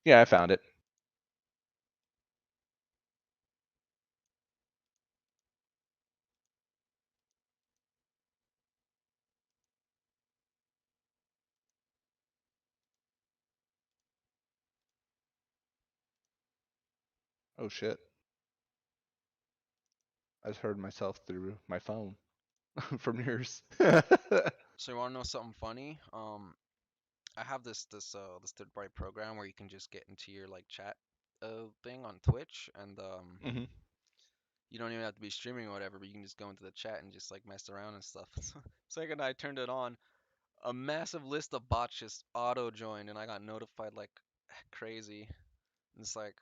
Yeah, I found it. Oh shit. I just heard myself through my phone from yours. So you want to know something funny? I have this third party program where you can just get into your like chat thing on Twitch, and hmm you don't even have to be streaming or whatever, but you can just go into the chat and just like mess around and stuff. So second I turned it on, a massive list of bots just auto joined, and I got notified like crazy. And it's like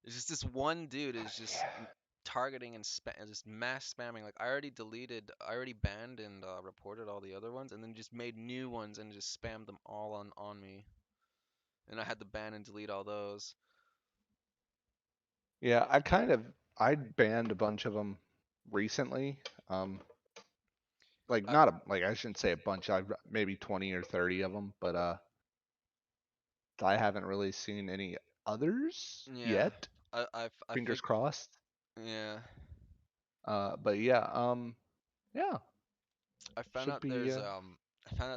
it's just this one dude is just Yeah. targeting and just mass spamming. Like I already banned and reported all the other ones, and then just made new ones and just spammed them all on me. And I had to ban and delete all those. Yeah, I banned a bunch of them recently. Um, like I, not a like I shouldn't say a bunch. I maybe 20 or 30 of them, but I haven't really seen any others yeah, yet. I Fingers fig crossed. yeah. But yeah, yeah, I found should out be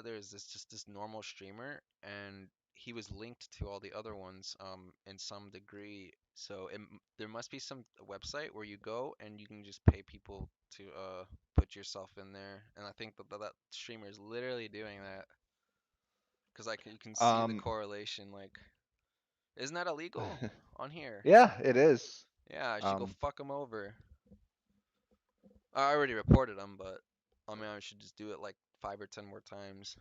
there's this normal streamer, and he was linked to all the other ones in some degree. So there must be some website where you go and you can just pay people to put yourself in there. And I think that streamer is literally doing that because you can see the um correlation. Like, isn't that illegal on here? yeah, it is. Yeah, I should go Um, fuck him over. I already reported him, but I mean I should just do it like 5 or 10 more times.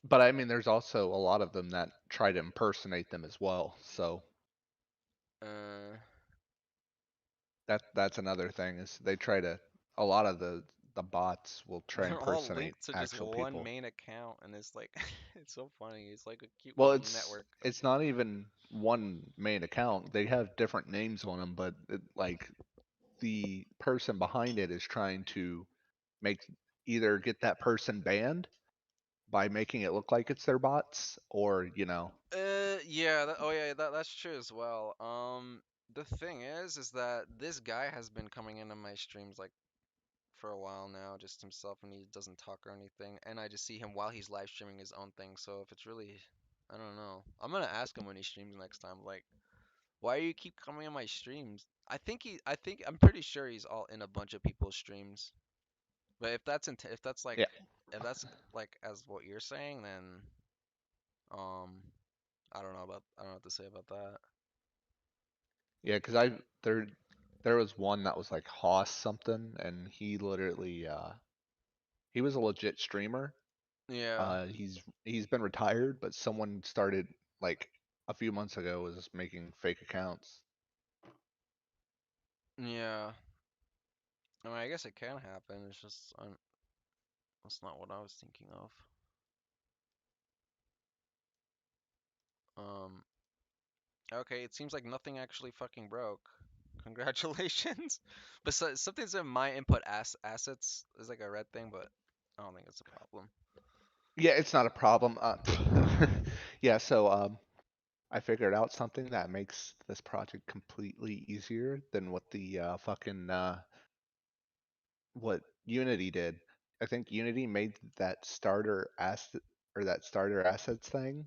but I mean, there's also a lot of them that try to impersonate them as well. So Uh. that's another thing is they try to a lot of the bots will try They're all impersonate linked to just actual one people. main account, and it's like it's so funny. It's like a cute Well, little network. it's not even one main account. They have different names on them, but like the person behind it is trying to make either get that person banned by making it look like it's their bots or, Yeah. Oh, yeah. That's true as well. The thing is that this guy has been coming into my streams like for a while now, just himself, and he doesn't talk or anything. And I just see him while he's live streaming his own thing. So if it's really, I don't know. I'm gonna ask him when he streams next time. Like, why do you keep coming on my streams? I'm pretty sure he's all in a bunch of people's streams. But yeah. if that's like as what you're saying, then um I don't know what to say about that. Yeah, because there was one that was like Hoss something, and he literally he was a legit streamer. Yeah, He's been retired, but someone started like a few months ago was making fake accounts. yeah. I mean, I guess it can happen. That's not what I was thinking of. Um, okay, it seems like nothing actually fucking broke. Congratulations. But something's in my input assets is like a red thing, but I don't think it's a problem. Yeah, it's not a problem. Yeah, so I figured out something that makes this project completely easier than what the fucking what Unity did. I think Unity made that starter asset or that starter assets thing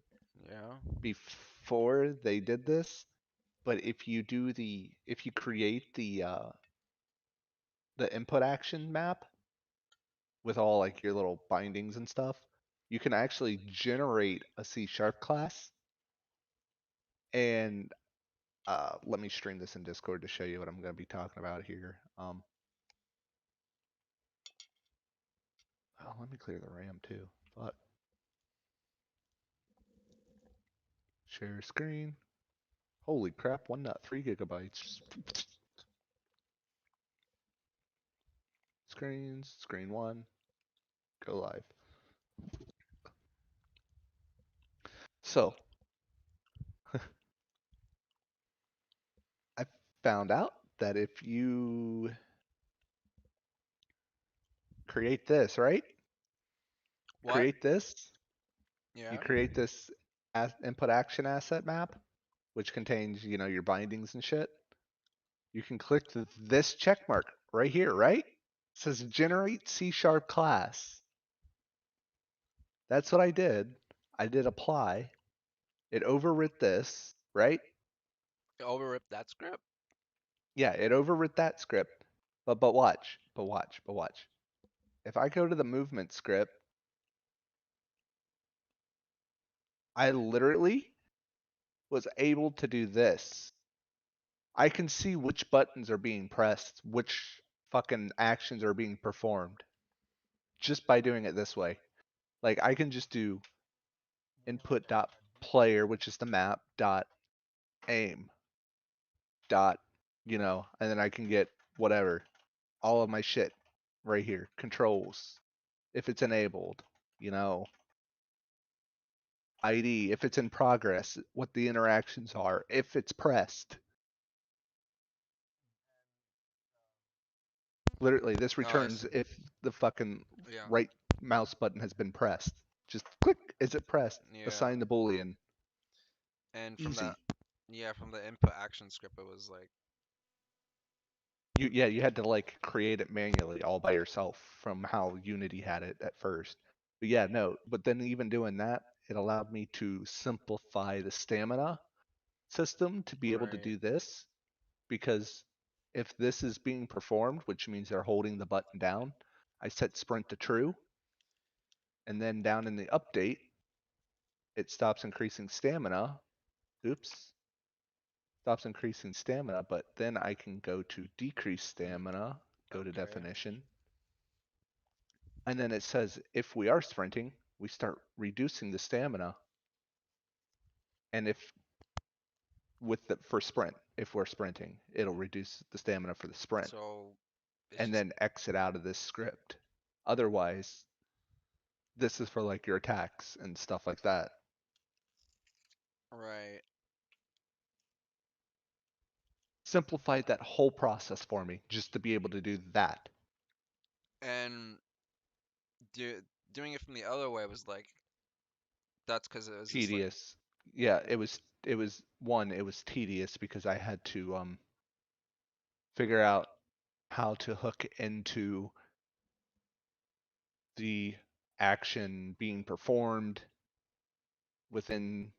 Yeah. before they did this. But if you create the input action map with all like your little bindings and stuff, you can actually generate a C sharp class. And let me stream this in Discord to show you what I'm going to be talking about here. Oh, let me clear the RAM too. Fuck. Share screen. Holy crap, 1.3 gigabytes. Screens, screen one, go live. So, I found out that if you create this, right? What? Create this, you Yeah. create this as input action asset map which contains, your bindings and shit, you can click this check mark right here, right? It says generate C sharp class. That's what I did. I did apply. It overwrit this, right? Overrip that script. Yeah, it overwrit that script. But watch, but watch. If I go to the movement script, I literally was able to do this. I can see which buttons are being pressed, which fucking actions are being performed just by doing it this way. Like I can just do input dot player, which is the map, dot aim, dot, and then I can get whatever, all of my shit right here. Controls, if it's enabled, you know, ID, if it's in progress, what the interactions are, if it's pressed. Literally, this Oh, I returns see. if the fucking Yeah. right mouse button has been pressed. Just click, is it pressed? Yeah. Assign the boolean. And from that, Easy. yeah, from the input action script, it was like, You had to like create it manually all by yourself from how Unity had it at first. But yeah, no, but then even doing that, it allowed me to simplify the stamina system to be able to right. do this because if this is being performed, which means they're holding the button down, I set sprint to true, and then down in the update, it stops increasing stamina. Oops, stops increasing stamina, but then I can go to decrease stamina, go to Okay. definition, and then it says if we are sprinting, we start reducing the stamina. And if with the for sprint, if we're sprinting, it'll reduce the stamina for the sprint So it's and just then exit out of this script. Otherwise, this is for like your attacks and stuff like that. right. Simplified that whole process for me just to be able to do that. And do, doing it from the other way was like, that's because it was just like, Tedious. Yeah, it was one, it was tedious because I had to figure out how to hook into the action being performed within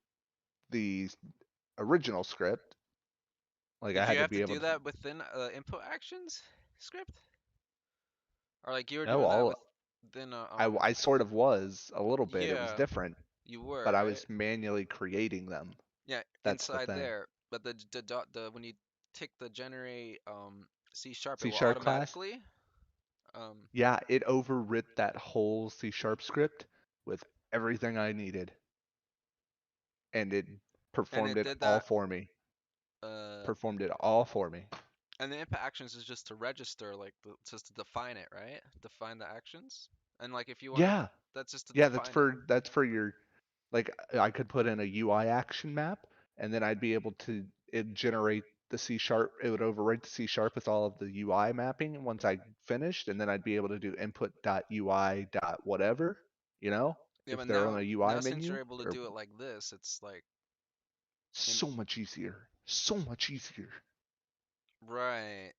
the original script. Like I did you had to have to be able do to that within input actions script? Or like you were know doing that all within I sort of was a little bit. It was yeah, different, you were, but I right? was manually creating them. Yeah, That's the inside thing. there. But the when you tick the generate C sharp, it C will sharp class? automatically um Yeah, it overwrit that whole C sharp script with everything I needed, and it and performed it it did all that for me. uh Performed it all for me. and the input actions is just to register like just to define it, right? Define the actions. And like if you want Yeah, that's just to yeah, that's define it. for your like I could put in a UI action map, and then I'd be able to it generate the C sharp. It would overwrite the C sharp with all of the UI mapping once I finished, and then I'd be able to do input.ui dot whatever, Yeah, if but they're on now a UI now since you're menu. able to Or do it like this, it's like in so much easier, so much easier. right.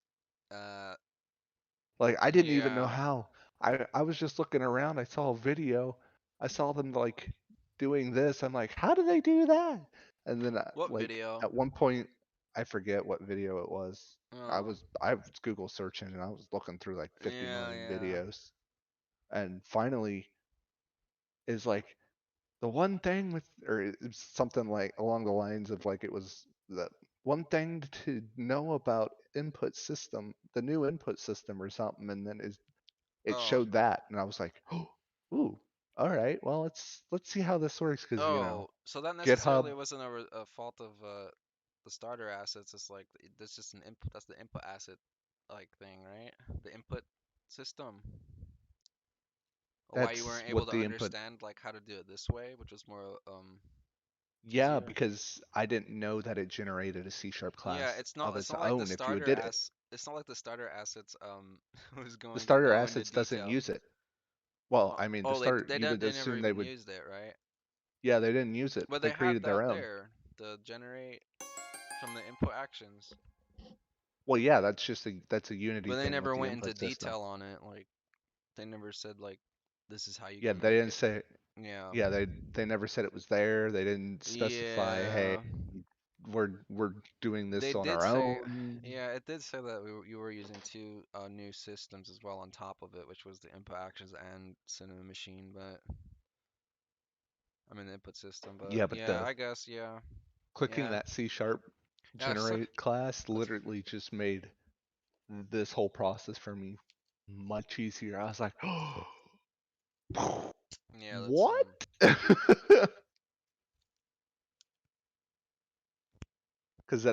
Uh Like I didn't even know yeah. how. I was just looking around. I saw a video. I saw them like doing this. I'm like, how do they do that? And then What like video? at one point, I forget what video it was. Oh. I was Google searching and I was looking through like 50 Yeah, million yeah. videos, and finally is like the one thing with or it's something like along the lines of like it was the one thing to know about input system, the new input system or something, and then is it Oh. showed that, and I was like, oh, ooh, all right, well, let's see how this works, because Oh, so that GitHub, necessarily wasn't a fault of the starter assets. It's like that's just an input. That's the input asset like thing, right? The input system. Why you that's weren't able what to the input. understand like how to do it this way, which was more Yeah, easier. because I didn't know that it generated a C sharp Yeah, class of it's its not like the own if you starter did it. ass. It's not like the starter assets was The going to starter go into assets doesn't detail. use it. Well, Oh, I mean, the oh, start they you don't would they never assume they even would. used it, right? Yeah, they didn't use it. But They they have created their that own. there. the generate from the input actions. Well, yeah, that's a Unity But they thing with never the went into input system. detail on it. Like they never said like this is how you Yeah, can they make didn't it. say. Yeah. Yeah, they never said it was there. They didn't specify, hey, Yeah. we're doing They this on did our say, own. yeah, it did say that you were using two new systems as well on top of it, which was the input actions and cinema machine. But I mean the input system. But Yeah, but yeah, the I guess yeah, clicking yeah, that C sharp yeah. So generate class that's literally just made this whole process for me much easier. I was like, yeah, that's what? Because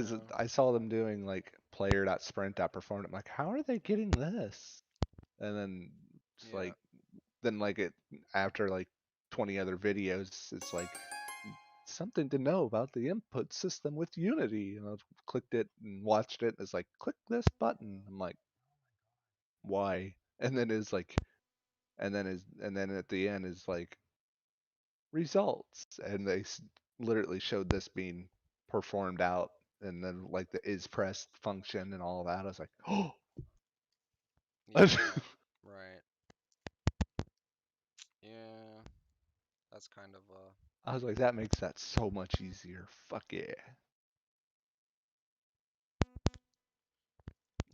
yeah, I saw them doing like player.sprint.perform. I'm like, how are they getting this? And then it's yeah, like then like it after like 20 other videos, it's like something to know about the input system with Unity. And I clicked it and watched it. And it's like, click this button. I'm like, why? And then it's like, and then at the end is like results, and they literally showed this being performed out, and then like the is pressed function and all that. I was like, oh, yeah. Right. Yeah, that's kind of I was like, that makes that so much easier. Fuck yeah.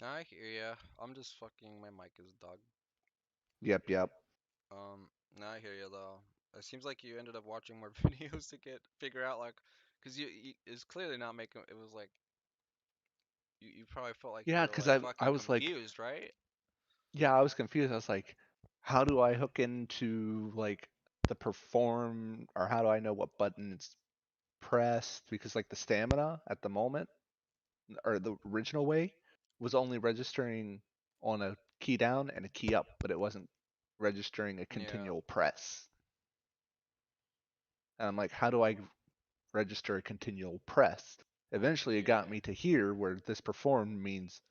Nah, I hear ya. I'm just fucking. My mic is dog. Yep, yep. Nah, I hear you though. It seems like you ended up watching more videos to get figure out like, cause you it's clearly not making. It was like you probably felt like you Yeah, were because like I fucking was like, confused, right? yeah, I was confused. I was like, how do I hook into like the perform, or how do I know what button it's pressed? Because like the stamina at the moment, or the original way, was only registering on a key down and a key up, but it wasn't registering a Yeah, continual press. And I'm like, how do I register a continual press? Eventually, it got yeah. me to here where this performed means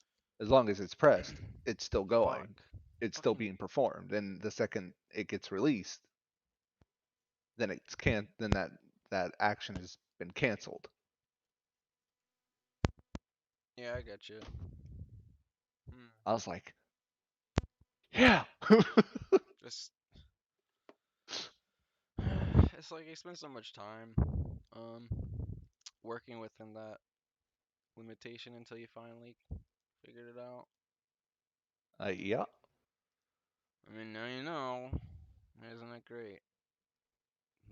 as long as it's pressed, it's still Fuck. going. It's still Fucking being performed. And the second it gets released, then it's can then that action has been canceled. yeah, I get you. Hmm. I was like, yeah. Just it's like you spend so much time um working within that limitation until you finally figured it out. Yeah, I mean, now you know. Isn't that great?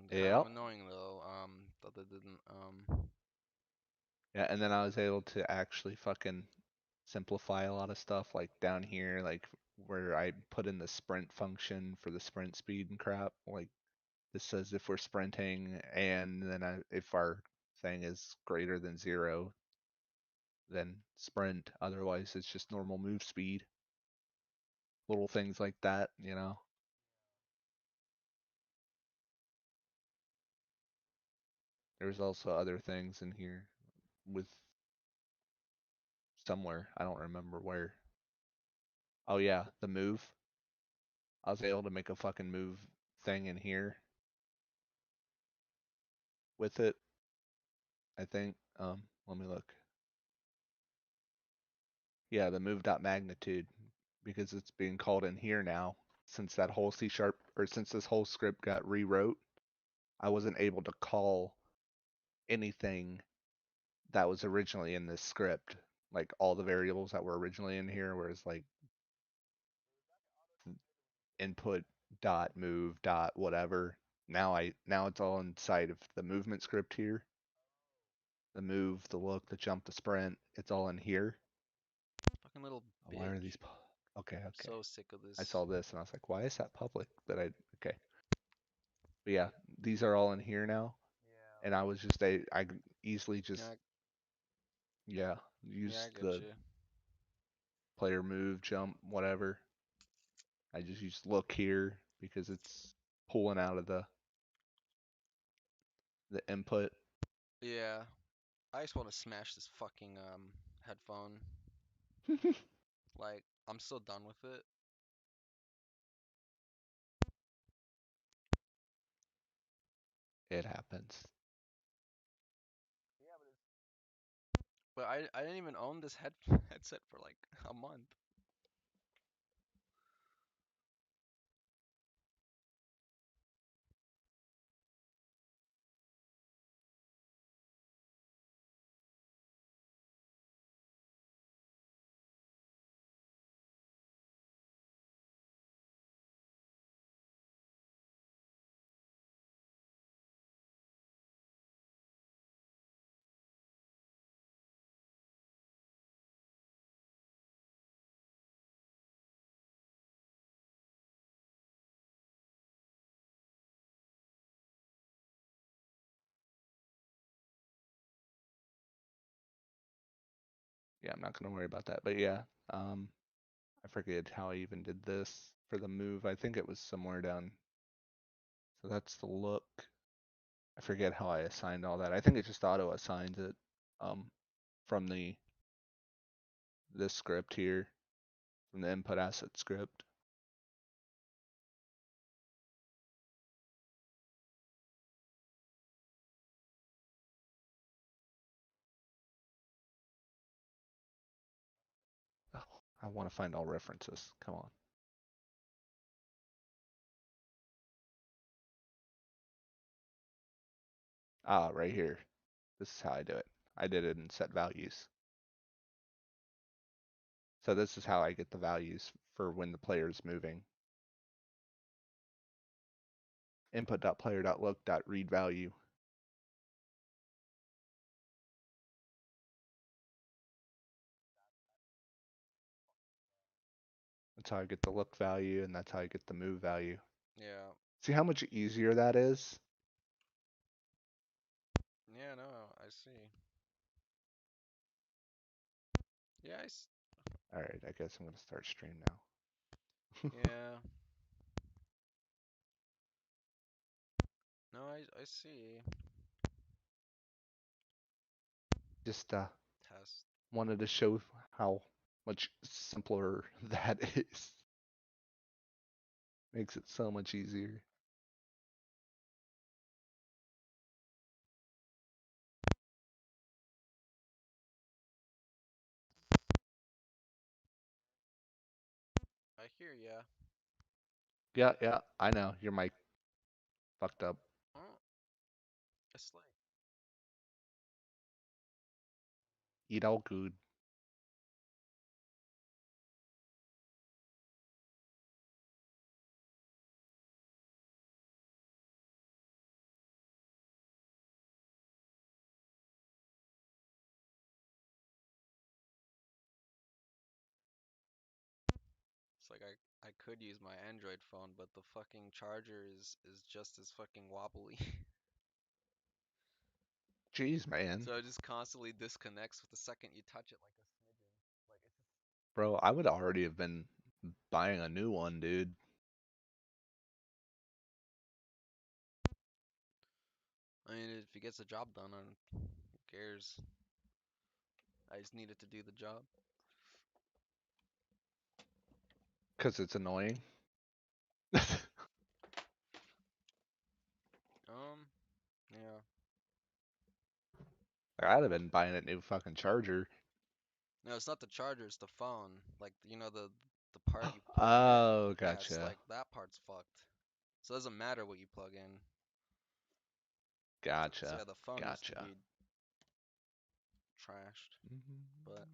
It's kind yeah. of annoying though. That they didn't. Yeah, and then I was able to actually fucking simplify a lot of stuff like down here, like where I put in the sprint function for the sprint speed and crap. Like this says if we're sprinting, and then if our thing is greater than 0, then sprint. Otherwise, it's just normal move speed. Little things like that. There's also other things in here with somewhere. I don't remember where. Oh yeah, the move. I was able to make a fucking move thing in here with it, I think. Let me look. Yeah, the move dot magnitude, because it's being called in here now. Since that whole C sharp, or since this whole script got rewrote, I wasn't able to call anything that was originally in this script. Like all the variables that were originally in here, whereas like input dot move dot whatever. Now it's all inside of the movement script here. The move, the look, the jump, the sprint, it's all in here. Fucking little Why are bitch. these? Okay, okay. So sick of I this. saw this and I was like, why is that public? Okay. But yeah, these are all in here now, and I was just I easily just Yeah, yeah yeah, I use get the you. player move, jump, whatever. I just use look here because it's pulling out of the input. Yeah, I just want to smash this fucking headphone. Like, I'm so done with it. It happens. But I didn't even own this headset for like a month. Yeah, I'm not gonna worry about that. But yeah, um, I forget how I even did this for the move. I think it was somewhere down. So that's the look. I forget how I assigned all that. I think it just auto assigns it um, from the this script here, from the input asset script. Oh, I want to find all references. Come on. Ah, right here. This is how I do it. I did it in set values. So this is how I get the values for when the player is moving. Input.player.look.read value. That's how I get the look value, and that's how I get the move value. Yeah. See how much easier that is? Yeah, no, I see. Yeah, All right, I guess I'm gonna start stream now. yeah. No, I see. Just Test. wanted to show how much simpler that is. Makes it so much easier. I hear ya. Yeah, yeah, I know. Your mic fucked up. Oh, it's like Eat all good. it's like I could use my Android phone, but the fucking charger is just as fucking wobbly. Jeez, man. So it just constantly disconnects with the second you touch it like a smidgen. Like it's just, Bro, I would already have been buying a new one, dude. I mean, if it gets the job done, who cares? I just needed to do the job. Because it's annoying. Yeah. I'd have been buying a new fucking charger. No, it's not the charger, it's the phone. Like, the part you plug in. Oh, Yeah, it's gotcha. like that part's fucked. So it doesn't matter what you plug in. So Gotcha. yeah, the phone needs to Gotcha. be trashed. But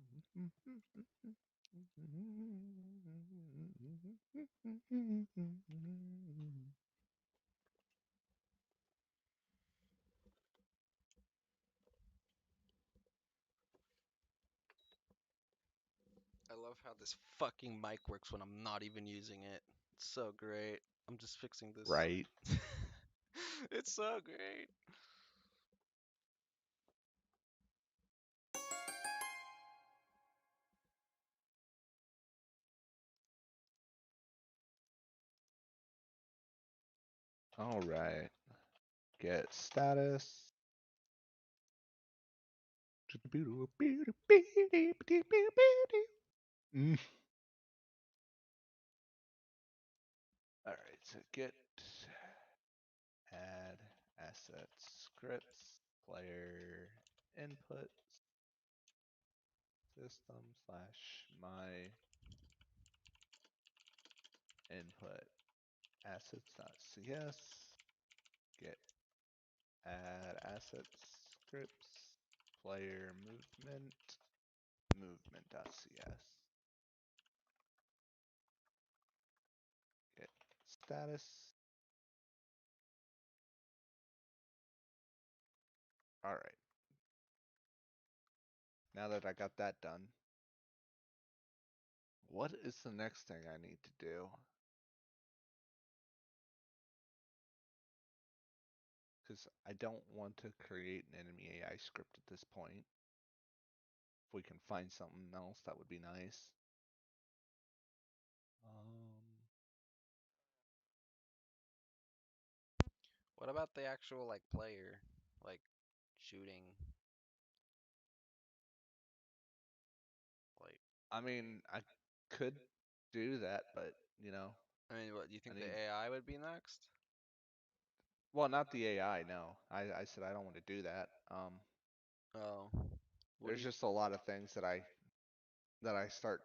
I love how this fucking mic works when I'm not even using it. It's so great. I'm just fixing this. Right. It's so great. All right. Get status. Mm. All right, so get add assets scripts player input system/my input assets.cs get add assets scripts player movement.cs get status. All right. Now that I got that done, what is the next thing I need to do? Because I don't want to create an enemy AI script at this point. If we can find something else, that would be nice. Um, What about the actual like player, like shooting, like? I mean, I could do that, but I mean, what do you I think the need. AI would be next? Well, not the AI. No, I said I don't want to do that. Oh, what do There's you? just a lot of things that I start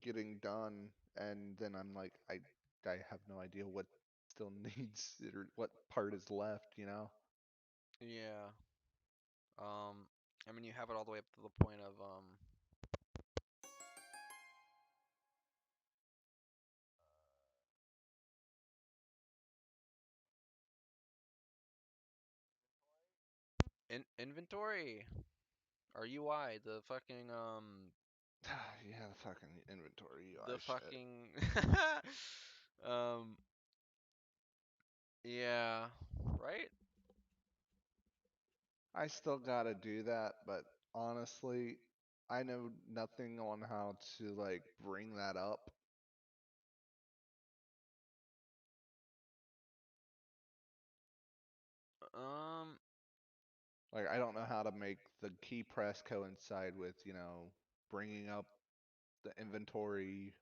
getting done, and then I'm like, I have no idea what still needs it or what part is left. Yeah. Um, I mean, you have it all the way up to the point of inventory or UI, Yeah, the fucking inventory the UI shit. fucking um, yeah, right? I still gotta do that, but honestly, I know nothing on how to like bring that up. Um, Like, I don't know how to make the key press coincide with bringing up the inventory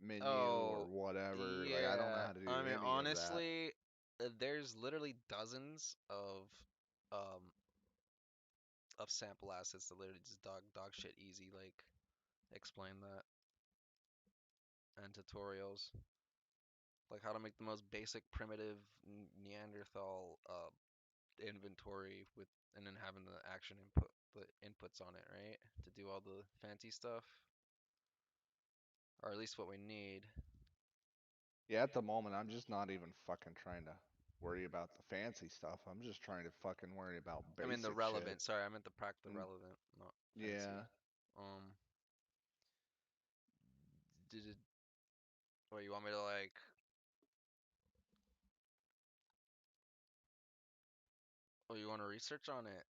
menu or oh, whatever. Like, I don't know yeah. how to I do mean, any of that. honestly, there's literally dozens um of sample assets that literally just dog shit easy, like explain that, and tutorials like how to make the most basic primitive Neanderthal inventory with, and then having the action input, the inputs on it, right, to do all the fancy stuff, or at least what we need. Yeah, at the moment, I'm just not even fucking trying to worry about the fancy stuff. I'm just trying to fucking worry about I mean the basic shit. relevant. Sorry, I meant the And relevant, not fancy. yeah, Um, did it? What you want me to like? Oh, you want to research on it?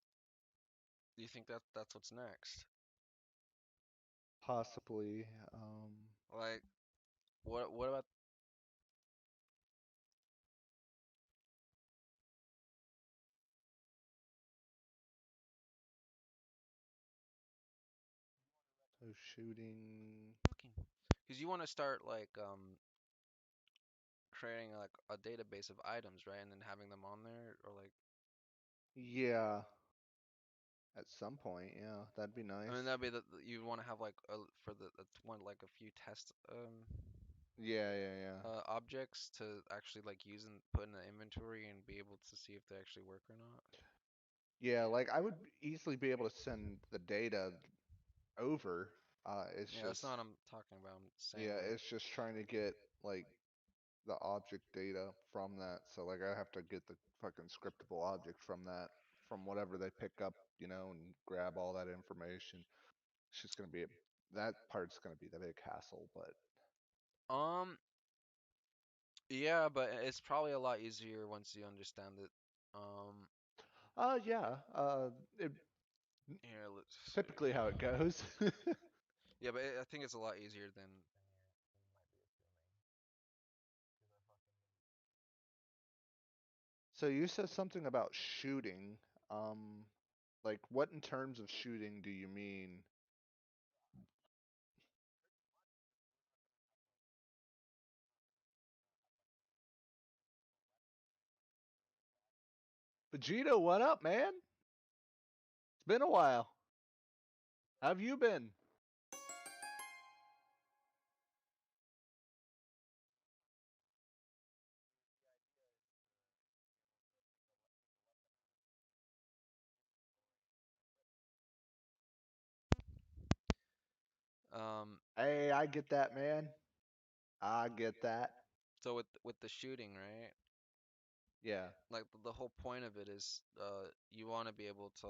Do you think that that's what's next? possibly. Like, what about? So shooting. Because you want to start like creating like a database of items, right? And then having them on there, or like, Yeah, at some point, yeah, that'd be I mean, nice. that'd be you want to have like for the one like a few test Yeah, yeah, yeah. objects to actually like use and put in the inventory and be able to see if they actually work or not. Yeah, like I would easily be able to send the data over. It's Yeah, that's just, not what I'm talking about. I'm saying yeah, like, it's just trying to get like the object data from that. So like I have to get the fucking scriptable object from that, from whatever they pick up, and grab all that information. It's just gonna be that part's gonna be the big hassle, but um, yeah, but it's probably a lot easier once you understand it. Um, yeah, it, here, let's see. typically how it goes. Yeah, but I think it's a lot easier than. So you said something about shooting. Um, like what in terms of shooting do you mean? Vegeta, what up, man? It's been a while. How have you been? Um, Hey, I get that, man. I get that. so with the shooting, right? Yeah. Like the whole point of it is, you want to be able to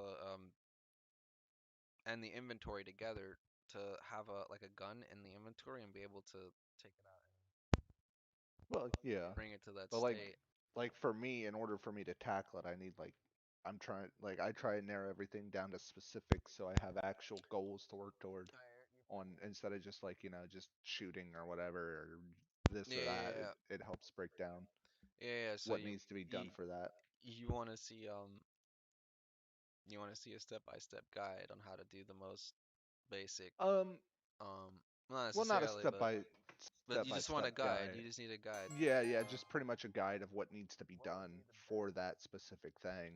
end the inventory together to have a like a gun in the inventory and be able to take it out Well, and yeah. bring it to that But state. like for me, in order for me to tackle it, I need I try and narrow everything down to specifics so I have actual goals to work toward on instead of just like, just shooting or whatever or this Yeah, or yeah, that. It yeah. it helps break down Yeah, so what needs to be done you for that. you want to see you want to see a step-by-step guide on how to do the most basic Um, not well, not a necessarily, but step you by just want a step guide. You guide. just need a guide. Yeah, yeah, just pretty much a guide of what needs to be done for that specific thing.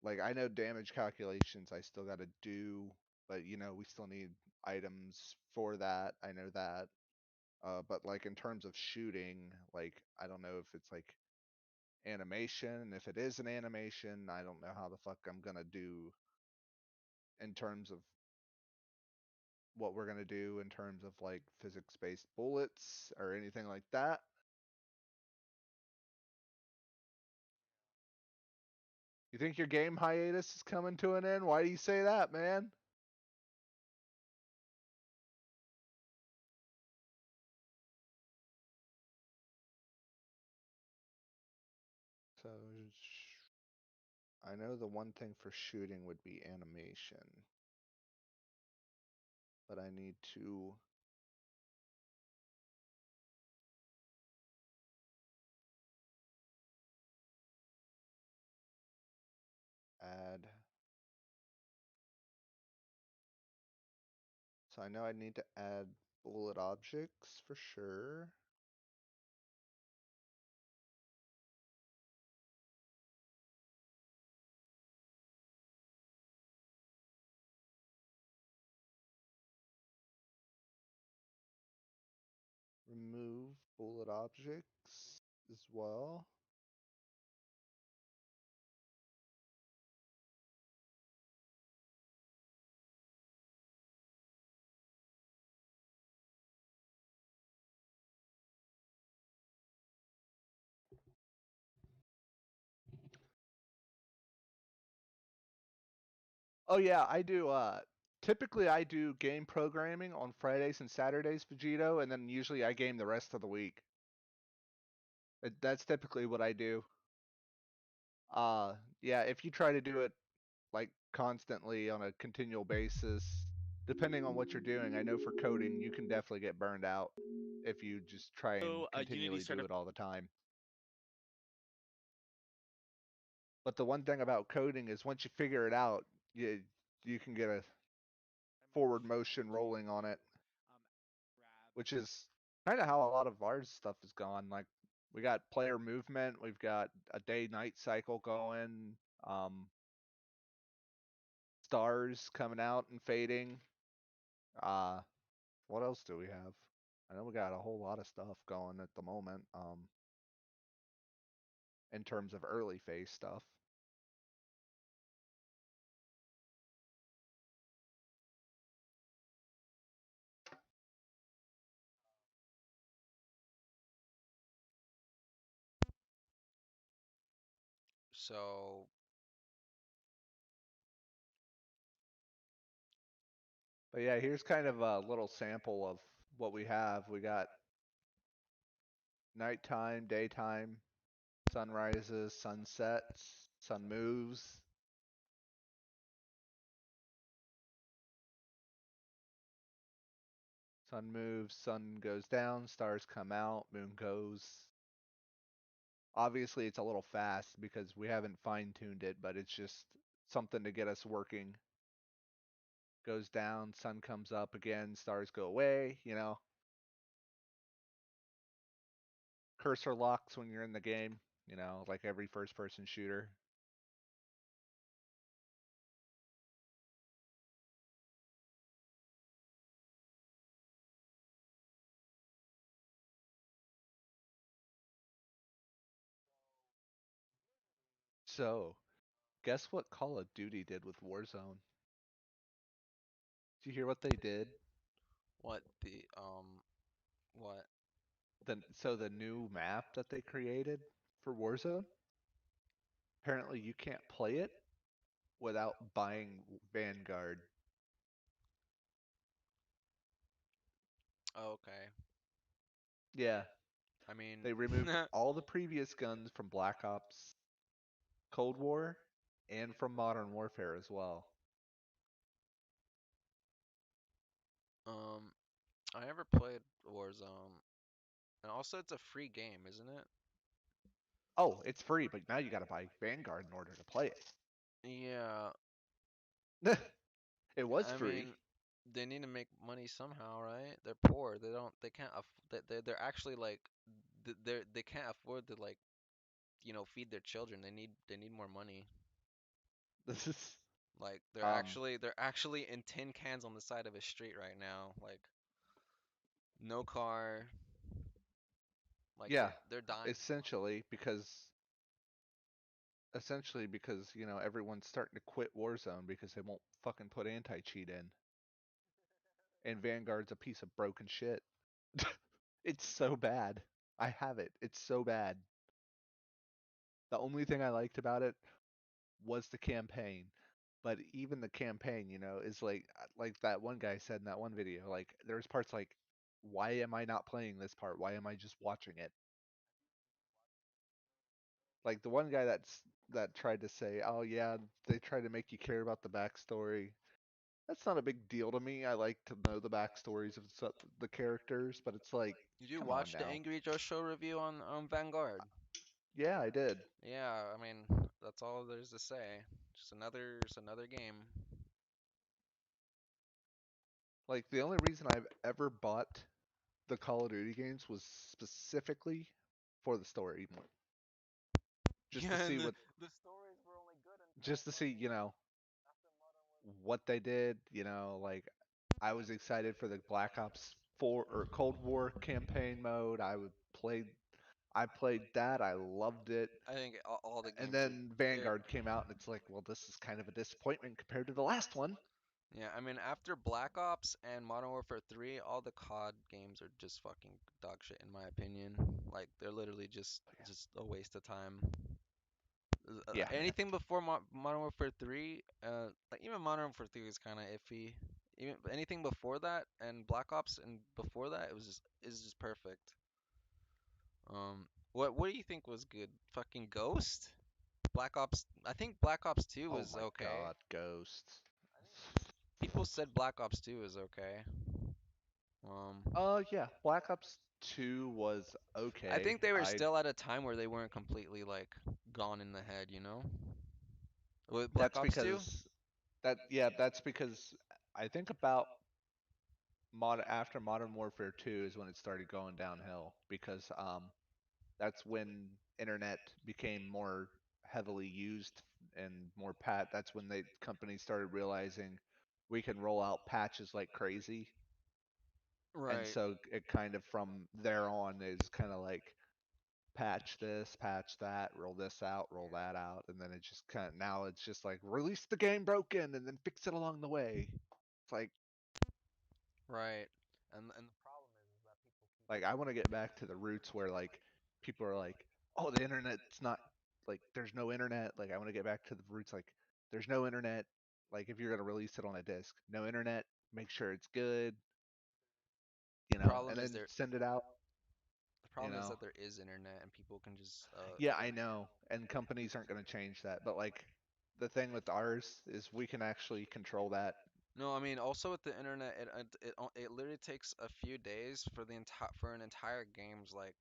Like I know damage calculations I still got to do, but we still need items for that. I know that. But like in terms of shooting, like I don't know if it's like animation. If it is an animation, I don't know how the fuck I'm gonna do in terms of what we're gonna do in terms of like physics-based bullets or anything like that. You think your game hiatus is coming to an end? Why do you say that, man? So I know the one thing for shooting would be animation, but I need to add. So I know I need to add bullet objects for sure. Remove bullet objects as well. Oh yeah, I do typically I do game programming on Fridays and Saturdays, Vegito, and then usually I game the rest of the week. That's typically what I do. Yeah, if you try to do it like constantly on a continual basis, depending on what you're doing, I know for coding you can definitely get burned out if you just try and continually do it all the time. But the one thing about coding is once you figure it out, you can get a forward motion rolling on it, which is kind of how a lot of our stuff is gone. Like we got player movement, we've got a day-night cycle going, stars coming out and fading. Uh, what else do we have? I know we got a whole lot of stuff going at the moment, in terms of early phase stuff. So But yeah, here's kind of a little sample of what we have. We got nighttime, daytime, sunrises, sunsets, sun moves, sun moves, sun goes down, stars come out, moon goes. Obviously, it's a little fast because we haven't fine-tuned it, but it's just something to get us working. Goes down, sun comes up again, stars go away. Cursor locks when you're in the game, like every first-person shooter. So, guess what Call of Duty did with Warzone? Did you hear what they did? What the what? The new map that they created for Warzone, apparently you can't play it without buying Vanguard. Okay. Yeah, I mean, they removed all the previous guns from Black Ops Cold War and from Modern Warfare as well. um, I never played Warzone, and also it's a free game, isn't it? Oh, it's free, but now you gotta buy Vanguard in order to play Yeah. it. It was I free. mean, they need to make money somehow, right? They're poor. They don't. They can't. They're actually like, they can't afford to like, feed their children. They need more money. This is Like they're um actually they're actually in tin cans on the side of a street right now. Like no car. Like yeah, they're dying. essentially because everyone's starting to quit Warzone because they won't fucking put anti-cheat in. And Vanguard's a piece of broken shit. It's so bad. I have it. It's so bad. The only thing I liked about it was the campaign. But even the campaign, is like that one guy said in that one video, like there's parts like why am I not playing this part? Why am I just watching it? Like the one guy that tried to say, "Oh yeah, they try to make you care about the backstory." That's not a big deal to me. I like to know the backstories of the characters, but it's like, Did you come on watch the now. Angry Joe Show review on Vanguard? Yeah, I did. Yeah, I mean that's all there's to say. Just another game. Like the only reason I've ever bought the Call of Duty games was specifically for the story, just to Yeah, see and the what, the stories were only good until just to see, after Modern Warfare. what they did. Like I was excited for the Black Ops 4 or Cold War campaign mode. I played that. I loved it. I think all the And games are then they're Vanguard came out, and it's like, well, this is kind of a disappointment compared to the last one. yeah, I mean after Black Ops and Modern Warfare 3, all the COD games are just fucking dog shit in my opinion. Like they're literally just Yeah, just a waste of time. yeah, man. Anything before Modern Warfare 3, like even Modern Warfare 3 was kind of iffy. Even anything before that and Black Ops and before that, it was just is just perfect. What do you think was good? Fucking Ghost? Black Ops. I think Black Ops 2 Oh was my okay. God, Ghost. People said Black Ops 2 was okay. Um, Yeah, Black Ops 2 was I okay. think they were still at a time where they weren't completely like gone in the head, you know? With Black That's Ops 2? because that's because I think about after Modern Warfare 2 is when it started going downhill because that's when internet became more heavily used and more that's when the companies started realizing we can roll out patches like crazy. And Right. so it kind of from there on is kind of like patch this, patch that, roll this out, roll that out, and then it just kind of now it's just like release the game broken and then fix it along the way. It's Right. And the problem is that people keep like I want to get back to the roots where like people are like, "Oh, the internet's not like there's no internet." Like I want to get back to the roots like there's no internet. Like if you're going to release it on a disc, no internet, make sure it's good, the and problem is then there send it out, the you problem is know. that there is internet and people can just Yeah, I know. And companies aren't going to change that. But like the thing with ours is we can actually control that. No, I mean also with the internet, it literally takes a few days for an entire game's like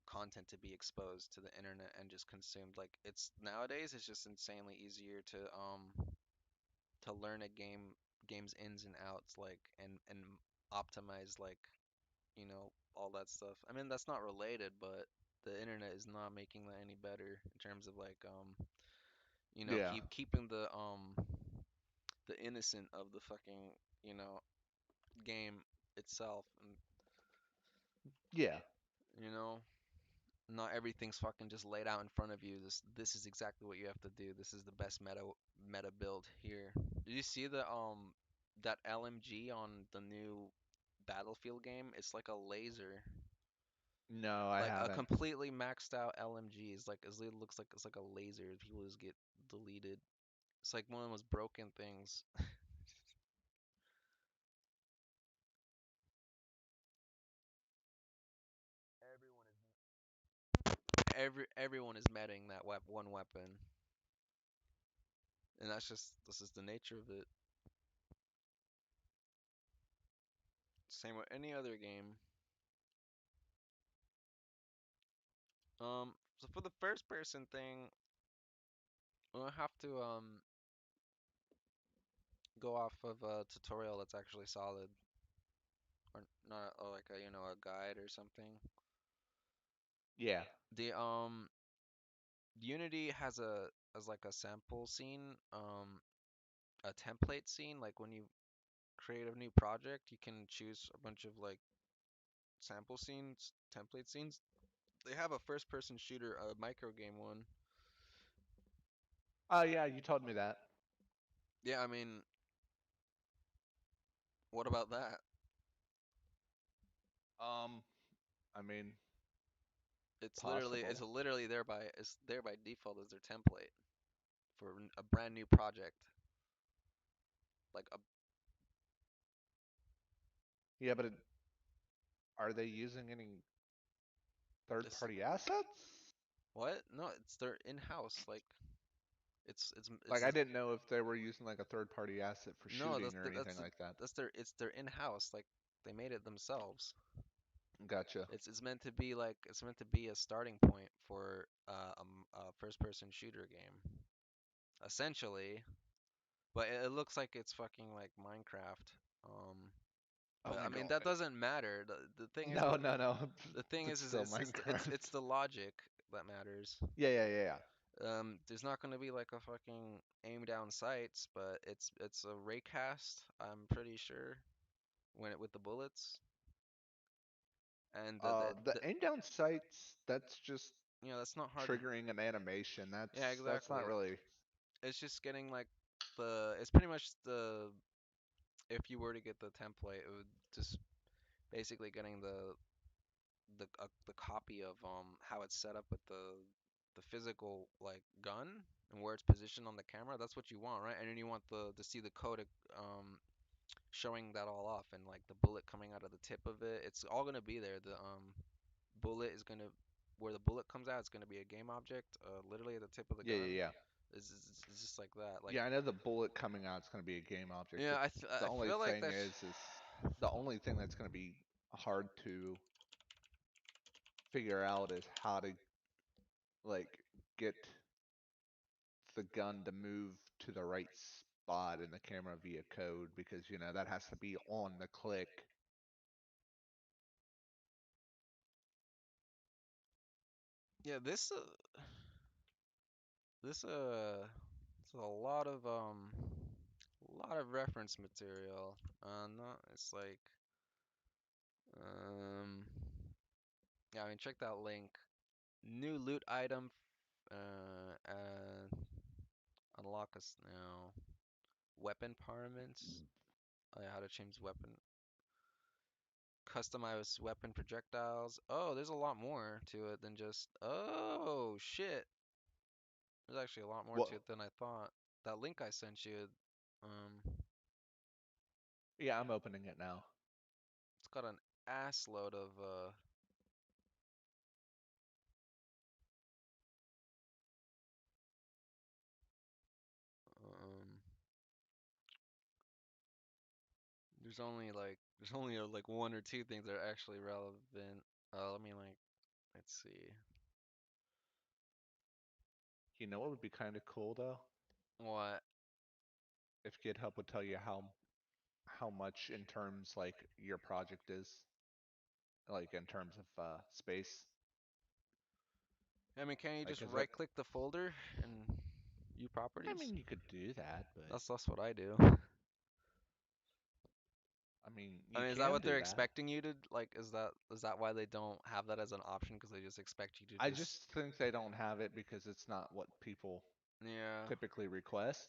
content to be exposed to the internet and just consumed. Like it's nowadays it's just insanely easier to learn game's ins and outs like and optimize like all that stuff. I mean that's not related, but the internet is not making that any better in terms of like Yeah. keeping the innocent of the fucking you know game itself and Yeah. you know Not everything's fucking just laid out in front of you. This is exactly what you have to do. This is the best meta build here. Did you see the that LMG on the new Battlefield game? It's like a laser, No, I like a haven't. completely maxed out LMG. It's like it looks like it's like a laser. People just get deleted. It's like one of the most broken things. Everyone is everyone is meting that one weapon, and this is the nature of it. Same with any other game. So for the first person thing, we'll have to go off of a tutorial that's actually solid, or not, or like a a guide or something. Yeah. The Unity has like a sample scene, a template scene. Like when you create a new project, you can choose a bunch of like sample scenes, template scenes. They have a first person shooter, a micro game one. Oh yeah, you told me that. Yeah, I mean, what about that? Um, I mean, It's possible. literally it's there by default as their template for a brand new project. Like a Yeah, but are they using any this third-party assets? what? No, it's their in-house. Like Like, it's I didn't know if they were using like a third-party asset for no, shooting or anything like that. it's their in-house. Like they made it themselves. Gotcha. It's meant to be like it's meant to be a starting point for a first-person shooter game, essentially. But it looks like it's fucking like Minecraft. Um, Oh but I my mean god. that doesn't matter. The thing is No, no, no. the thing It's is still it's Minecraft. the logic that matters. Yeah, yeah, yeah, yeah. There's not gonna be like a fucking aim down sights, but it's a raycast. I'm pretty sure when it with the bullets and The aim down sights, that's just that's not hard. triggering an animation. Yeah, That's not exactly. really. It's just getting like it's pretty much the if you were to get the template, it would just basically getting the copy of how it's set up with the physical like gun and where it's positioned on the camera. That's what you want, right? And then you want the to see the code showing that all off and like the bullet coming out of the tip of it. It's all gonna be there. The bullet is gonna where the bullet comes out. It's gonna be a game object, literally at the tip of the Yeah, yeah, gun. yeah. It's just like that. Like Yeah, I know the bullet coming out is going to be a game object. yeah, The I only feel like thing that's is the only thing that's going to be hard to figure out is how to like get the gun to move to the right spot in the camera via code because that has to be on the click. yeah this it's a lot of reference material. No, it's like um yeah, I mean check that link. New loot item unlock us now. Weapon paraments. Oh yeah, how to change weapon. Customize weapon projectiles. Oh, there's a lot more to it than just oh shit. There's actually a lot more to Well, it than I thought. That link I sent you, um, yeah, I'm opening it now. it's got an ass load of um there's only like one or two things that are actually relevant. Let me like let's see. You know what would be kind of cool though? What? If GitHub would tell you how much in terms like your project is, like in terms of space. I mean, can you Like, just 'cause right click the folder and view I properties? mean, you could do that, but That's what I do. I mean, I you mean, is that can what do they're that. expecting you to like? Is that why they don't have that as an option? Because they just expect you to I just just think they don't have it because it's not what people yeah. typically request.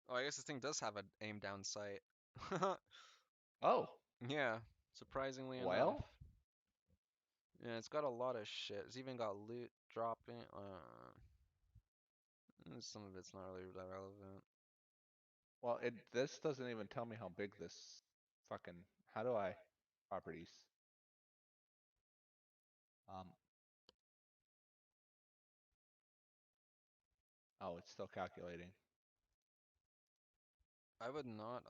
Oh, I guess this thing does have an aim down sight. Oh, Yeah, surprisingly enough. well, Yeah, it's got a lot of shit. It's even got loot dropping. Some of it's not really that relevant. it this doesn't even tell me how big this fucking. How do I properties? Um, oh, it's still calculating. I would not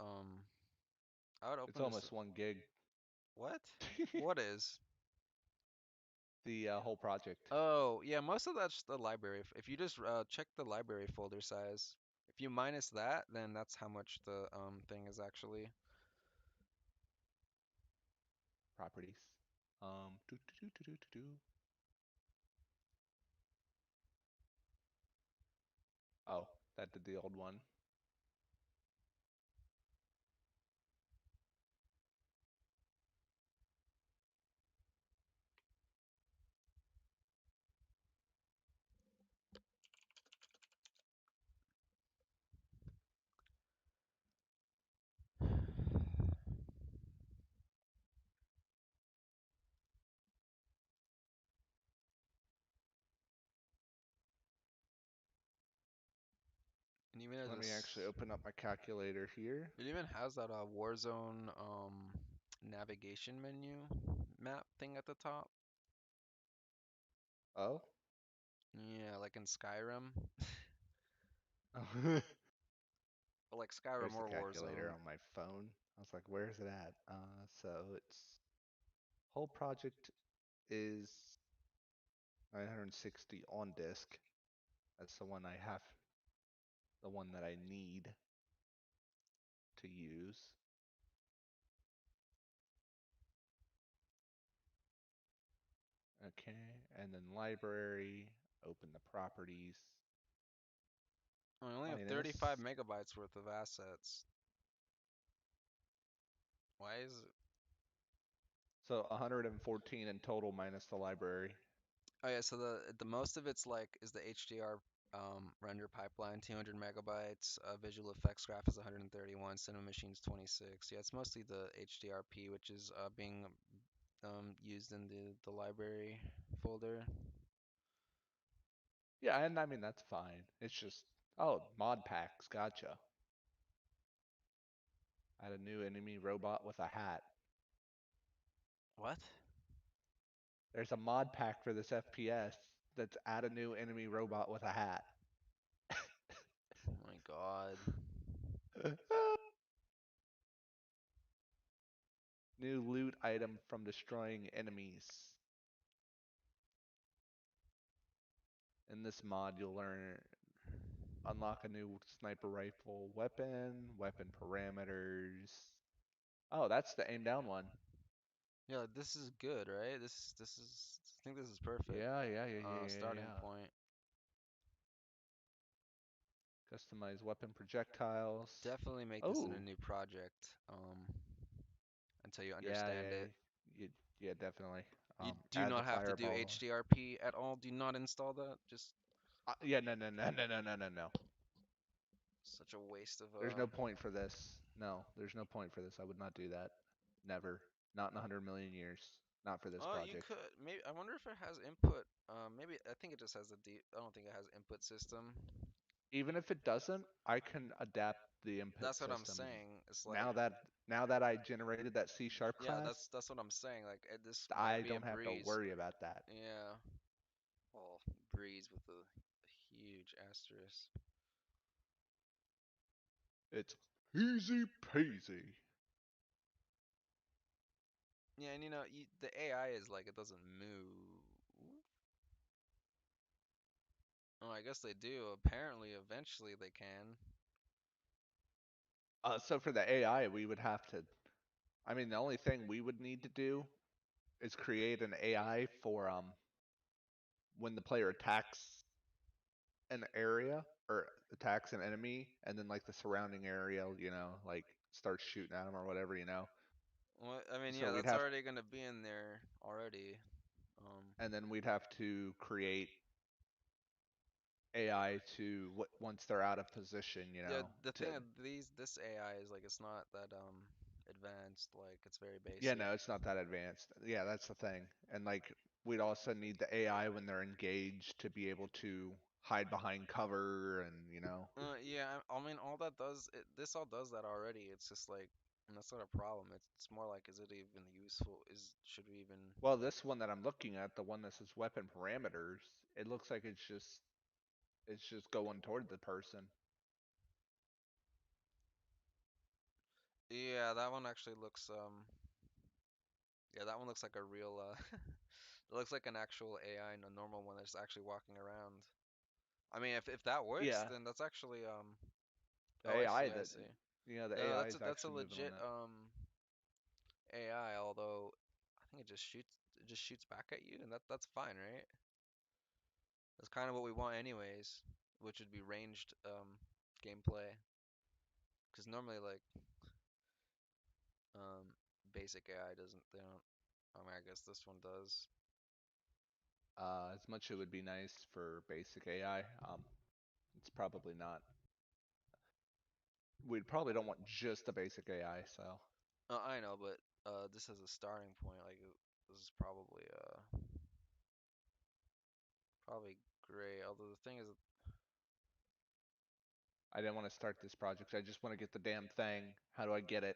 I would It's open this. almost 1 gig. What? What is? The whole project. Oh, yeah, most of that's the library. If you just check the library folder size, if you minus that, then that's how much the thing is actually. Properties. Do, do, do, do, do, do, do. Oh, that did the old one. And even as Let me actually this, open up my calculator here. it even has that Warzone navigation menu map thing at the top. Oh, Yeah, like in Skyrim, there's or like Skyrim the or calculator Warzone. on my phone. I was like, where's it at? So it's whole project is 960 on disk. That's the one I have, the one that I need to use. Okay, and then library, open the properties, I only have 35 minus. megabytes worth of assets. Why is it? So 114 in total minus the library. Oh yeah, so the most of it's like is the HDR render pipeline, 200 megabytes. Visual effects graph is 131. Cinema Machine's 26. Yeah, it's mostly the HDRP, which is being used in the library folder. Yeah, and I mean that's fine. It's just oh, mod packs, gotcha. Add a new enemy robot with a hat. What? There's a mod pack for this FPS that's add a new enemy robot with a hat. Oh my God. New loot item from destroying enemies. In this mod, you'll learn unlock a new sniper rifle weapon, weapon parameters. Oh, that's the aim down one. Yeah, this is good, right? This is I think this is perfect. Yeah, yeah, yeah, yeah, yeah, Starting yeah. point. Customize weapon projectiles. Definitely make this in a Oh, new project. Until you yeah, understand yeah, it. yeah, yeah, definitely. You do Add the not have to do fireball. HDRP at all. Do not install that. Just Yeah, no, no, no, no, no, no, no, no. such a waste of There's no point for this. No, there's no point for this. I would not do that. Never. Not in 100 million years. Not for this Oh, you project. could maybe. I wonder if it has input. Maybe I think it just has a D. I don't think it has input system. Even if it doesn't, I can adapt the input That's what I'm system. saying. It's like, Now that now that I generated that C sharp yeah, class, that's what I'm saying. Like, this might I be a don't have to breeze. worry about that. Yeah. Well, breeze with a huge asterisk. It's easy peasy. Yeah, and the AI is like it doesn't move. Oh, I guess they do. Apparently, eventually they can. So for the AI, we would have to. I mean, the only thing we would need to do is create an AI for when the player attacks. an area or attacks an enemy, and then like the surrounding area, like starts shooting at them or whatever, Well, I mean, So yeah, we'd that's have, already gonna be in there already. Um, and then we'd have to create AI to once they're out of position, yeah, the thing to of this AI is like it's not that advanced. Like it's very yeah, basic. no, it's not that advanced. Yeah, that's the thing. And like we'd also need the AI when they're engaged to be able to hide behind cover and Yeah, I mean, all that does this all does that already. It's just like, and that's not a problem. It's more like, is it even useful? Should we even? well, this one that I'm looking at, the one that says weapon parameters, it looks like it's just going toward the person. Yeah, that one actually looks yeah, that one looks like a real it looks like an actual AI and a normal one that's actually walking around. I mean, if that works, Yeah, then that's actually the oh, I AI see, I that see. the No, AI that's is that's a actually moving on legit that. AI, although I think it just shoots back at you, and that's fine, right? That's kind of what we want anyways, which would be ranged gameplay. Because normally like um basic AI doesn't they don't I mean I guess this one does. As much it would be nice for basic AI, it's probably not. We probably don't want just the basic AI, so I know, but this is a starting point. Like this is probably great. Although the thing is, I didn't want to start this project. I just want to get the damn thing. How do I get it?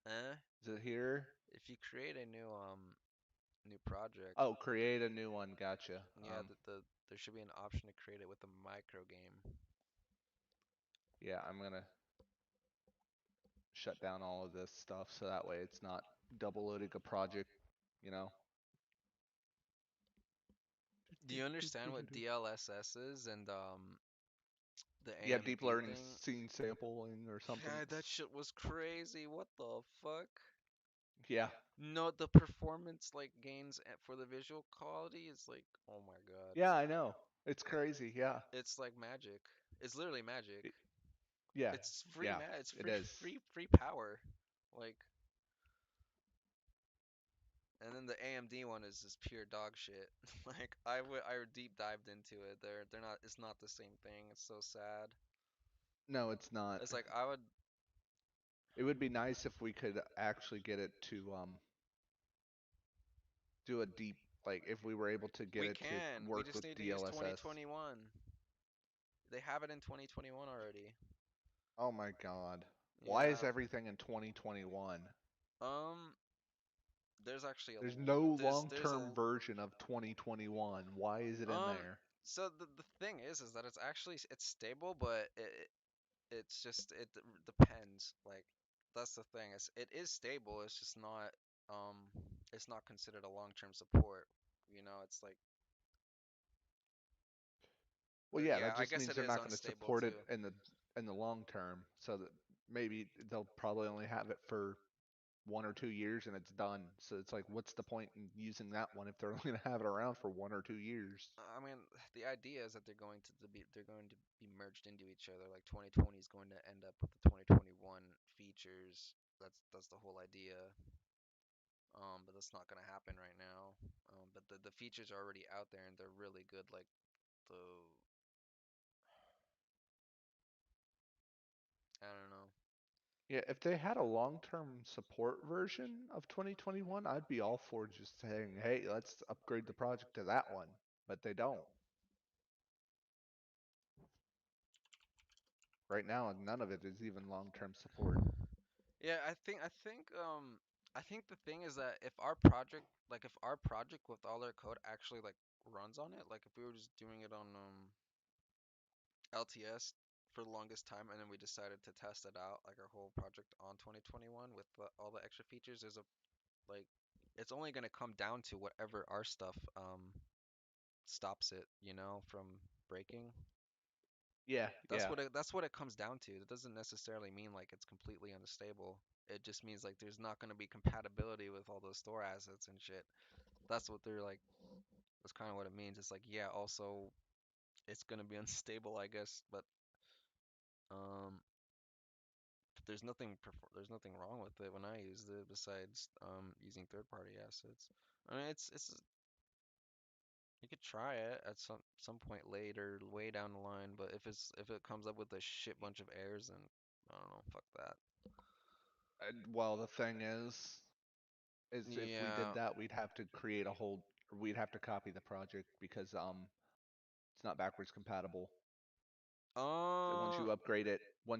eh, Is it here? if you create a new project, Oh, create a new one. Gotcha. yeah, there should be an option to create it with a micro game. Yeah, I'm gonna shut down all of this stuff so that way it's not double loading a project, you know. Do you understand what DLSS is and the Yeah, deep AMD learning thing? scene sampling or something. Yeah, that shit was crazy. What the fuck? Yeah. No, the performance like gains for the visual quality is like, oh my god. Yeah, I know. It's crazy. Yeah. It's like magic. It's literally magic. Y- Yeah. It's free Yeah. it's It free is. free power. Like and then the AMD one is just pure dog shit. Like I deep dived into it. They're not it's not the same thing. It's so sad. No, it's not. It's like I would It would be nice if we could actually get it to do a deep, like if we were able to get we it to can. We work just with need to use DLSS. 2021. They have it in 2021 already. Oh my God. Why is Yeah. everything in 2021? Um there's actually a There's no there's long-term a version of 2021. Why is it in um there? so the thing is that it's actually it's stable, but it's just depends. Like that's the thing. It is stable. Um it's not considered a long-term support. You know, it's like Well, yeah, yeah, that I just guess means it they're is not going to unstable support it too. in the long term, so that maybe they'll probably only have it for 1 or 2 years and it's done. So it's like, what's the point in using that one if they're only going to have it around for 1 or 2 years? I mean, the idea is that they're going to be merged into each other. Like 2020 is going to end up with the 2021 features. That's the whole idea. But that's not gonna happen right now. But the features are already out there and they're really good. Like the I don't know. Yeah, if they had a long-term support version of 2021, I'd be all for just saying, hey, let's upgrade the project to that one. But they don't. Right now, none of it is even long-term support. Yeah, I think the thing is that if our project with all our code actually like runs on it, like if we were just doing it on LTS for the longest time and then we decided to test it out like our whole project on 2021 with all the extra features, there's a like it's only going to come down to whatever our stuff stops it, you know, from breaking. Yeah, yeah. That's what it comes down to. It doesn't necessarily mean like it's completely unstable. It just means like there's not going to be compatibility with all those store assets and shit. That's what they're like. That's kind of what it means. It's like yeah, also it's gonna be unstable, I guess. But um, there's nothing wrong with it when I used it besides using third-party assets. I mean, it's you could try it at some point later, way down the line. But if it comes up with a shit bunch of errors, then I don't know, fuck that. Well, the thing is if we did Yeah. that, we'd have to create a whole, we'd have to copy the project because it's not backwards compatible. Uh, Once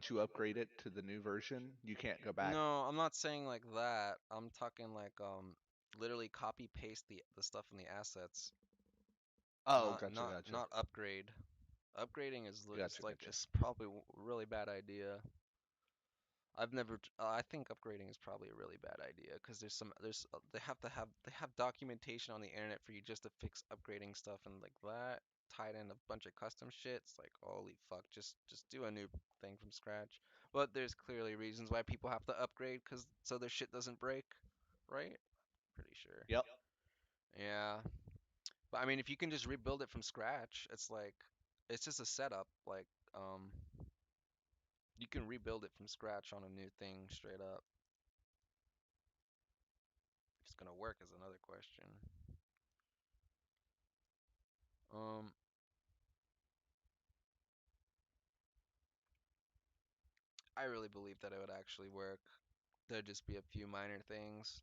you upgrade it to the new version, you can't go back. no, I'm not saying like that. I'm talking like literally copy paste the stuff in the assets, Oh, not gotcha, not gotcha, not upgrade. Upgrading is gotcha, like gotcha. it's probably a really bad idea. I've never. I think upgrading is probably a really bad idea because they have documentation on the internet for you just to fix upgrading stuff and like that tied in a bunch of custom shit. It's like holy fuck, just do a new thing from scratch. But there's clearly reasons why people have to upgrade because so their shit doesn't break, right? Pretty sure. Yep. Yeah, but I mean, if you can just rebuild it from scratch, it's like it's just a setup. Like you can rebuild it from scratch on a new thing straight up. If it's gonna work is another question. Um, I really believe that it would actually work. There'd just be a few minor things.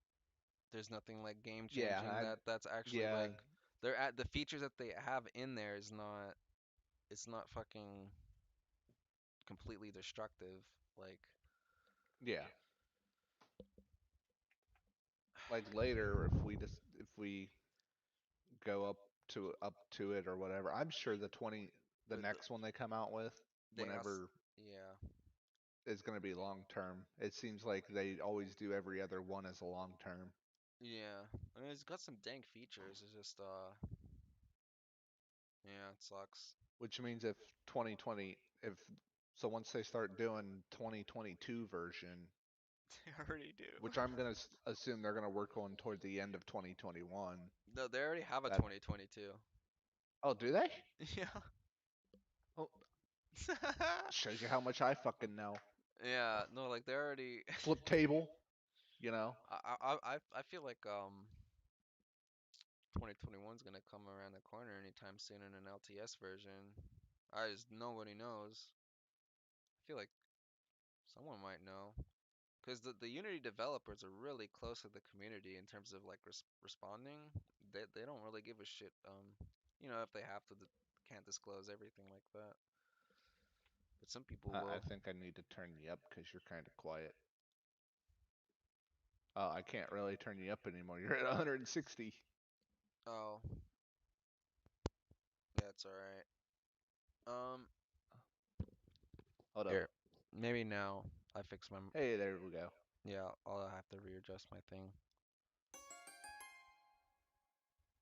There's nothing like game Yeah, changing that's actually yeah, like they're at the features that they have in there is not it's not fucking completely destructive. Like yeah. Like later, if we go up to it or whatever, I'm sure the the next one they come out with, they got whenever yeah. is going to be long term. It seems like they always do every other one as a long term, Yeah. I mean it's got some dank features. It's just yeah, it sucks. which means if 2020, if so, once they start doing 2022 version, They already do. which I'm going to assume they're going to work on toward the end of 2021. No, they already have a That 2022. Oh, do they? Yeah. Oh, shows you how much I fucking know. Yeah, no, like they're already Flip table, you know. I feel like 2021 is gonna come around the corner anytime soon in an LTS version. I just nobody knows. I feel like someone might know because the Unity developers are really close to the community in terms of like responding. They don't really give a shit. If they have to can't disclose everything like that, but some people I will. think I need to turn you up because you're kind of quiet. Oh, I can't really turn you up anymore. You're at 160. Oh, yeah, it's all right. Um, Hold up. Here, maybe now I fix my. Hey, there we go. Yeah, I'll have to readjust my thing.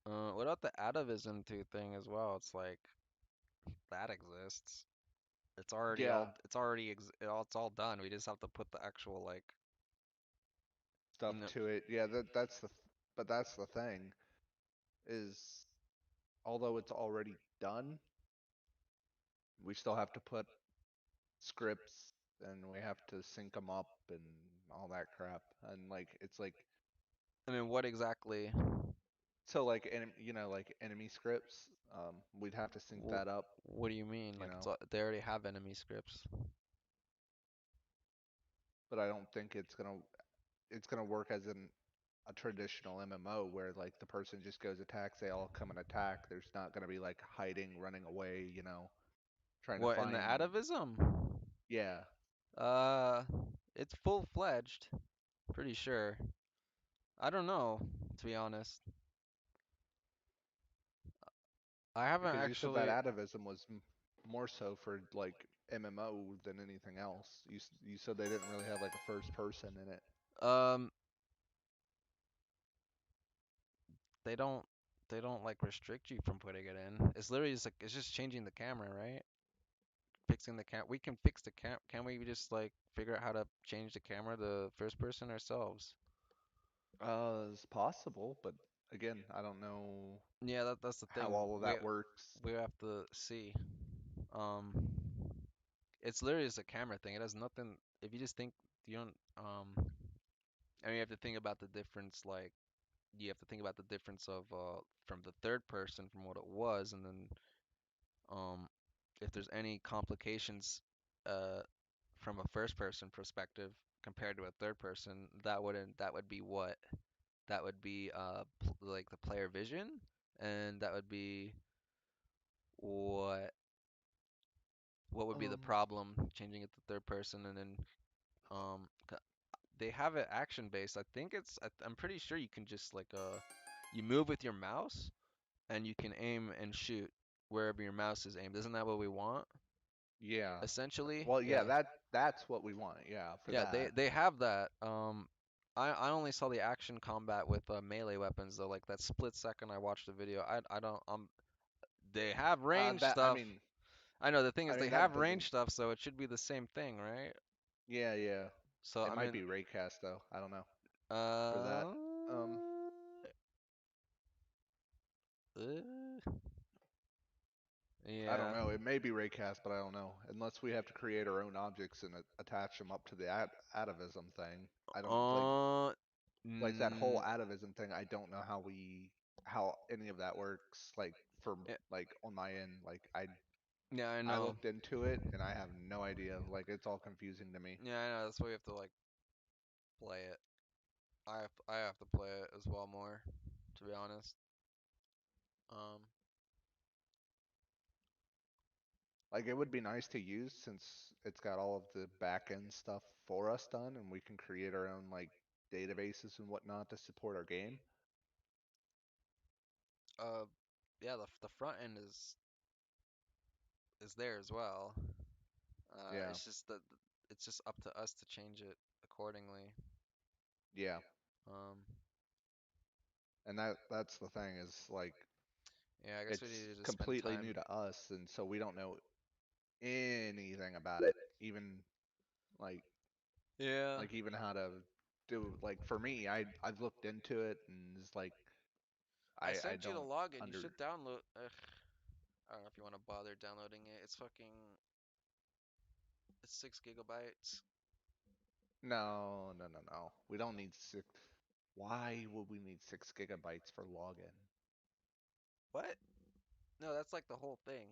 What about the atavism 2 thing as well? It's like that exists. Yeah, It's all done. We just have to put the actual like, you stuff know, to it. Yeah, but that's the thing is although it's already done, we still have to put scripts and we have to sync them up and all that crap. And like it's like I mean, what exactly? so like like enemy scripts, we'd have to sync Wh that up, what do you mean? you Like know. they already have enemy scripts. But I don't think it's gonna work as a traditional MMO where like the person just goes attacks, they all come and attack. There's not gonna be like hiding, running away, trying to What in the find. atavism? Yeah, Uh, it's full-fledged, pretty sure. I don't know, to be honest. I haven't because you said that actually. atavism was more so for like MMO than anything else. You said they didn't really have like a first person in it. Um, they don't they don't like restrict you from putting it in. It's literally just like it's just changing the camera, right? Fixing the cam. We can fix the cam. Can we just like figure out how to change the camera to first person ourselves? It's possible, but again, I don't know Yeah, that's the how thing. all of that works. We have to see. Um, it's literally just a camera thing. It has nothing. If you just think you don't, I mean, you have to think about the difference. Like, you have to think about the difference of from the third person from what it was, and then um, if there's any complications uh from a first person perspective compared to a third person, that would be what? That would be like the player vision, and that would be what what would be the Um, problem changing it to third person, and then they have it action based. I think I'm pretty sure you can just like you move with your mouse and you can aim and shoot wherever your mouse is aimed. Isn't that what we want? yeah. Essentially, Well, yeah, yeah. that's what we want. Yeah, for Yeah, they that. they have that. I only saw the action combat with melee weapons though. Like that split second I watched the video. I don't they have range That stuff. I know the thing is they that have doesn't. range stuff, so it should be the same thing, right? Yeah, yeah. So It I might mean, be raycast though. I don't know for that. uh, Um, uh, I don't yeah. know. It may be raycast, but I don't know. Unless we have to create our own objects and attach them up to the atavism thing. I don't Uh, like that whole mm, atavism thing. I don't know how any of that works. Like for yeah, like on my end, like yeah, I I know. looked into it and I have no idea. Like it's all confusing to me. Yeah, I know. That's why we have to like play it. I have to play it as well more, to be honest. Um, Like it would be nice to use since it's got all of the back end stuff for us done and we can create our own like databases and whatnot to support our game. uh, yeah, the front end is there as well. Yeah. It's just that it's just up to us to change it accordingly. Yeah. Um, And that's the thing is like yeah, I guess we it's needed to spend completely time. new to us and so we don't know anything about it. Even like Yeah, even how to do like for me, I've looked into it and it's like I I sent you the don't login. You under should download. Ugh, I don't know if you want to bother downloading it. It's fucking. It's 6 GB. no. We don't need six. Why would we need 6 GB for login? What? No, that's like the whole thing.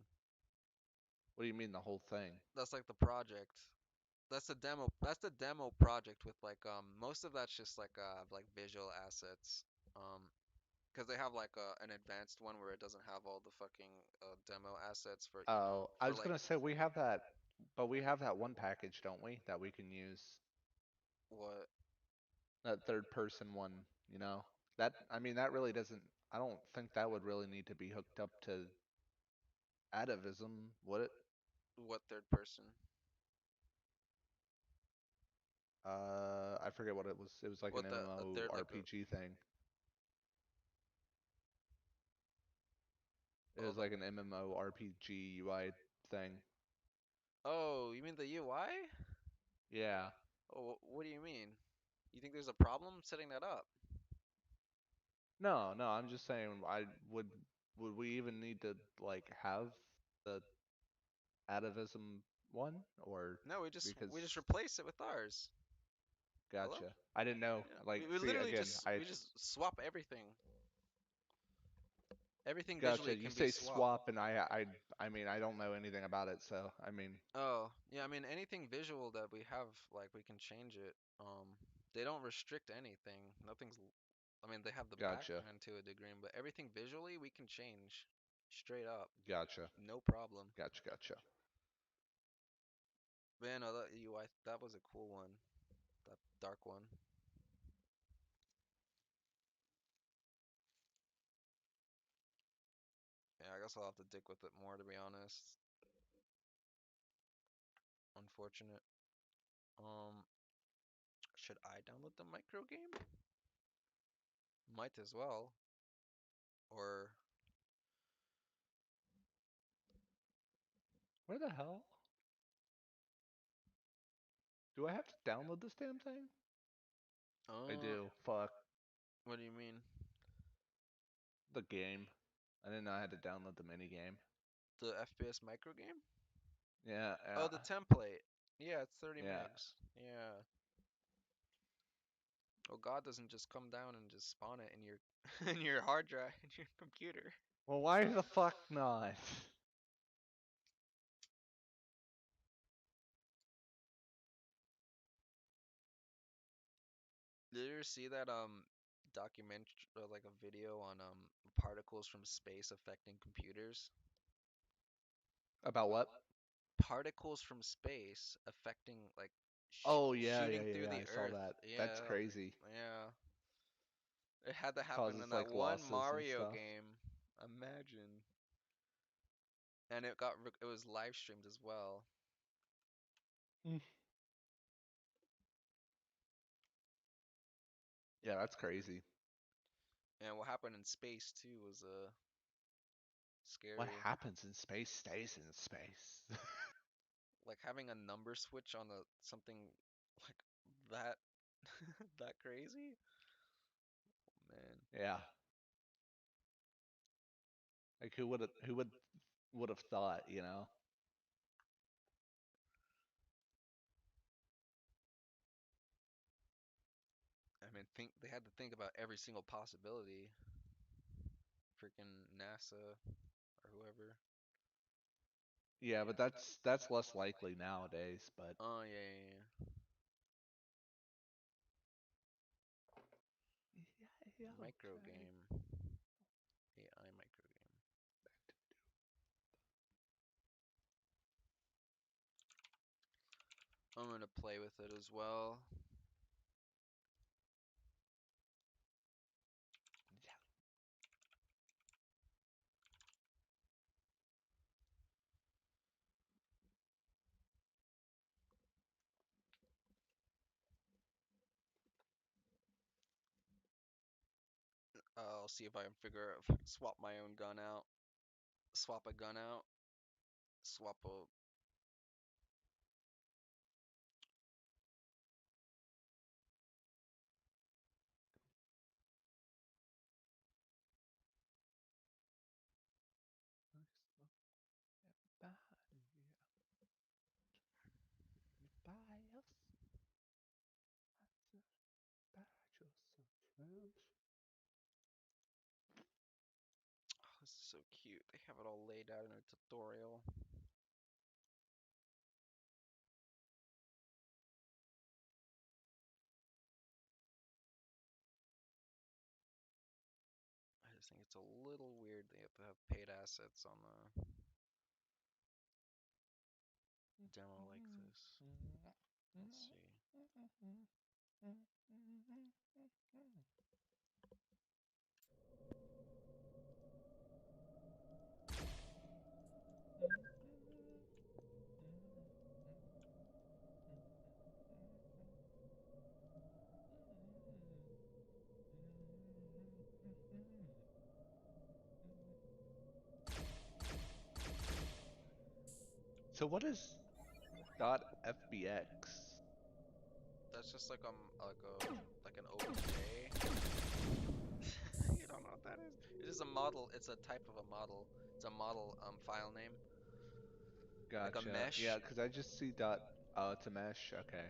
What do you mean the whole thing? That's like the project. That's the demo. That's the demo project with like most of that's just like visual assets. Um, because they have like an advanced one where it doesn't have all the fucking demo assets for Oh, I for was like gonna say we have that, but we have that one package, don't we, that we can use. what That third person one, you know? That I mean that really doesn't I don't think that would really need to be hooked up to atavism, would it? what third person. I forget what it was. It was like an What the a MMO third like a RPG thing. It oh was like an MMO RPG UI thing. oh you mean the UI? Yeah. Oh, what do you mean? You think there's a problem setting that up? No, I'm just saying I would we even need to like have the atavism one or No, because we just replace it with ours. Hello? gotcha. I didn't know. Yeah, Like we see literally again, just I we just swap everything. Everything gotcha. visually You can be say swapped. swap and I mean I don't know anything about it, so I mean Oh, yeah, I mean anything visual that we have, like we can change it. They don't restrict anything. I mean they have the gotcha. backend to a degree, but everything visually we can change straight up. Gotcha. No problem. Gotcha. But yeah, no, that UI that was a cool one. That dark one. Yeah, I guess I'll have to dick with it more to be honest. Unfortunate. Um, should I download the micro game? Might as well. Or Where the hell? Do I have to download this damn thing? I uh, do. Fuck what do you mean? the game. I didn't know I had to download the mini game. The FPS micro game? Yeah, Oh, yeah, the template. Yeah, it's 30 yeah. megs. Yeah. Well, God doesn't just come down and just spawn it in your in your hard drive in your computer. Well, why the fuck not? Did you ever see that document like a video on particles from space affecting computers? About what? Particles from space affecting like Oh yeah, yeah, shooting yeah, through yeah. the I saw earth. that. That's Yeah, crazy. yeah. It had to happen in Causes that like one losses and Mario stuff. game. Imagine. And it was live streamed as well. Mm. Yeah, that's crazy. And what happened in space too was What scary. happens in space stays in space. Like having a number switch on a something like that that crazy? Man. Yeah. Like who would have thought, you know? I mean, think they had to think about every single possibility. Freaking NASA or whoever. Yeah, but that's less likely nowadays, but Oh yeah, yeah, yeah. yeah, Micro okay. game. AI micro game. I'm gonna play with it as well. I'll see if I can figure out if I can swap my own gun out. Swap a gun out. Swap a. Oh, this is so cute. They have it all laid out in a tutorial. I just think it's a little weird they have to have paid assets on the demo like this. Let's see. So what is dot .fbx? That's just like an OBJ. You don't know what that is? It's just a model. It's a type of a model. It's a model file name, like a Gotcha. Yeah, mesh. because I just see dot to mesh. Okay.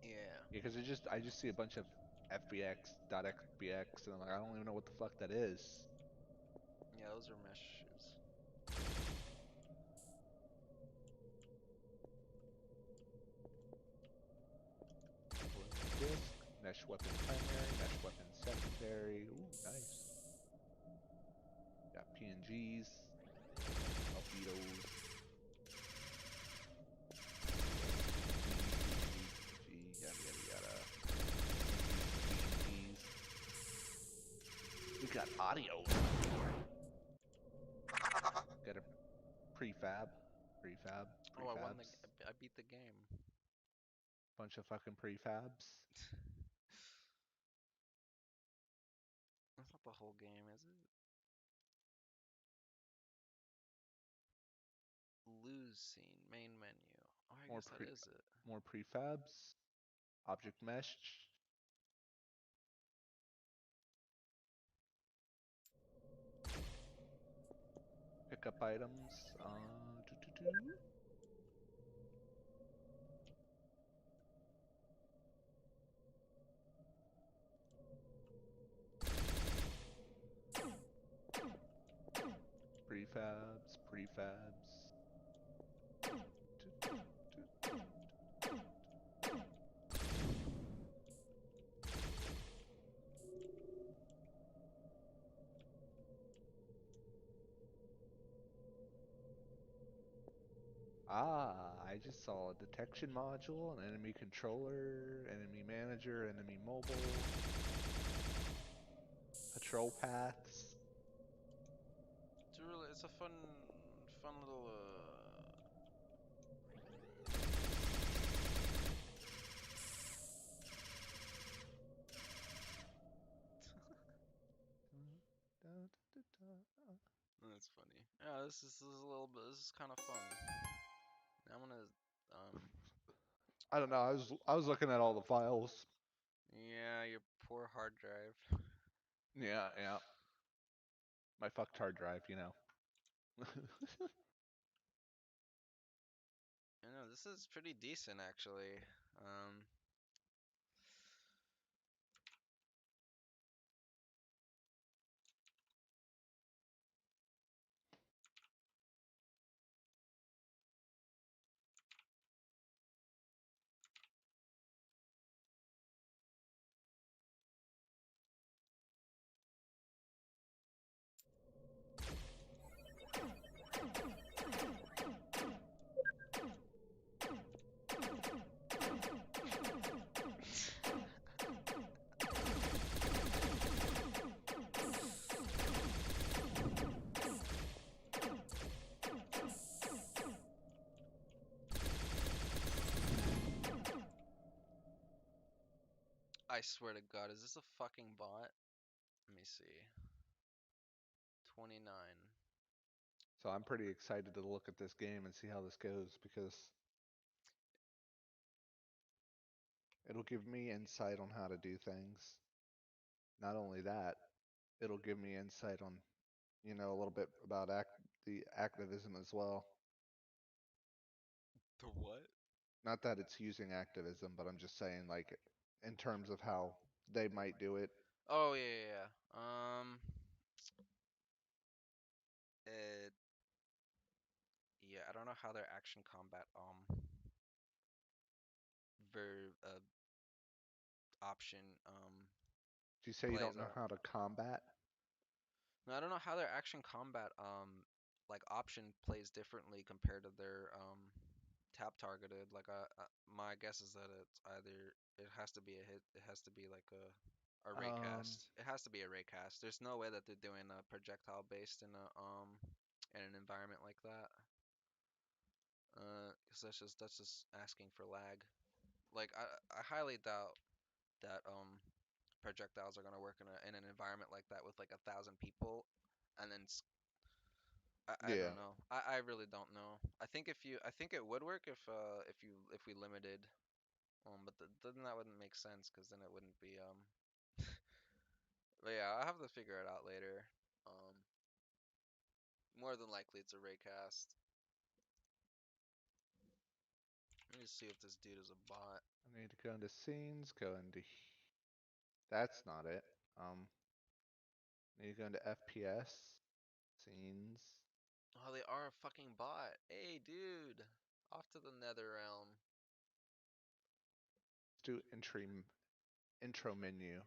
Yeah, Yeah, because I just see a bunch of fbx dot xbx, and I'm like, I don't even know what the fuck that is. yeah, those are meshes. Ballistic disc, mesh weapon primary, mesh weapon secondary. Ooh, nice. Got PNGs, albedos, PNG, yada yada yada. PNGs. We got audio. Got a prefab, Oh, I won prefabs. I beat the game. Bunch of fucking prefabs. That's not the whole game, is it? Lose scene, main menu. Oh, I More guess that pre, is it. more prefabs. Object mesh. Pick up items. Do, do, do. prefabs, prefabs. Ah, I just saw a detection module, an enemy controller, enemy manager, enemy mobile, patrol paths. It's a fun little. That's funny. Yeah, this is a little bit. This is kind of fun. I'm gonna. Um. I don't know. I was looking at all the files. Yeah, your poor hard drive. Yeah, yeah. My fucked hard drive, you know. You know, this is pretty decent actually. Um. I swear to God, is this a fucking bot? Let me see. 29. So I'm pretty excited to look at this game and see how this goes because it'll give me insight on how to do things. Not only that, it'll give me insight on, a little bit about the activism as well. The what? Not that it's using activism, but I'm just saying, like, in terms of how they might do it. Oh yeah. It. Yeah, I don't know how their action combat ver option Do you say you plays don't know out. how to combat? No, I don't know how their action combat like option plays differently compared to their tap targeted. Like my guess is that it's either it has to be a hit, it has to be like a Um, raycast. It has to be a raycast. There's no way that they're doing a projectile based in an environment like that. 'Cause that's just asking for lag. Like I highly doubt that projectiles are gonna work in an environment like that with like 1,000 people, and then I yeah. don't know. I really don't know. I think it would work if we limited but then that wouldn't make sense because then it wouldn't be But yeah, I'll have to figure it out later. Um, More than likely it's a raycast. Let me see if this dude is a bot. I need to go into scenes, go into. That's not it. Need to go into FPS, scenes. Oh, they are a fucking bot. Hey, dude, off to the Nether realm. Let's do intro menu.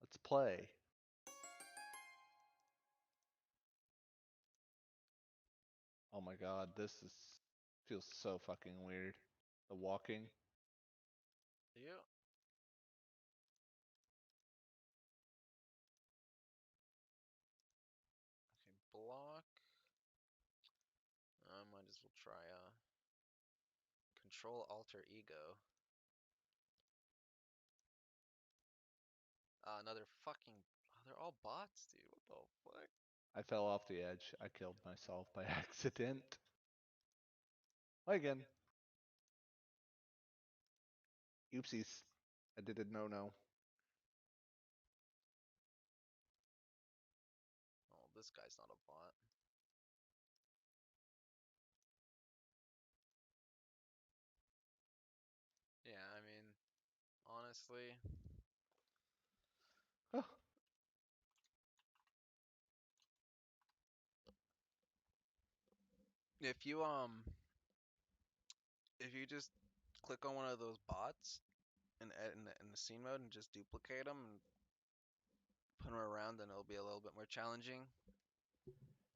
Let's play. Oh my god, this is feels so fucking weird. The walking. Yeah. Okay, block. I might as well try control alter ego. Another fucking. Oh, they're all bots, dude. What the fuck? I fell off the edge. I killed myself by accident. Again. Oopsies. I did a no. Oh, this guy's not a bot. Yeah, I mean, honestly, Oh, If you if you just click on one of those bots in the scene mode and just duplicate them and put them around, then it'll be a little bit more challenging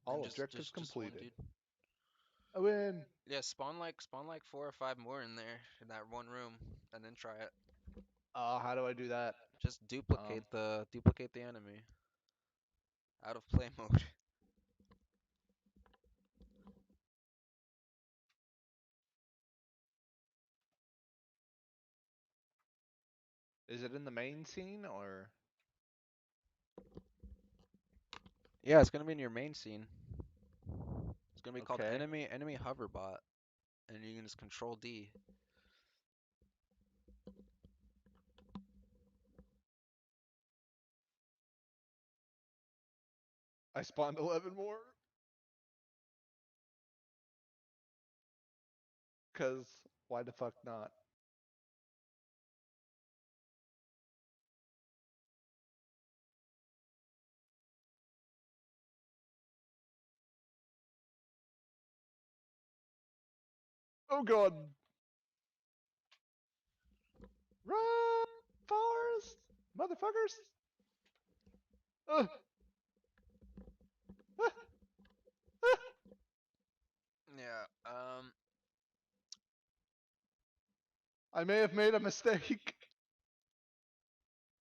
than All objectives just one completed. dude. I win. Yeah, spawn like 4 or 5 more in there in that one room, and then try it. How do I do that? Just Um, duplicate the enemy out of play mode. is it in the main scene or Yeah, it's gonna be in your main scene. It's gonna be called okay? enemy hoverbot, and you can just control D. I spawned 11 more. Cause why the fuck not? Oh god. Run, Forest, motherfuckers! Uh, uh, uh. Yeah. I may have made a mistake.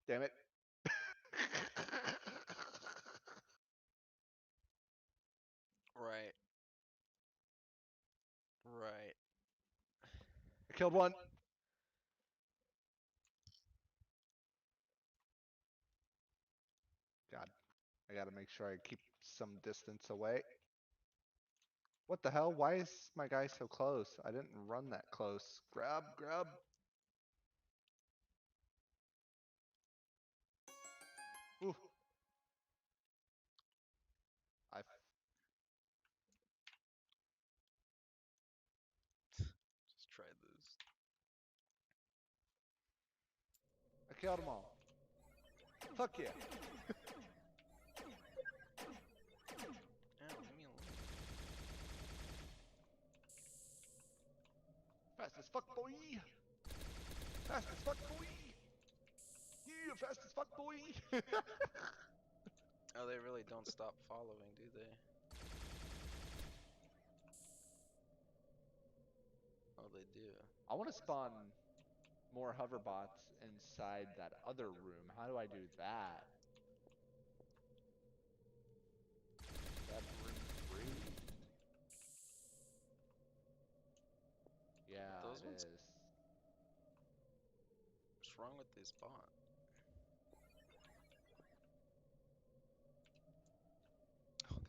Damn it. Right. Right. I killed one. God, I gotta make sure I keep some distance away. What the hell? Why is my guy so close? I didn't run that close. Grab, grab. Ooh, I Just try this. killed them all. Fuck yeah. Ow, leave me alone. Fast as fuck, boy. Fast as fuck, boy. Yeah, fast as fuck, boy. Oh, they really don't stop following, do they? Oh, they do. I want to spawn more hoverbots inside that other room. How do I do that? Is that room free? Yeah, Those it ones. is. What's wrong with this bot?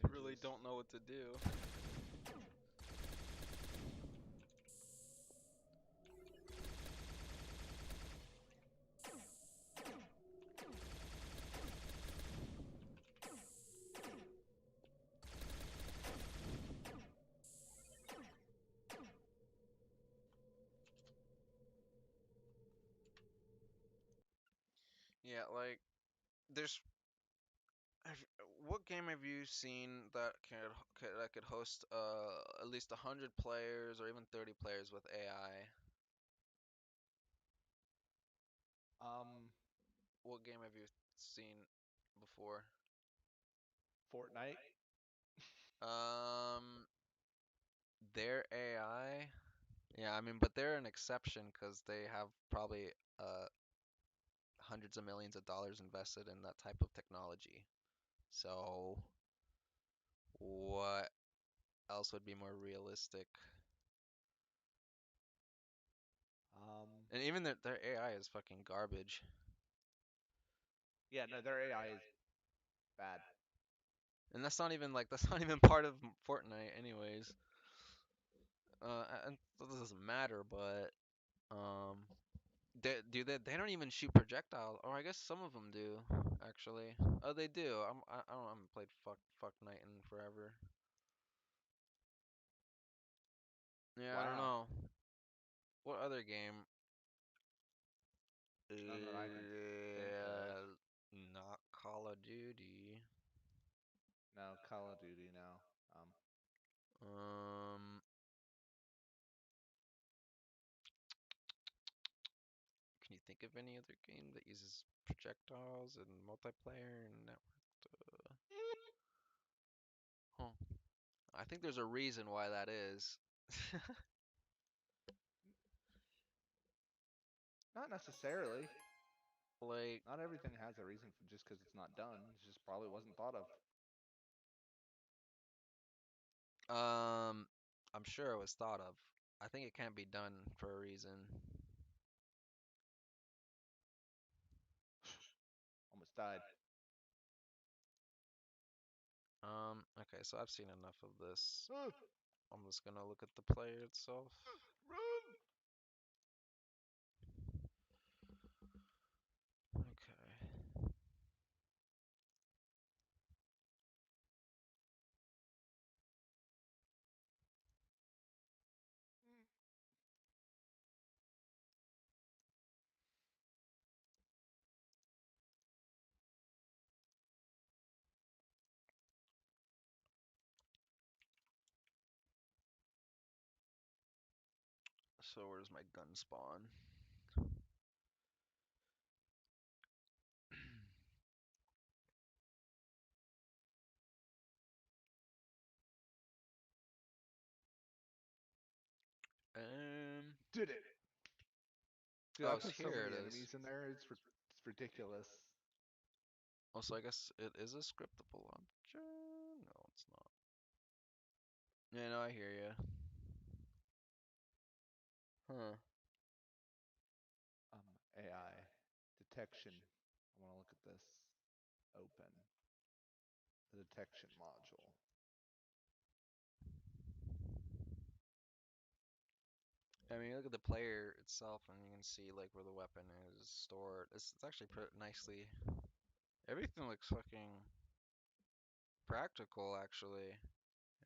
They really Bitches. don't know what to do. Yeah, like there's. What game have you seen that could host at least 100 players or even 30 players with AI? Um, What game have you seen before? Fortnite. Um, their AI. Yeah, I mean, but they're an exception because they have probably uh hundreds of millions of dollars invested in that type of technology. So, what else would be more realistic? Um, And even their AI is fucking garbage. yeah, no, their AI is bad. And that's not even like that's not even part of Fortnite anyways. And that doesn't matter, but um, they don't even shoot projectiles, or I guess some of them do actually. Oh, they do. I haven't played fuck Night in forever. Yeah, I don't Wow. know. What other game? None that I can think of. Not Call of Duty. No, Call of Duty, no. Um, Um, can you think of any other game that uses projectiles and multiplayer and network? Huh. I think there's a reason why that is. Not necessarily. Like, Not everything has a reason for just because it's not done. It just probably wasn't thought of. um, I'm sure it was thought of. I think it can't be done for a reason. Almost died. Okay, so I've seen enough of this. Ah, I'm just gonna look at the player itself. run! Okay. So where's my gun spawn? Um, Did it. Dude, I oh, it's put so here many it is. enemies in there. It's ridiculous. Also, I guess it is a scriptable launcher. No, it's not. Yeah, no, I hear you. Huh. AI detection. I want to look at this. Open the detection module. I mean, look at the player itself, and you can see like where the weapon is stored. It's actually nicely. Everything looks fucking practical, actually,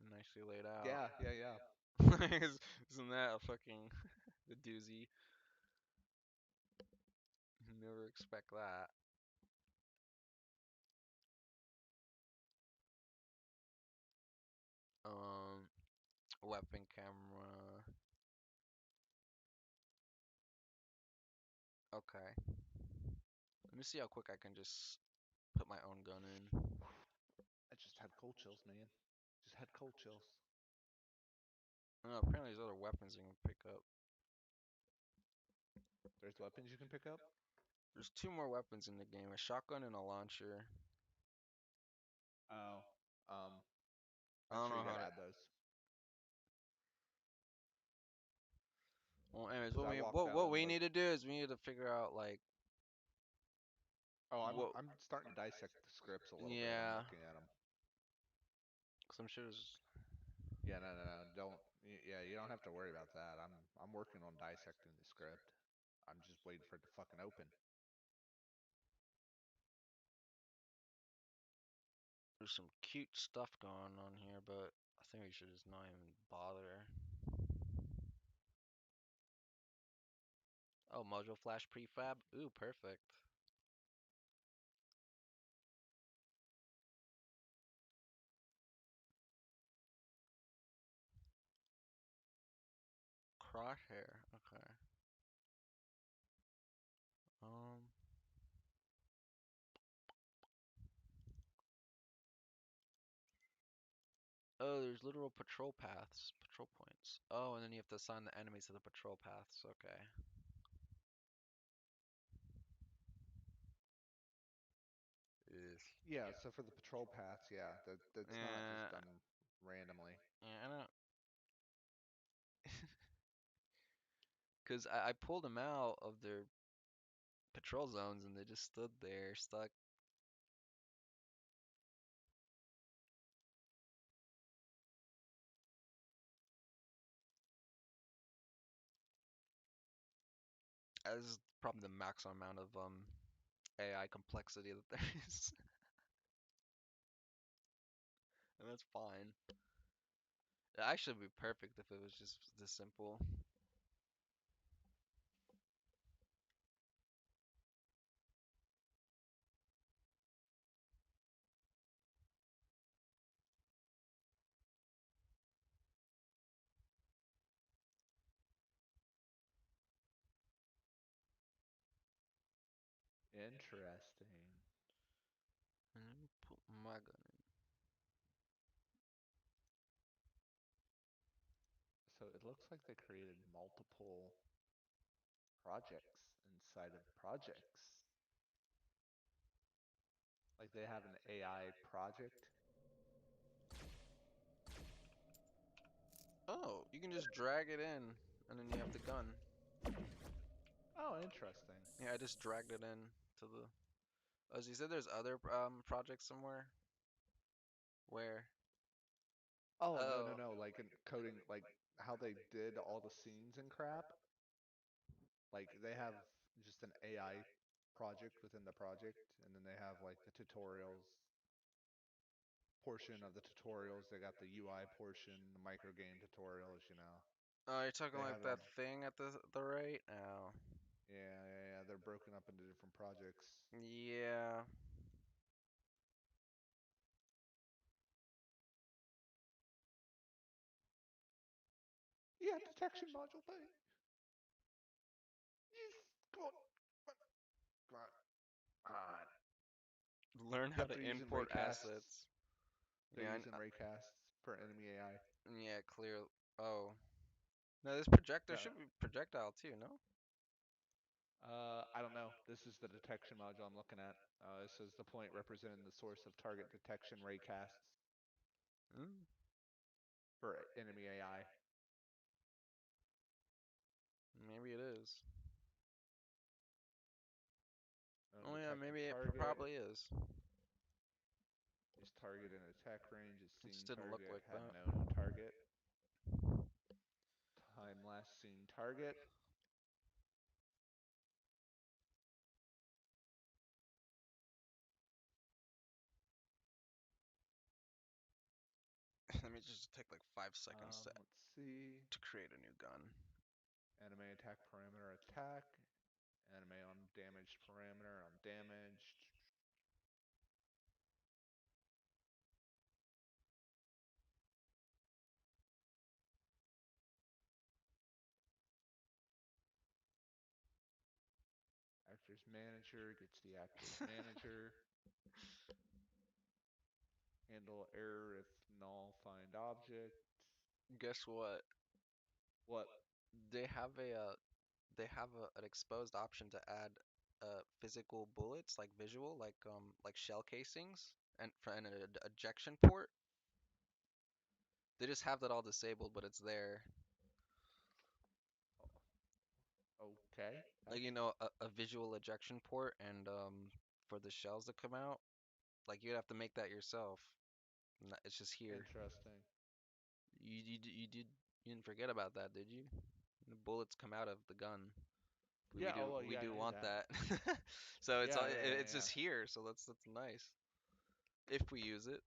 and nicely laid out. Yeah, yeah, yeah. Isn't that a fucking a doozy? You never expect that. Um, weapon camera. Okay. Let me see how quick I can just put my own gun in. I just had cold chills, man. Just had cold chills. Oh, apparently there's other weapons you can pick up. There's weapons you can pick up. There's two more weapons in the game, a shotgun and a launcher. Oh, um, I not don't sure know you got how to to. add those Well, anyways, because I walked out what and we looked. need to do is we need to figure out like Oh, what. I'm starting to dissect the scripts a little bit. I'm Yeah, looking at them. cause I'm sure there's Yeah, no, no, no. Don't. Yeah, you don't have to worry about that. I'm working on dissecting the script. I'm just waiting for it to fucking open. some cute stuff going on here, but I think we should just not even bother. Oh, module flash prefab. Ooh, perfect. Crosshair. Okay. Um. Oh, there's literal patrol paths, patrol points. Oh, and then you have to assign the enemies to the patrol paths. Okay. Ugh. Yeah, so for the patrol paths, yeah, that's not just Yeah. done randomly. Yeah, I don't. Cause I pulled them out of their patrol zones and they just stood there stuck. As probably the maximum amount of AI complexity that there is, and that's fine. It actually would be perfect if it was just this simple. Interesting. And let me put my gun So it looks like they created multiple projects inside of projects. Like they have an AI project. in. Oh, you can just drag it in, and then you have the gun. Oh, interesting. Yeah, I just dragged it in to the. As you said, there's other projects somewhere. Where? Oh, no, no, Oh. no. Like in coding, like how they did all the scenes and crap. Like they have just an AI project within the project, and then they have like the tutorials portion of the tutorials. They got the UI portion, the micro game tutorials, you know. Oh, you're talking They like have it that all. thing at the right? Oh. Yeah, yeah, yeah. They're broken up into different projects. Yeah. Yeah, detection module thing. Yes, come on, come on, come on. Learn how Yep, to they're using import raycasts. assets. They're Yeah, using raycasts for enemy AI. yeah, clear. Oh. No, this projector Yeah. should be projectile too, no? I don't know. This is the detection module I'm looking at. This is the point representing the source of target detection raycasts Mm, for enemy AI. maybe it is. Oh yeah, Undetected maybe it target probably is. is target in attack range. Is It just seen didn't look target. like Had that. known target. Time last seen target. Let me just take like 5 seconds Let's see. to create a new gun. Anime attack parameter attack. Anime on damaged parameter on damaged. Actors manager gets the actors manager. Handle error if null find object. Guess what? What? They have an exposed option to add physical bullets like visual like shell casings and an ejection port. They just have that all disabled, but it's there. Okay. Like That's a visual ejection port and for the shells to come out, like you'd have to make that yourself. It's just here. interesting. You didn't forget about that, did you? The bullets come out of the gun. We Yeah, oh do well, we yeah, I do knew want that. that. So Yeah, yeah, yeah, it's yeah. just here, so that's nice if we use it.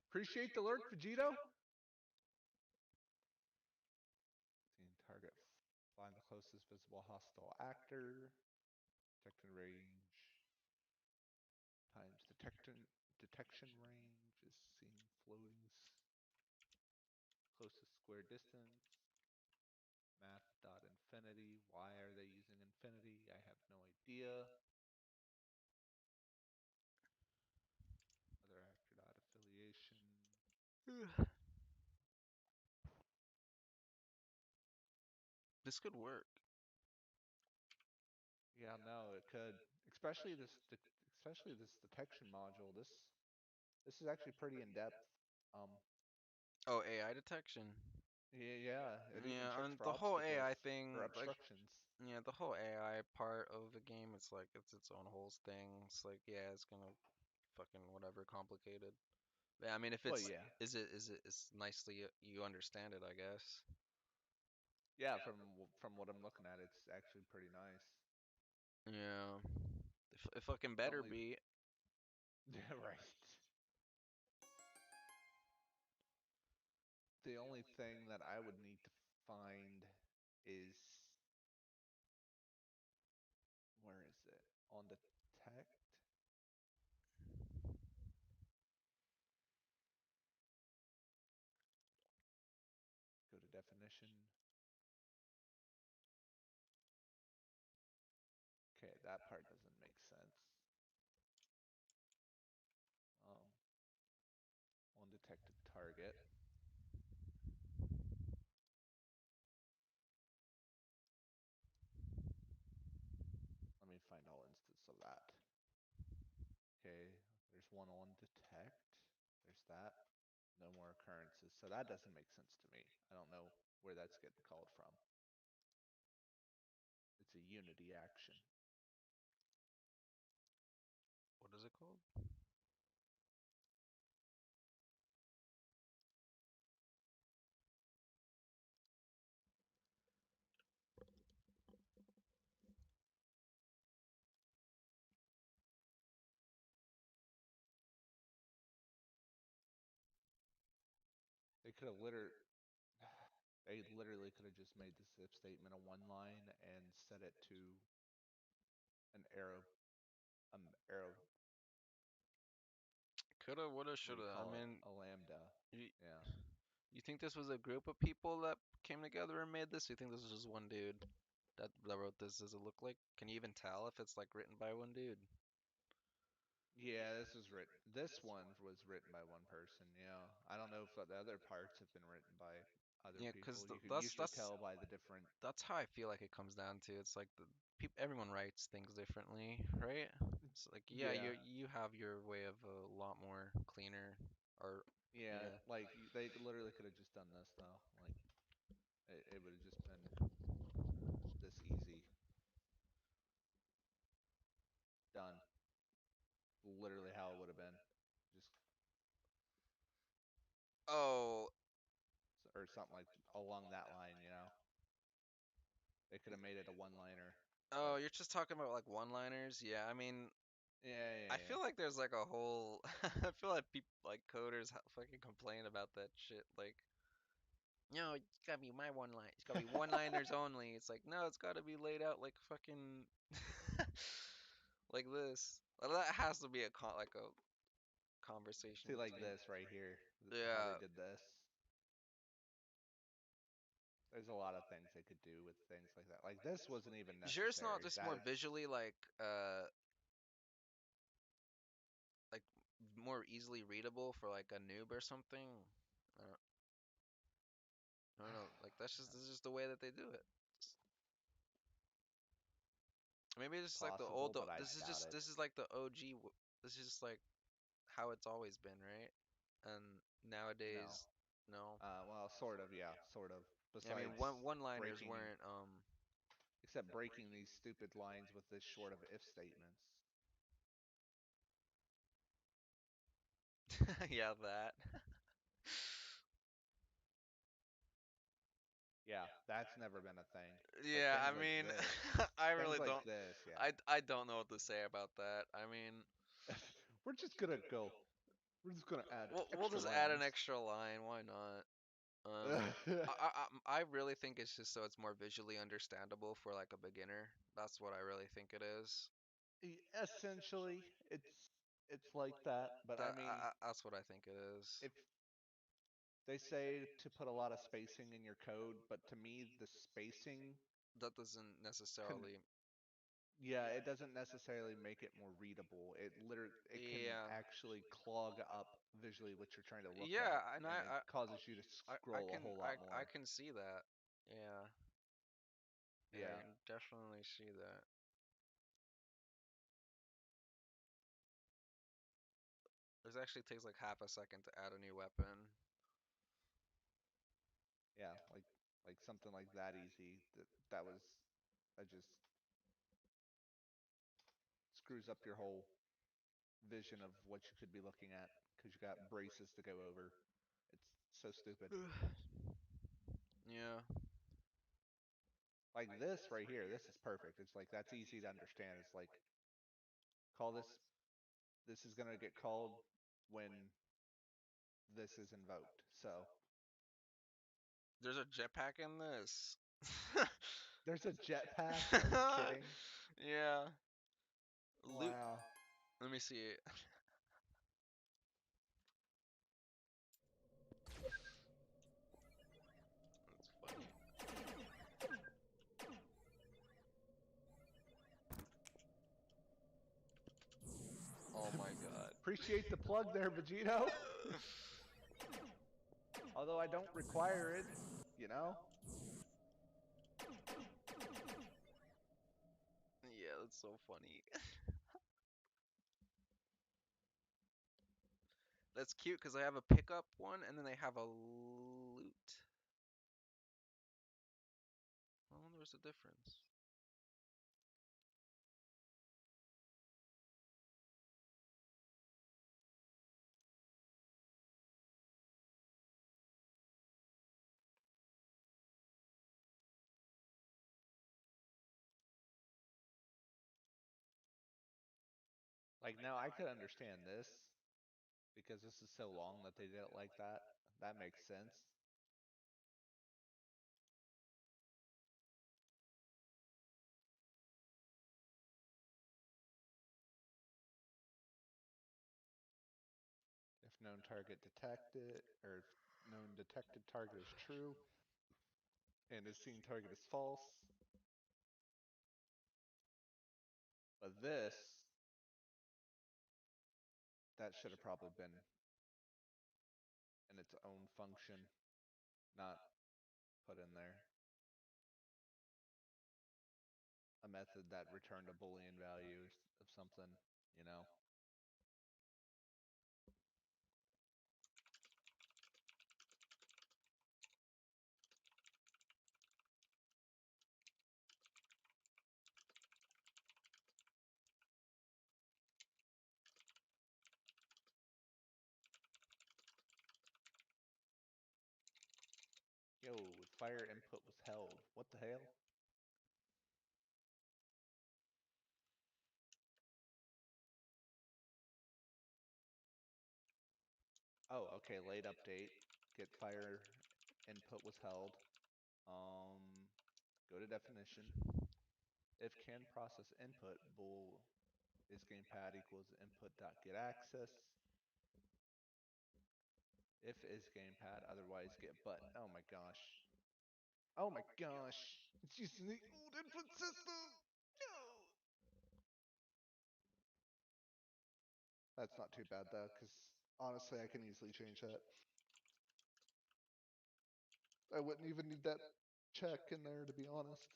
Appreciate the lurk, Vegito. Seeing target. Find the closest visible hostile actor. Detection range times detection range is seen floating closest square distance. Math dot infinity. Why are they using infinity? I have no idea. Other actor dot affiliation. This could work. Yeah, no, it could. Especially especially this detection module. This is actually pretty in depth. Um, Oh, AI detection. yeah, yeah, it even Yeah, checks and for the whole obstacles AI or thing, like, obstructions. yeah, the whole AI part of the game, it's like it's its own whole thing. It's like, yeah, it's gonna fucking whatever complicated. Yeah, I mean, if Well, it's yeah, it's nicely you understand it, I guess. yeah. From what I'm looking at, it's actually pretty nice. Yeah, it fucking The better only, be. yeah, right. The only thing that I would need to find is where is it on detect? Go to definition. Okay, that part doesn't make sense. find all instances of that. Okay, there's one on detect. There's that. No more occurrences. So that doesn't make sense to me. I don't know where that's getting called from. It's a unity action. What is it called? They could have they literally could have just made this if statement a one line and set it to an arrow. Coulda, woulda, What do you shoulda. I call it? mean, A lambda. you, Yeah. you think this was a group of people that came together and made this? Or you think this was just one dude that wrote this? Does it look like? Can you even tell if it's like written by one dude? Yeah, this was written. This one was written by one person. Yeah, I don't know if the other parts have been written by other Yeah, cause people. You could that's usually tell by the different. that's how I feel like it comes down to. It's like the people, everyone writes things differently, right? It's like, yeah, Yeah, you have your way of a lot more cleaner, or yeah. yeah. Like they literally could have just done this though. Like it would have just been this easy. Done. Literally how it would have been. Just Oh, or something like along that line. You know, they could have made it a one-liner, oh, but you're just talking about like one-liners. Yeah, I mean, yeah, I yeah, yeah. feel like there's like a whole. I feel like people like coders fucking complain about that shit. Like, no, it's gotta be my one line. It's gotta be one-liners only. It's like, no, it's gotta be laid out like fucking like this. Well, that has to be a like a conversation See, like between. this right here, how they Yeah, did this. There's a lot of things they could do with things like that. Like this wasn't even you sure it's not necessary. just more That's visually like more easily readable for like a noob or something? I don't, I don't know. Like that's just this is just the way that they do it. Maybe it's just like the possible, old. but I This is doubt just it. this is like the OG. This is just like how it's always been, right? And No. nowadays, no. Well, sort of, yeah, sort of. I mean, Besides one-liners breaking, weren't except breaking these stupid lines with this short of if statements. yeah, that. Yeah, that's never been a thing. But Yeah, I things like mean, this, I things really like don't. this, yeah. I don't know what to say about that. I mean, We're just gonna go. We're just gonna add we'll extra just add an lines. extra line. Why not? I really think it's just so it's more visually understandable for like a beginner. That's what I really think it is. Essentially, it's like that. But I mean, That's what I think it is. if they say to put a lot of spacing in your code, but to me, the spacing That doesn't can, necessarily. yeah, it doesn't necessarily make it more readable. It can Yeah. actually clog up visually what you're trying to look at, Yeah, and and it causes you to scroll a whole lot I more. can see that. Yeah. Yeah, I Yeah, can definitely see that. It actually takes like half a second to add a new weapon. yeah, like something like that easy. That was that just screws up your whole vision of what you could be looking at because you got braces to go over. It's so stupid. Yeah. Like this right here, this is perfect. It's like that's easy to understand. It's like call this this is gonna get called when this is invoked. So There's a jetpack in this. there's a jetpack. Are you kidding? Yeah. Loot. Wow. Let me see it. That's funny. Oh my god. Appreciate the plug there, Vegito. Although I don't require it, you know. Yeah, That's so funny. That's cute because they have a pickup one and then they have a loot. I wonder what's the difference. Like now I could understand this because this is so long that they did it like that. That makes sense. If known target detected, or if known detected target is true and is seen target is false. But this, that should have probably been in its own function, not put in there. A method that returned a Boolean value of something, you know. Yo, fire input was held. What the hell? Oh, okay, late update. Get fire input was held. Um, Go to definition. If can process input, bool is gamepad equals input dot get access. If is gamepad, otherwise get but. Oh my gosh. Oh my gosh. It's using the old input system. No. That's not too bad though, because honestly, I can easily change that. I wouldn't even need that check in there to be honest.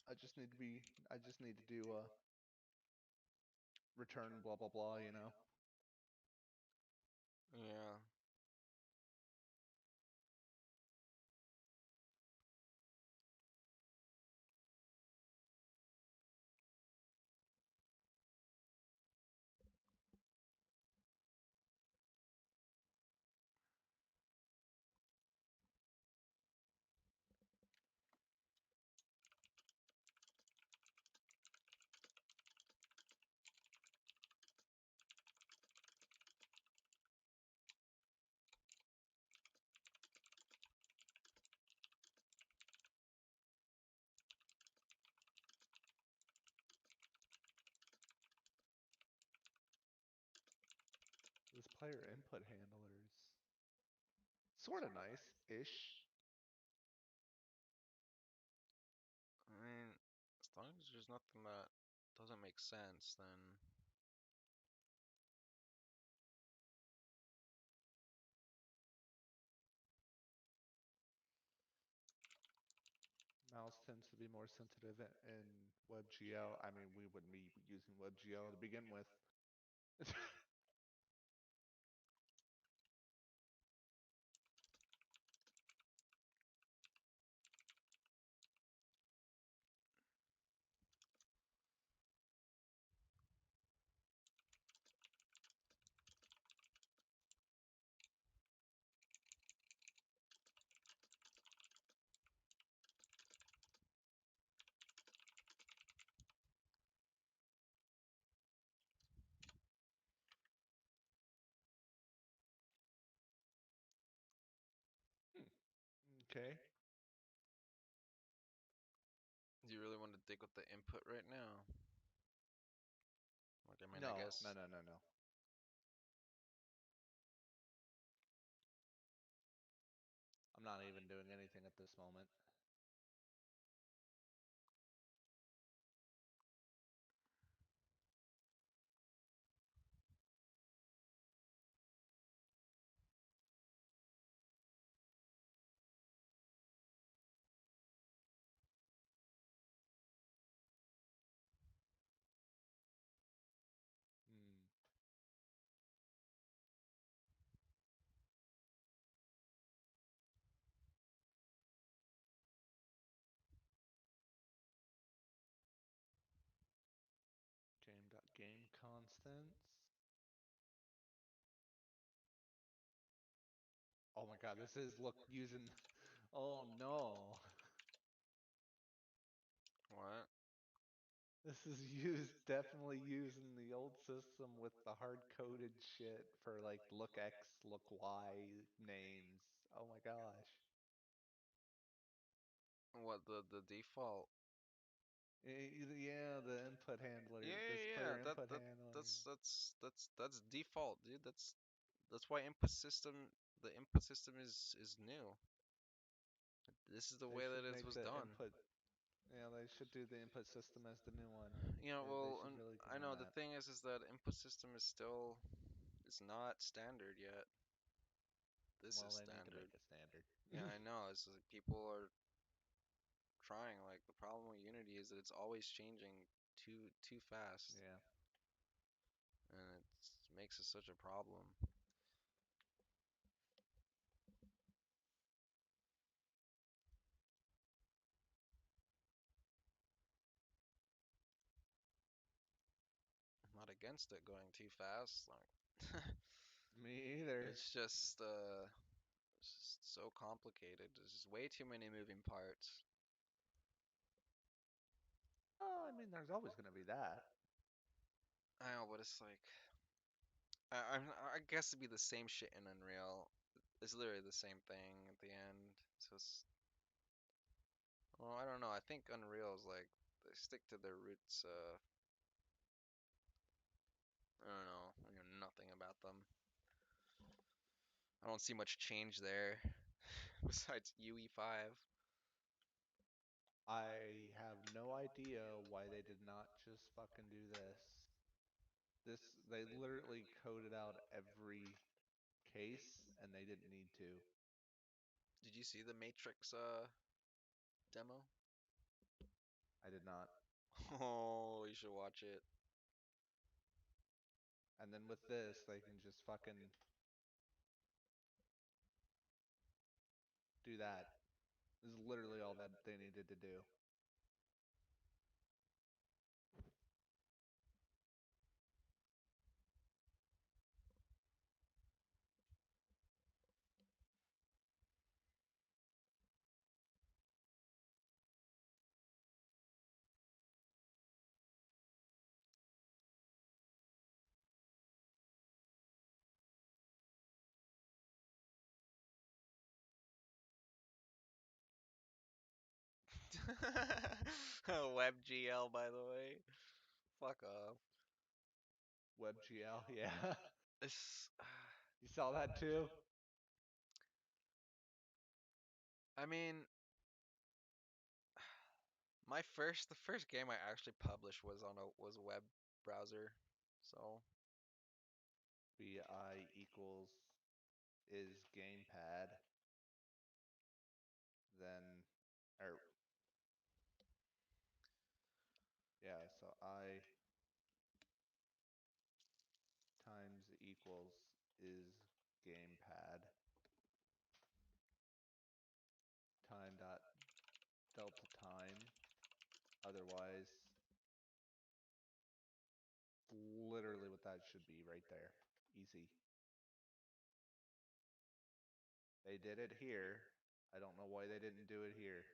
I just need to do return blah blah blah, you know. Yeah. This player input handlers sort of nice-ish. I mean, as long as there's nothing that doesn't make sense, then Mouse tends to be more sensitive in WebGL. I mean, we wouldn't be using WebGL to begin with. Hmm. Okay. do you really want to dig with the input right now? Like, I mean, I No, no, guess. no, no, no. I'm not even doing anything at this moment. sense. Oh my god, this is look using. Oh no. What? This is used definitely using the old system with the hard coded shit for like look X, look Y names. Oh my gosh. What the default? Yeah, the input Yeah, handler, yeah, this yeah. player input handling. That's default, dude. That's why the input system is new. This is the They way that should it make was the done. input. Yeah, they should do the input system as the new one. They Well, should really get I on know the that. thing is that input system is still it's not standard yet. This Well, is they need to standard. make a standard. Yeah, I know. It's like people are trying. Like the problem with Unity is that it's always changing too fast, Yeah. and it makes it such a problem. I'm not against it going too fast. Like Me either. it's just so complicated. There's just way too many moving parts. Oh, I mean, there's always going to be that. I know, but it's like I guess it'd be the same shit in Unreal. It's literally the same thing at the end. So it's well, I don't know. I think Unreal is like they stick to their roots. I don't know. I know nothing about them. I don't see much change there besides UE5. I have no idea why they did not just fucking do this. They literally coded out every case and they didn't need to. Did you see the Matrix demo? I did not. Oh, you should watch it. And then with this, they can just fucking do that. This is literally all that they needed to do. WebGL, by the way. Fuck off. WebGL, yeah. It's, You saw that too? I mean, the first game I actually published was a web browser. So BI equals is gamepad, then, or, yeah, so I times equals is gamepad, time dot delta time. Otherwise, literally what that should be right there. Easy. They did it here. I don't know why they didn't do it here.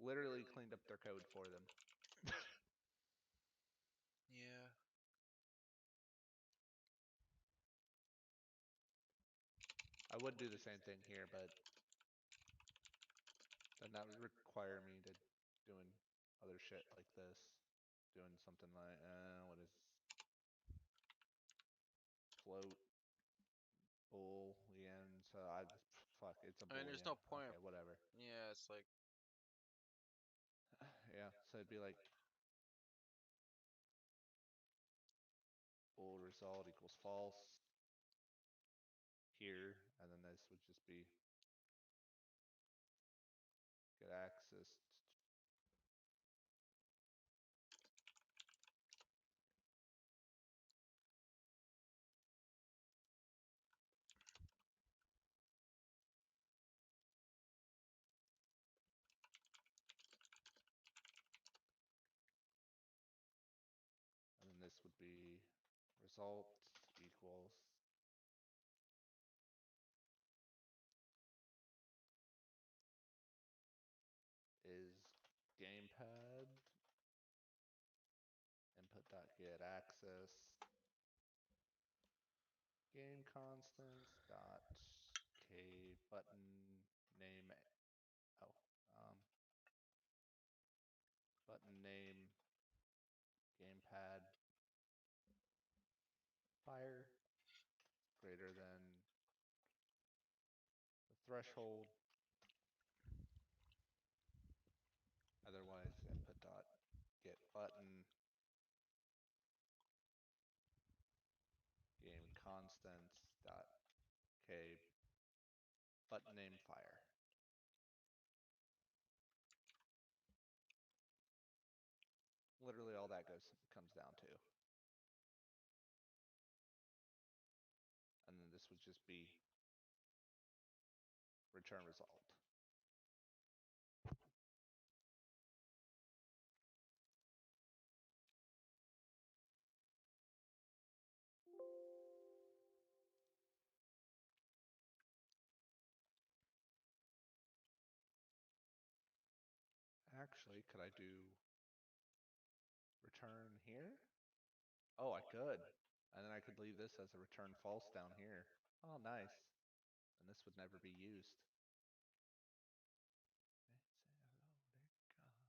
Literally cleaned up their code for them. yeah. I would do the same thing here, but then that would require me to doing other shit like this. Doing something like, what is float boolean? So fuck, it's a I mean, there's boolean. no point. Okay, whatever. Yeah, it's like Yeah, so it'd be like bool result equals false here, and then this would just be get access. this would be result equals is gamepad input dot get access game constants dot k button name. Oh, um, button name gamepad fire greater than the threshold. Otherwise, input dot get button game constants dot k button name fire. Literally all that comes down to. And then this would just be return result. Actually, could I do return here? Oh, I could. And then I could leave this as a return false down here. Oh, nice. And this would never be used. Okay, say hello, there you go.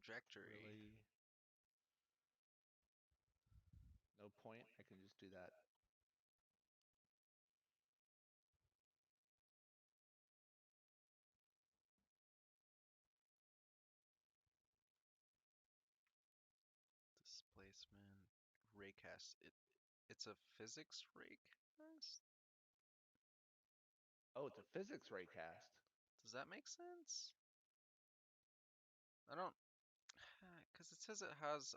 Trajectory. Really, no point. I can just do that. Displacement. Raycast. It's a physics raycast? Oh, it's a physics raycast. Does that make sense? I don't, because it says it has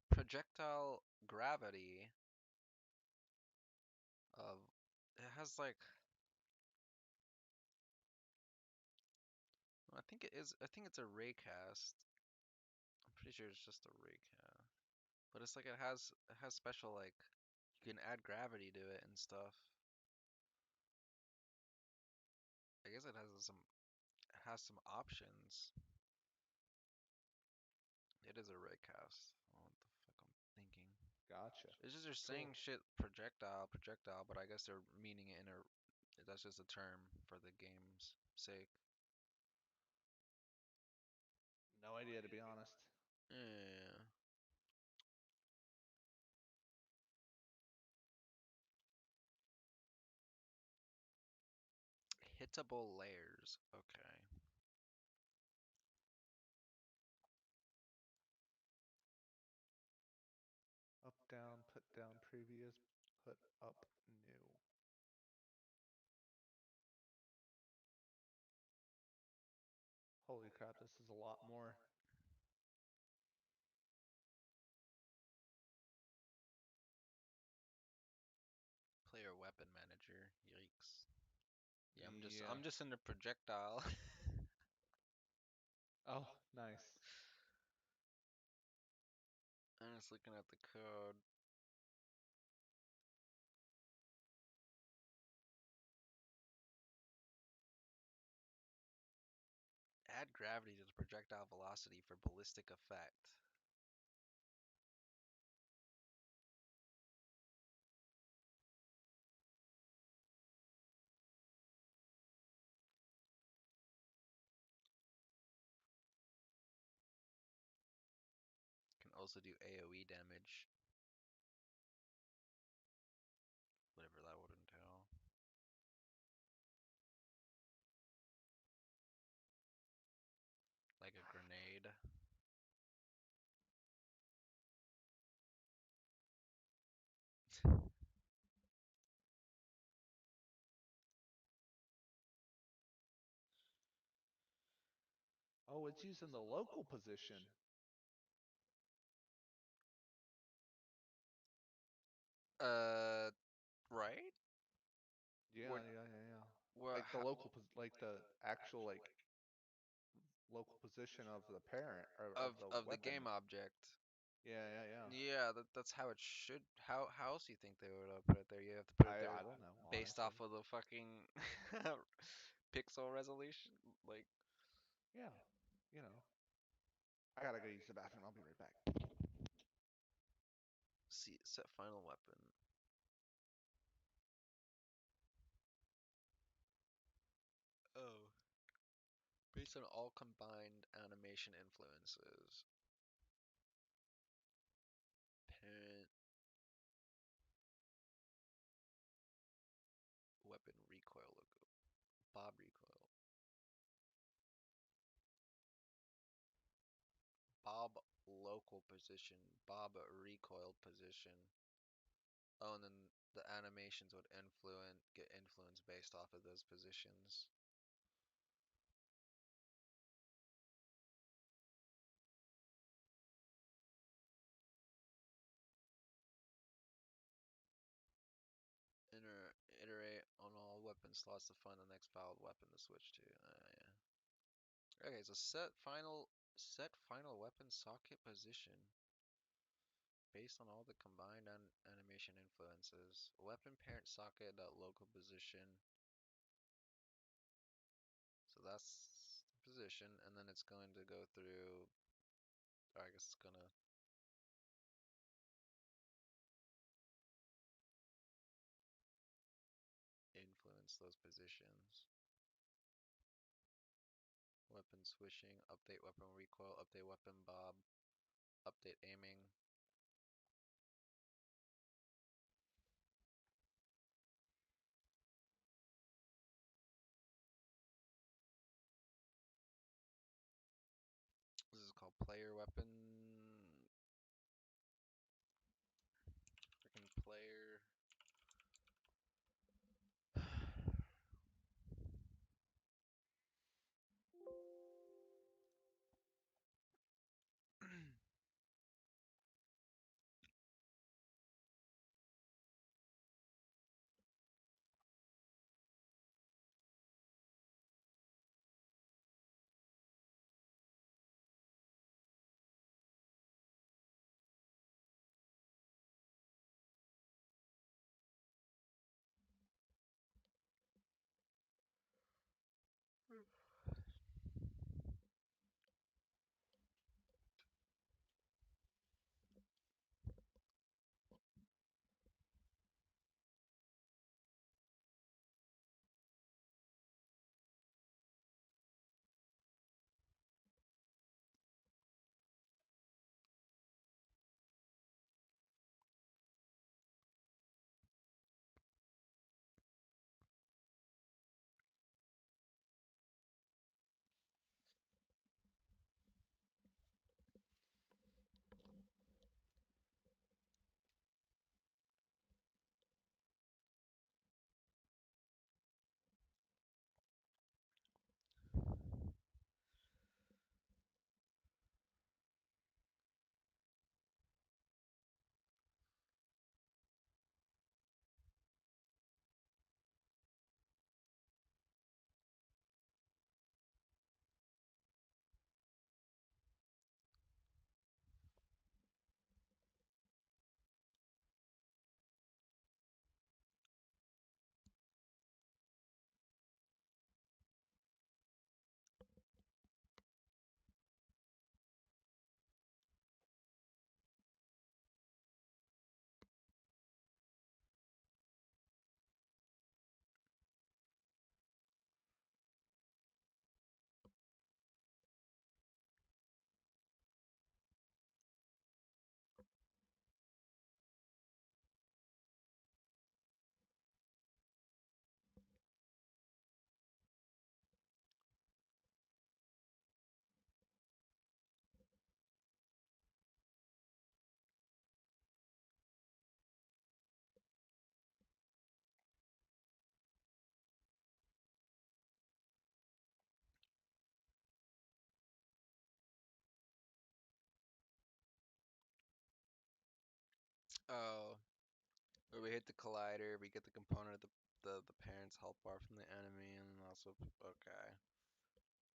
projectile gravity of, it has like, I think it is, I think it's a raycast. I'm pretty sure it's just a raycast. But it's like it has special like you can add gravity to it and stuff. I guess it has some options. It is a raycast. I don't know what the fuck I'm thinking. Gotcha. It's just they're saying Cool. shit projectile, but I guess they're meaning it in a that's just a term for the game's sake. No idea, to be honest. Yeah. Hittable layers. Okay. Up, down, put down previous, put up new. Holy crap, this is a lot more. Player weapon manager. Yikes. Yeah, I'm just Yeah. I'm just in the projectile. Oh, nice. I'm just looking at the code. Add gravity to the projectile velocity for ballistic effect. Can also do AoE damage, whatever that would entail. Like a grenade. Oh, it's using the local position. Uh, right? We're Yeah, yeah, yeah, yeah. well, Like the local, like the actual like local position of the parent or of the of the game weapon. object. Yeah, yeah, yeah. Yeah, that's how it should. How else do you think they would put it there? You have to put it there I don't know, based honestly. off of the fucking pixel resolution. Like, Yeah, you know. I gotta go use the bathroom. I'll be right back. see, set final weapon. Oh, based on all combined animation influences. Parent weapon recoil logo. Bob recoil. Bob local position. Bob recoil position. Oh, and then the animations would get influenced based off of those positions. Iterate on all weapon slots to find the next valid weapon to switch to. Yeah. Okay, so set final weapon socket position based on all the combined animation influences. Weapon parent socket dot local position. So that's the position, and then it's going to go through. Or I guess it's gonna influence those positions. Weapon switching, update weapon recoil, update weapon bob, update aiming. This is called player weapon. Freaking player. Oh, where we hit the collider, we get the component of the parent's health bar from the enemy, and also okay.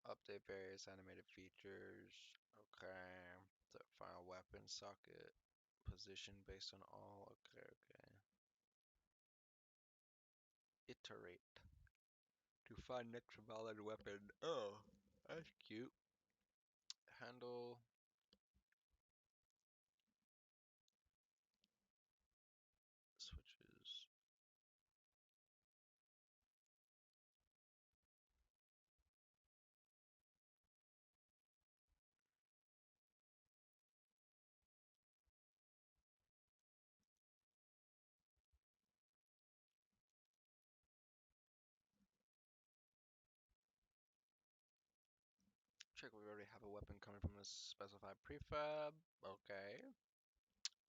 Update various animated features. Okay. The final weapon socket position based on all. Okay, okay. Iterate to find next valid weapon. Oh, that's cute. Handle switches. Check we already have a weapon coming from this specified prefab. Okay.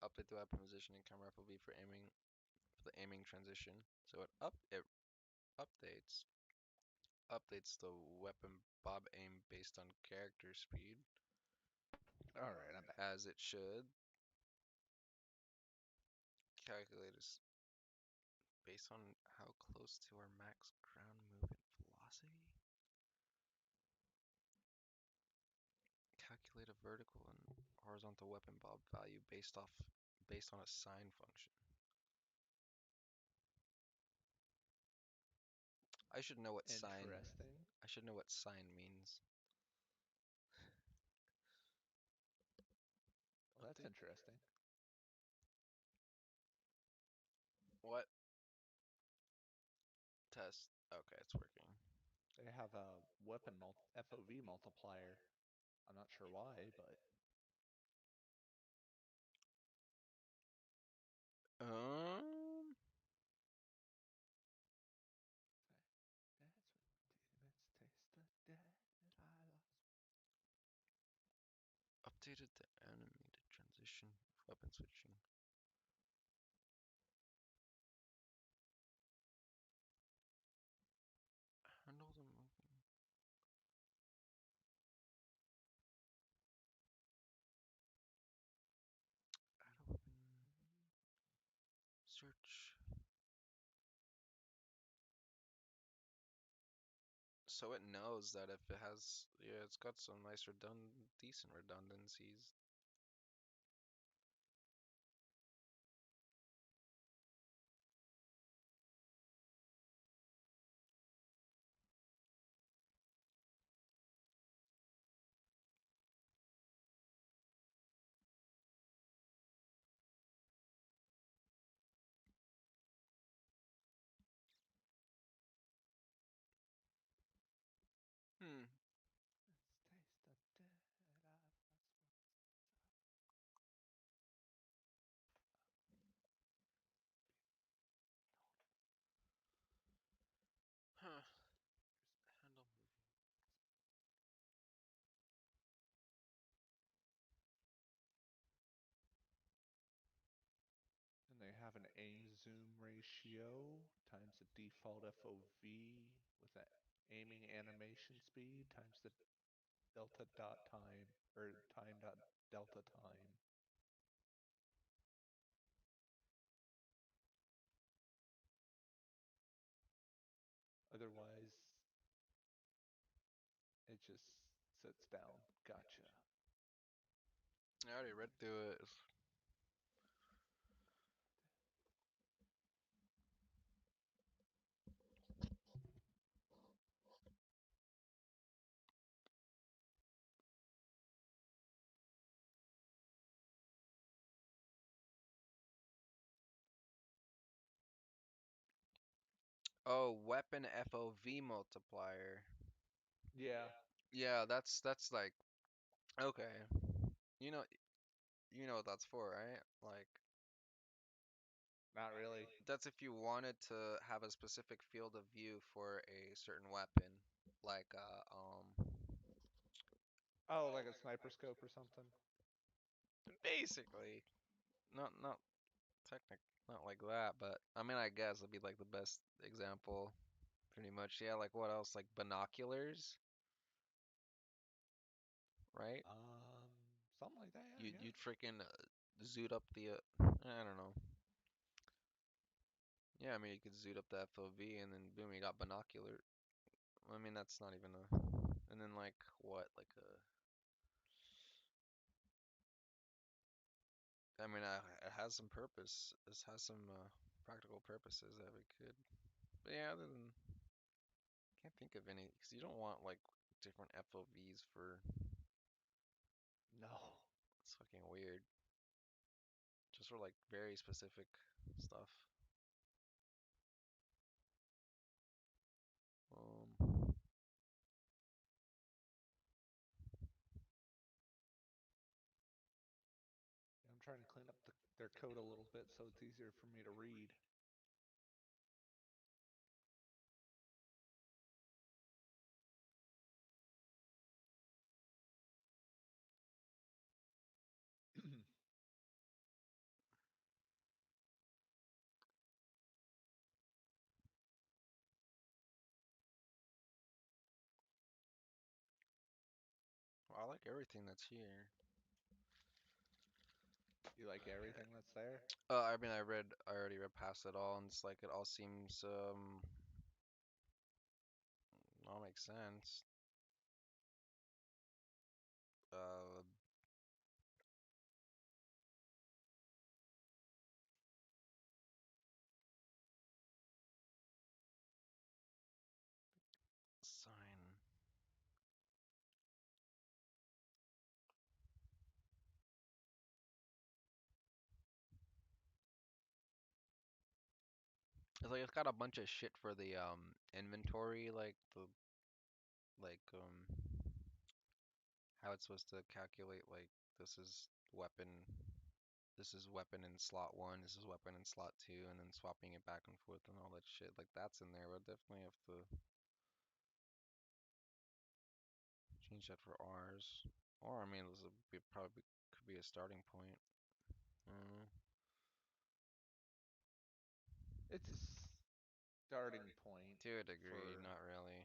Update the weapon position and camera FOV for the aiming transition. So it updates updates the weapon bob aim based on character speed, All right, I'm back. as it should. Calculators based on how close to our max ground movement velocity. Calculate a vertical and horizontal weapon bob value based on a sine function. I should know what sine Interesting. I should know what sine means. Well, that's Update interesting. what? Test. Okay, it's working. They have a weapon FOV multiplier. I'm not sure why, but Um, that's what demons taste the dead. I lost. updated the animated transition weapon switching. Handle the movement. Add a weapon. Search. So it knows that if it has, yeah, it's got some nice decent redundancies. Hmm. Let's taste the dead. I lost. Huh. Handle And they have an aim zoom ratio times the default FOV with an aiming animation speed times the delta dot time or time dot delta time. Otherwise, it just sits down. Gotcha. I already read through it. Oh, weapon FOV multiplier. Yeah, Yeah, that's like okay. You know you know what that's for, right? Like not really. that's if you wanted to have a specific field of view for a certain weapon, like Oh, like a sniper scope or something? basically not technic not like that, but I mean I guess it'd be like the best example, pretty much. Yeah, like what else? Like binoculars, right? Something like that, yeah, I You'd guess. freaking zoot up the I don't know. Yeah, I mean you could zoot up the FOV and then boom, you got binocular. I mean that's not even a. And then like what? Like a. I mean, it has some purpose. It has some practical purposes that we could. But yeah, other than can't think of any because you don't want like different FOVs for. No. It's fucking weird. Just for like very specific stuff. Um, I'm trying to clean up their code a little bit so it's easier for me to read. well, I like everything that's here. You like everything that's there? I mean, I already read past it all, and it's like it all seems all makes sense. Uh, sign. It's like it's got a bunch of shit for the inventory, like the like how it's supposed to calculate like this is weapon, this is weapon in slot one, this is weapon in slot two, and then swapping it back and forth and all that shit. Like that's in there, but definitely have to change that for ours. Or I mean, this would be probably could be a starting point. Mm, It's a starting point to a degree, for not really.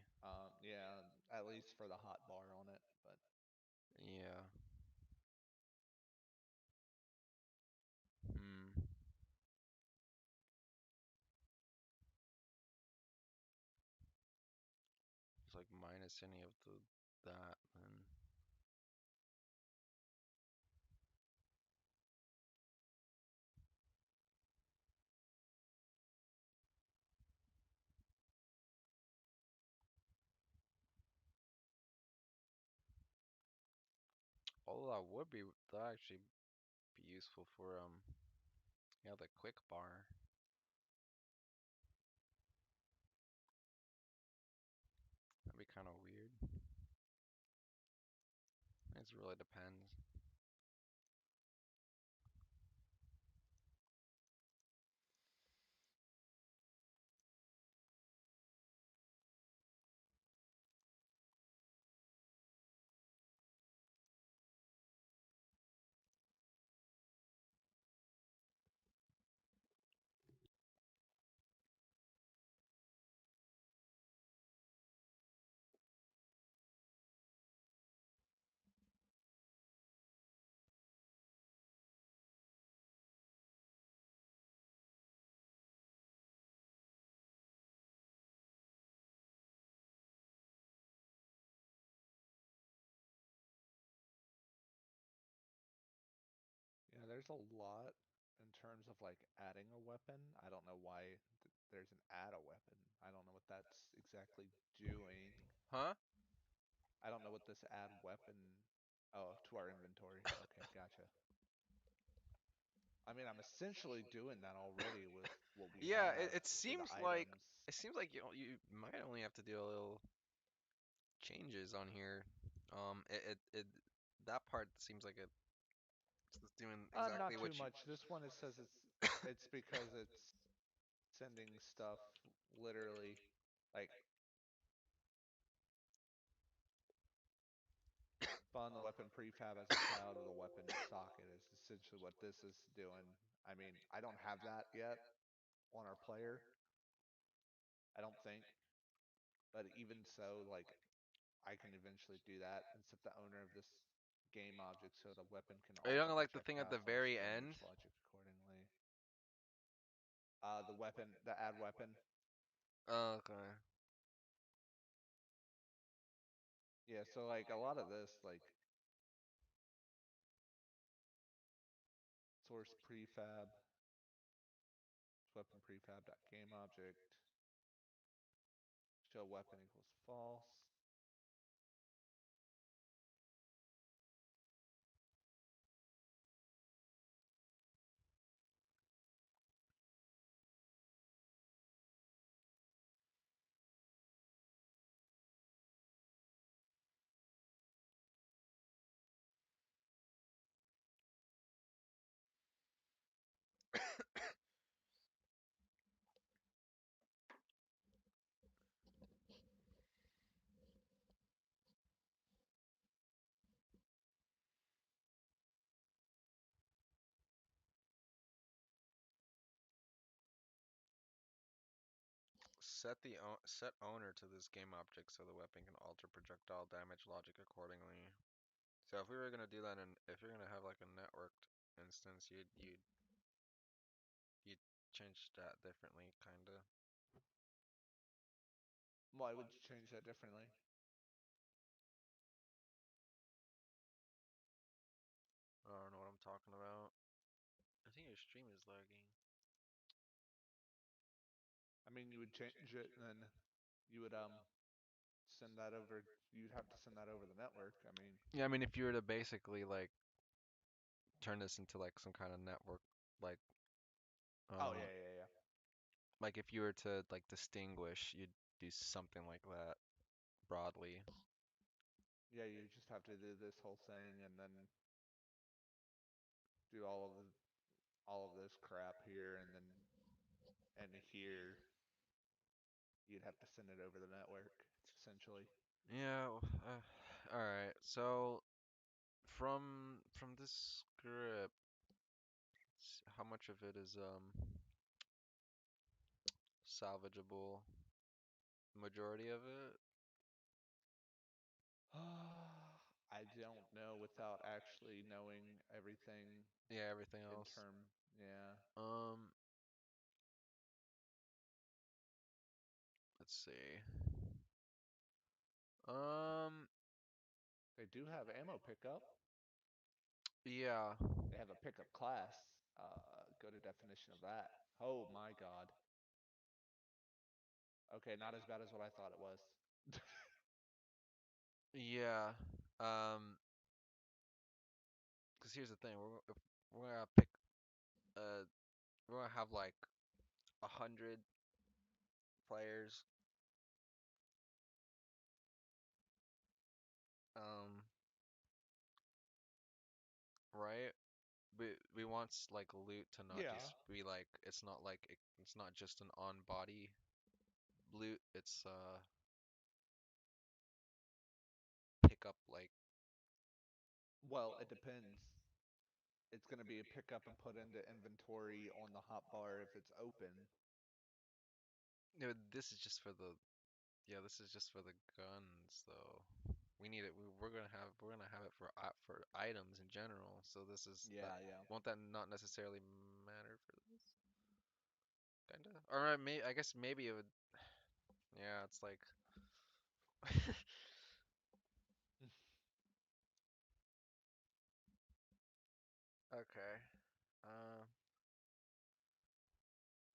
yeah, at least for the hot bar on it, but Yeah. Hmm. It's like minus any of the that, then although that would be that actually be useful for yeah, the quick bar. That'd be kind of weird. It really depends. yeah, there's a lot in terms of like adding a weapon. I don't know why there's an add a weapon. I don't know what that's exactly doing. Huh? I don't know what this add weapon. Oh, to our inventory. Okay, gotcha. I mean, I'm essentially doing that already with what we Yeah, have it for the seems like items. you might only have to do a little changes on here. It that part seems like it's doing exactly Not too what you. much. This one it says it's because it's sending stuff literally like spawn the weapon prefab as a child of the weapon socket is essentially what this is doing. I mean, I don't have that yet on our player. I don't think, but even so, like I can eventually do that and set the owner of this game object so the weapon can Are you alter talking like the thing at the projectile force very end? damage logic accordingly. The weapon, the add weapon. Okay. Yeah, so like a lot of this, like source prefab, weapon prefab dot game object, show weapon equals false. Set owner to this game object so the weapon can alter projectile damage logic accordingly. So if we were gonna do that, and if you're gonna have like a networked instance, you'd change that differently, kinda. Why would you change that differently? I don't know what I'm talking about. I think your stream is lagging. I mean, you would change it and then you would send that over. You'd have to send that over the network. I mean, Yeah, I mean, if you were to basically like turn this into like some kind of network, like oh um, yeah, yeah, yeah. like if you were to like distinguish, you'd do something like that broadly. Yeah, you just have to do this whole thing and then do all of this crap here and here you'd have to send it over the network essentially. Yeah. All right. So from this script, how much of it is salvageable? Majority of it? I don't know without actually knowing everything Yeah, everything in else. term. Yeah, Um, let's see. Um, they do have ammo pickup. yeah. They have a pickup class. Go to definition of that. Oh my God. Okay, not as bad as what I thought it was. Yeah. Um, because here's the thing, if we're gonna pick uh we're gonna have like 100 players, um, right? We want like loot to not Yeah. just be like, it's not like it's not just an on body loot, it's pick up like, Well, it depends. It's going to be a pickup and put into inventory on the hotbar if it's open. no, this is just for the, yeah, this is just for the guns though. We need it. We're gonna have it for items in general. So this is that. Yeah, yeah. Won't that not necessarily matter for this? Kinda. Or may I guess maybe it would. Yeah, it's like. Okay. Uh,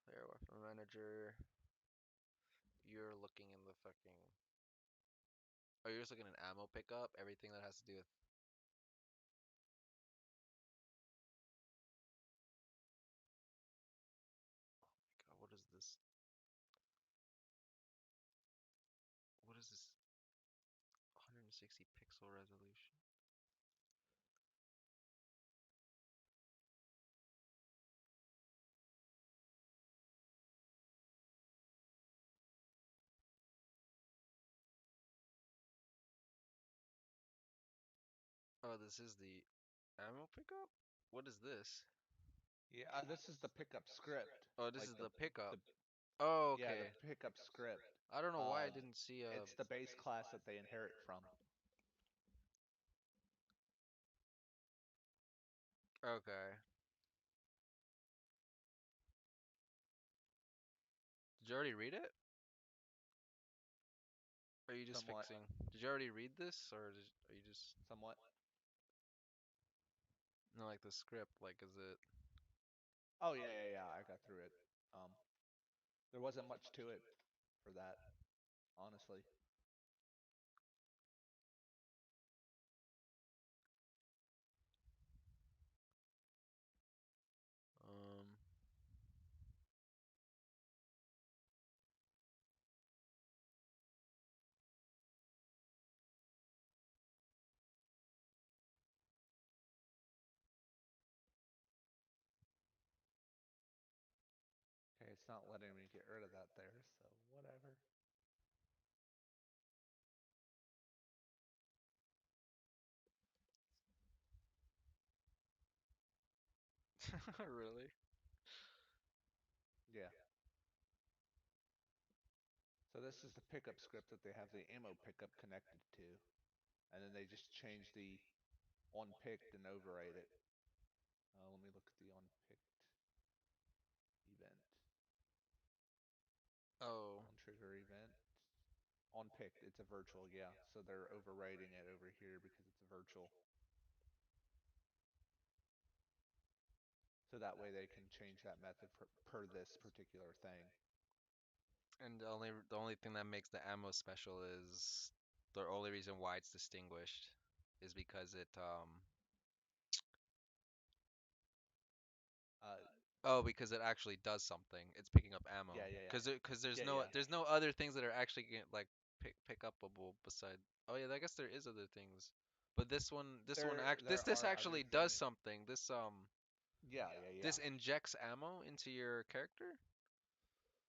player weapon manager. You're looking in the fucking. Oh, you're just looking at ammo pickup. Everything that has to do with. God, what is this? What is this? 160 pixel resolution. Oh, this is the ammo pickup. What is this? Yeah, this is the pickup script. Oh, this Like is the pickup. the Oh, yeah, the okay. pickup script. I don't know why I Uh, didn't see a. it's the base class that they inherit from. Okay. Did you already read it? Or are you just Somewhat, fixing? Did you already read this, or are you just somewhat. no like the script? Like, is it? Oh yeah, yeah, yeah. I got through it. Um, there wasn't much to it for that, honestly. Um. Okay, it's not letting me get rid of that there, so whatever. Really? Yeah. So this is the pickup script that they have the ammo pickup connected to, and then they just change the on picked and override it. Let me look at the on picked event, Oh. on trigger event. On picked, it's a virtual, yeah. So they're overriding it over here because it's a virtual. So that way they can change that method per this particular thing. And the only thing that makes the ammo special is the only reason why it's distinguished is because it Uh, because it actually does something. It's picking up yeah, ammo. yeah, yeah, Cause there's yeah, no yeah. there's no other things that are actually like pick upable beside. Oh yeah, I guess there is other things. But this one There this are other actually does things. something. Yeah, yeah, yeah. This injects ammo into your character,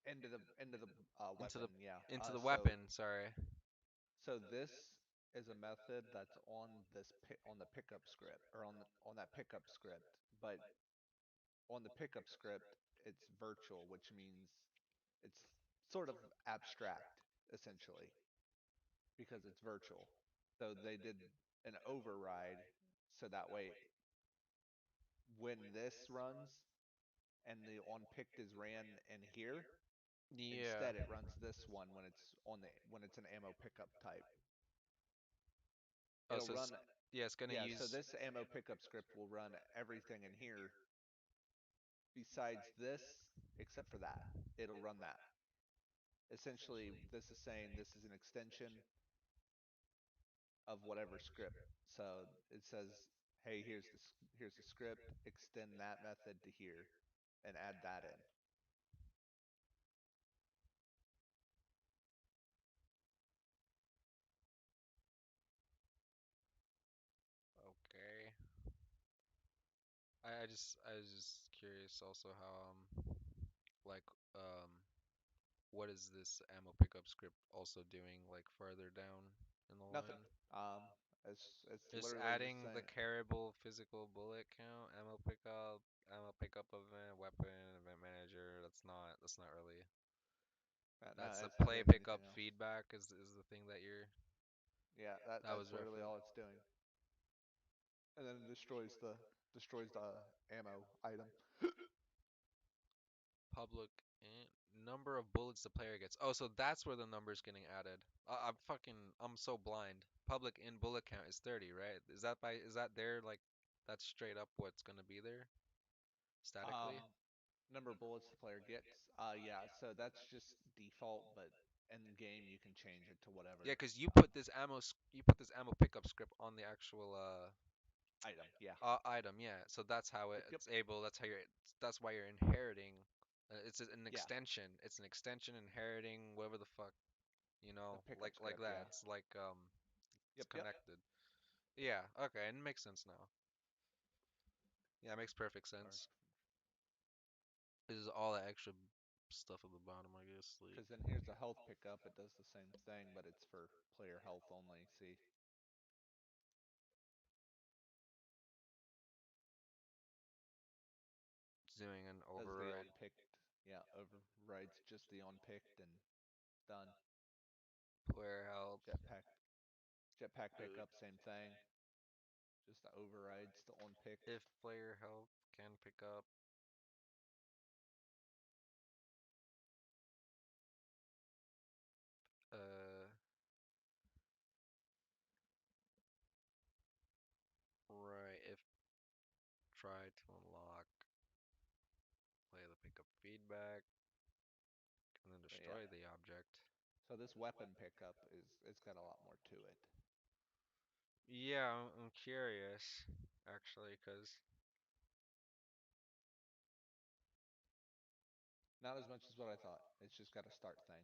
Into the into the weapon, yeah. into the So weapon. Sorry. this is a method that's on on the pickup script or on that pickup script, but on the pickup script it's virtual, which means it's sort of abstract essentially because it's virtual. So they did an override so that way when this runs and the on picked is ran in here, Yeah. instead it runs this one when it's an ammo pickup type. Oh, It'll so it's, run. yeah, it's gonna Yeah, so use. this ammo pickup script will run everything in here besides this, except for that. It'll run that. Essentially, this is saying this is an extension of whatever script. So it says, "Hey, here's the script. Extend that method to here, and add that in." Okay. I was just curious also how like um what is this ammo pickup script also doing like further down in the Nothing. line? It's Just literally just adding the saying carryable physical bullet count, ammo pickup event, weapon, event manager. That's not really. that. No, That's the it's not play doing anything pickup else. feedback is the thing that Yeah, that was that's literally referenced. all it's doing, and then it destroys the ammo item. Public and number of bullets the player gets. Oh, so that's where the number's getting added. I'm so blind. Public in bullet count is 30, right? Is that there like that's straight up what's gonna be there statically? Um, Number of bullets the player gets. Yeah, so that's just default, but in game you can change it to Yeah, whatever because you put this ammo pickup script on the actual item. Yeah. item, yeah. So that's how Yep. Yep. it's able. That's why you're inheriting. An Yeah. extension. It's an extension inheriting whatever the fuck, The like pickup like script. that. Yeah. It's like it's Yep. Yep. connected. Yeah, okay, and it makes sense now. Yeah, it makes perfect Or sense. This is all the extra stuff at the bottom, I guess. Like because then here's the health pickup. It does the same thing, but it's for player health only. See, doing an does the override. on picked. Yeah, overrides just the on picked and done. Player health. Jetpack. Jetpack Good. pickup, same thing. Just the override. overrides the on pick. If player health can pick up uh right, if try to unlock play the pickup feedback and then But yeah. destroy the object. So this weapon pickup is it's got a lot more to it. Yeah, I'm curious actually, 'cause Not as much as what I thought. It's just got a start thing.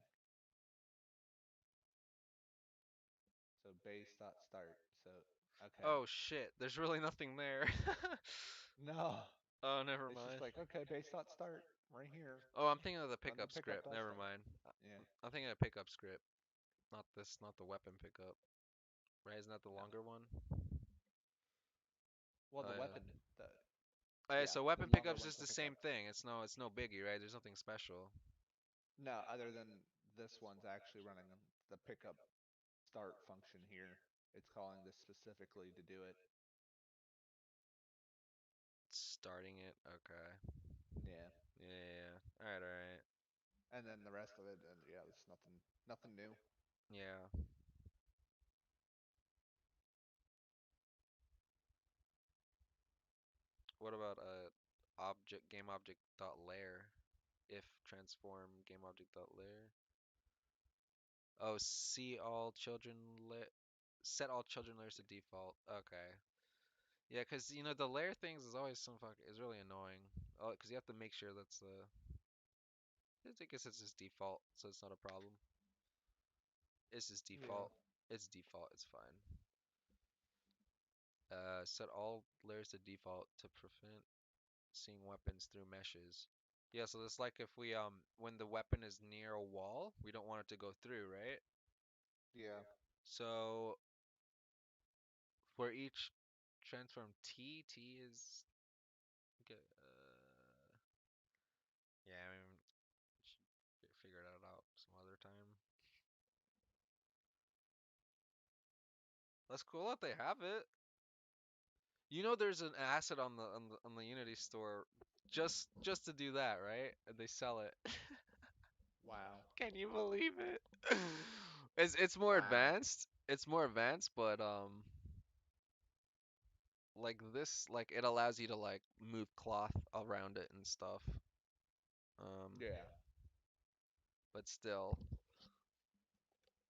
So base dot start. So okay. oh shit, there's really nothing there. No. Oh, never It's just mind. like, okay, base dot start right here. Oh, I'm thinking of the When the pickup pickup script. does Never start. mind. Yeah. I'm thinking of pickup script, not this, not the weapon pickup. Right? Isn't that the No. longer one? Well, Oh the yeah. weapon the Okay, yeah, so the weapon longer pickup's one's just the the same pickup. thing. It's no biggie, right? There's nothing special. No, other than this one's actually running the pickup start function here. It's calling this specifically to do it. Starting it. Okay. Yeah. Yeah, yeah, yeah. All right, all right. And then the rest of it, and yeah, it's nothing new. Yeah. What about object game object dot layer? If transform game object dot layer. Oh, see all children lit. Set all children layers to default. Okay. Yeah, cause the layer things is always some fuck is really annoying. Oh, cause you have to make sure that's the. I guess it's just default, so it's not a problem. It's just Yeah. default. It's default. It's fine. Set all layers to default to prevent seeing weapons through meshes. Yeah, so it's like if we when the weapon is near a wall, we don't want it to go through, right? Yeah. So for each transform T is okay. Yeah, I mean, should figure that out some other time. That's cool that they have it. There's an asset on the Unity store just to do that, right? And they sell it. Wow. Can you believe it? It's more Wow. advanced. It's more advanced, but like this, like it allows you to like move cloth around it and stuff. Um, Yeah. but still,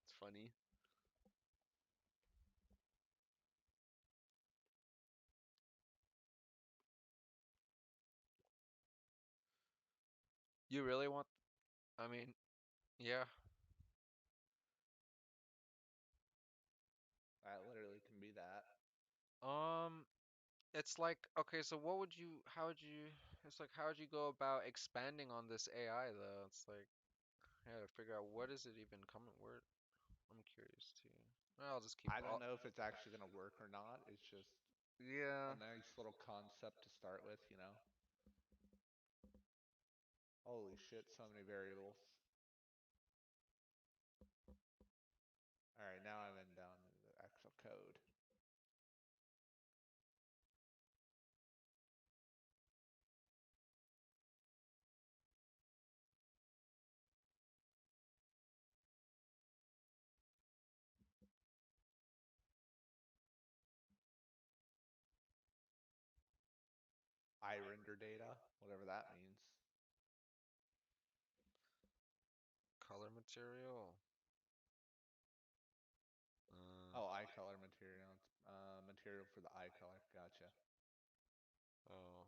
it's funny. You really want? I mean, yeah. That literally can be that. Um, it's like okay, so what would you? How would you? It's like how would you go about expanding on this AI though? It's like I gotta figure out what is it even coming. Where I'm curious too. I'll just keep. I don't know if it's actually going to work or not. It's just a Yeah. nice little concept to start with, you know. Holy shit, so many variables. All right, now I'm in down in the actual code. I render data, whatever that means. Color material. Uh, Oh, eye color material. It's, material for the eye color. Gotcha. oh.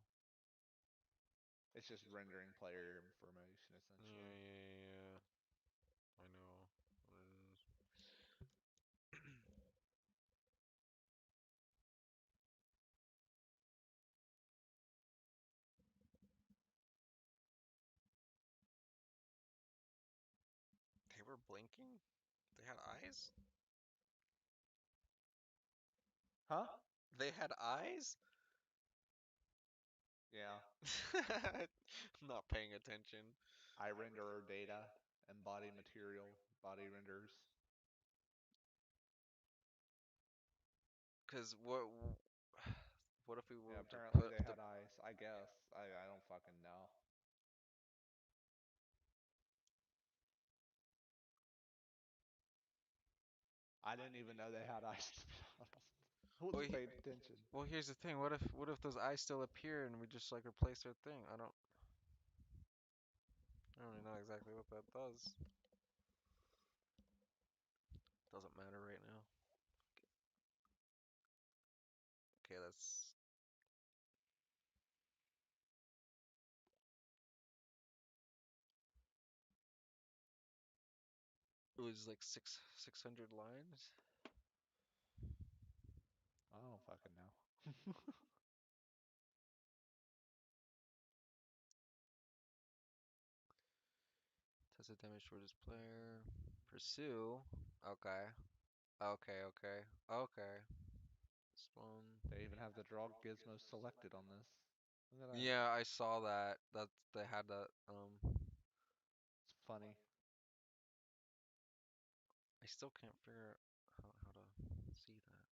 It's just rendering player information Yeah, essentially. yeah, yeah. I know. What it is. They were blinking? They had eyes? Huh? They had eyes? Yeah. I'm not paying attention. Eye renderer data and body material, body renders. Cause what? What if we Yeah, were to apparently put they the had ice. I guess. I don't fucking know. I didn't even know they had ice, to be honest. I well, wasn't paying attention. here's the thing. What if those eyes still appear and we just like replace their thing? I don't really know exactly what that does. Doesn't matter right now. Okay, that's it was like 600 lines. I don't fucking know. Tested damage toward this player. Pursue. Okay. Okay. Spawn. They even have the draw gizmo selected on this. Look at that. Yeah, I saw that. That they had that. It's funny. I still can't figure out how to see that.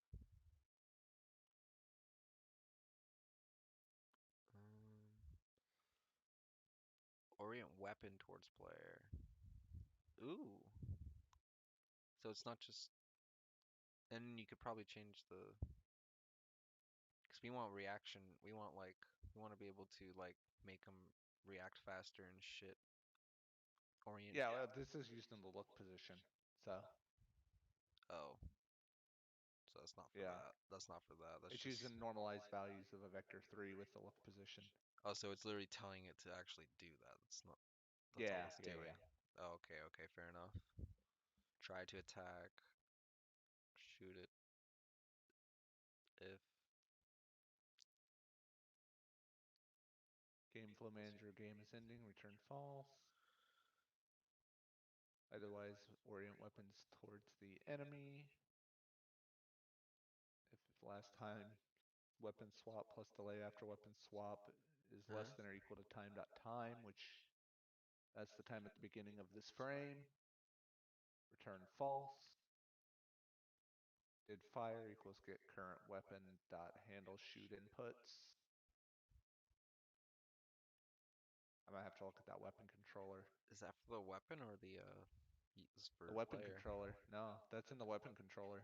Um, orient weapon towards player. Ooh. So it's not just. And you could probably change the. Because we want reaction. We want to be able to like make them react faster and shit. Orient. Yeah, well, this is used in the look position. So, Oh, so that's not for yeah. that. That's not for that. That's It's just. using normalized values of a vector 3 with the look position. Oh, so it's literally telling it to actually do that. That's not. That's all Yeah, it's yeah, doing. yeah. Oh, okay, fair enough. Try to attack. Shoot it if. Game flow manager game is ending, return false. Otherwise, orient weapons towards the enemy. If last time weapon swap plus delay after weapon swap is Huh? less than or equal to time dot time, which that's the time at the beginning of this frame, return false. Did fire equals get current weapon dot handle shoot inputs. I might have to look at that weapon controller. Is that for the weapon or the is The for weapon player? controller. No, that's in the weapon controller.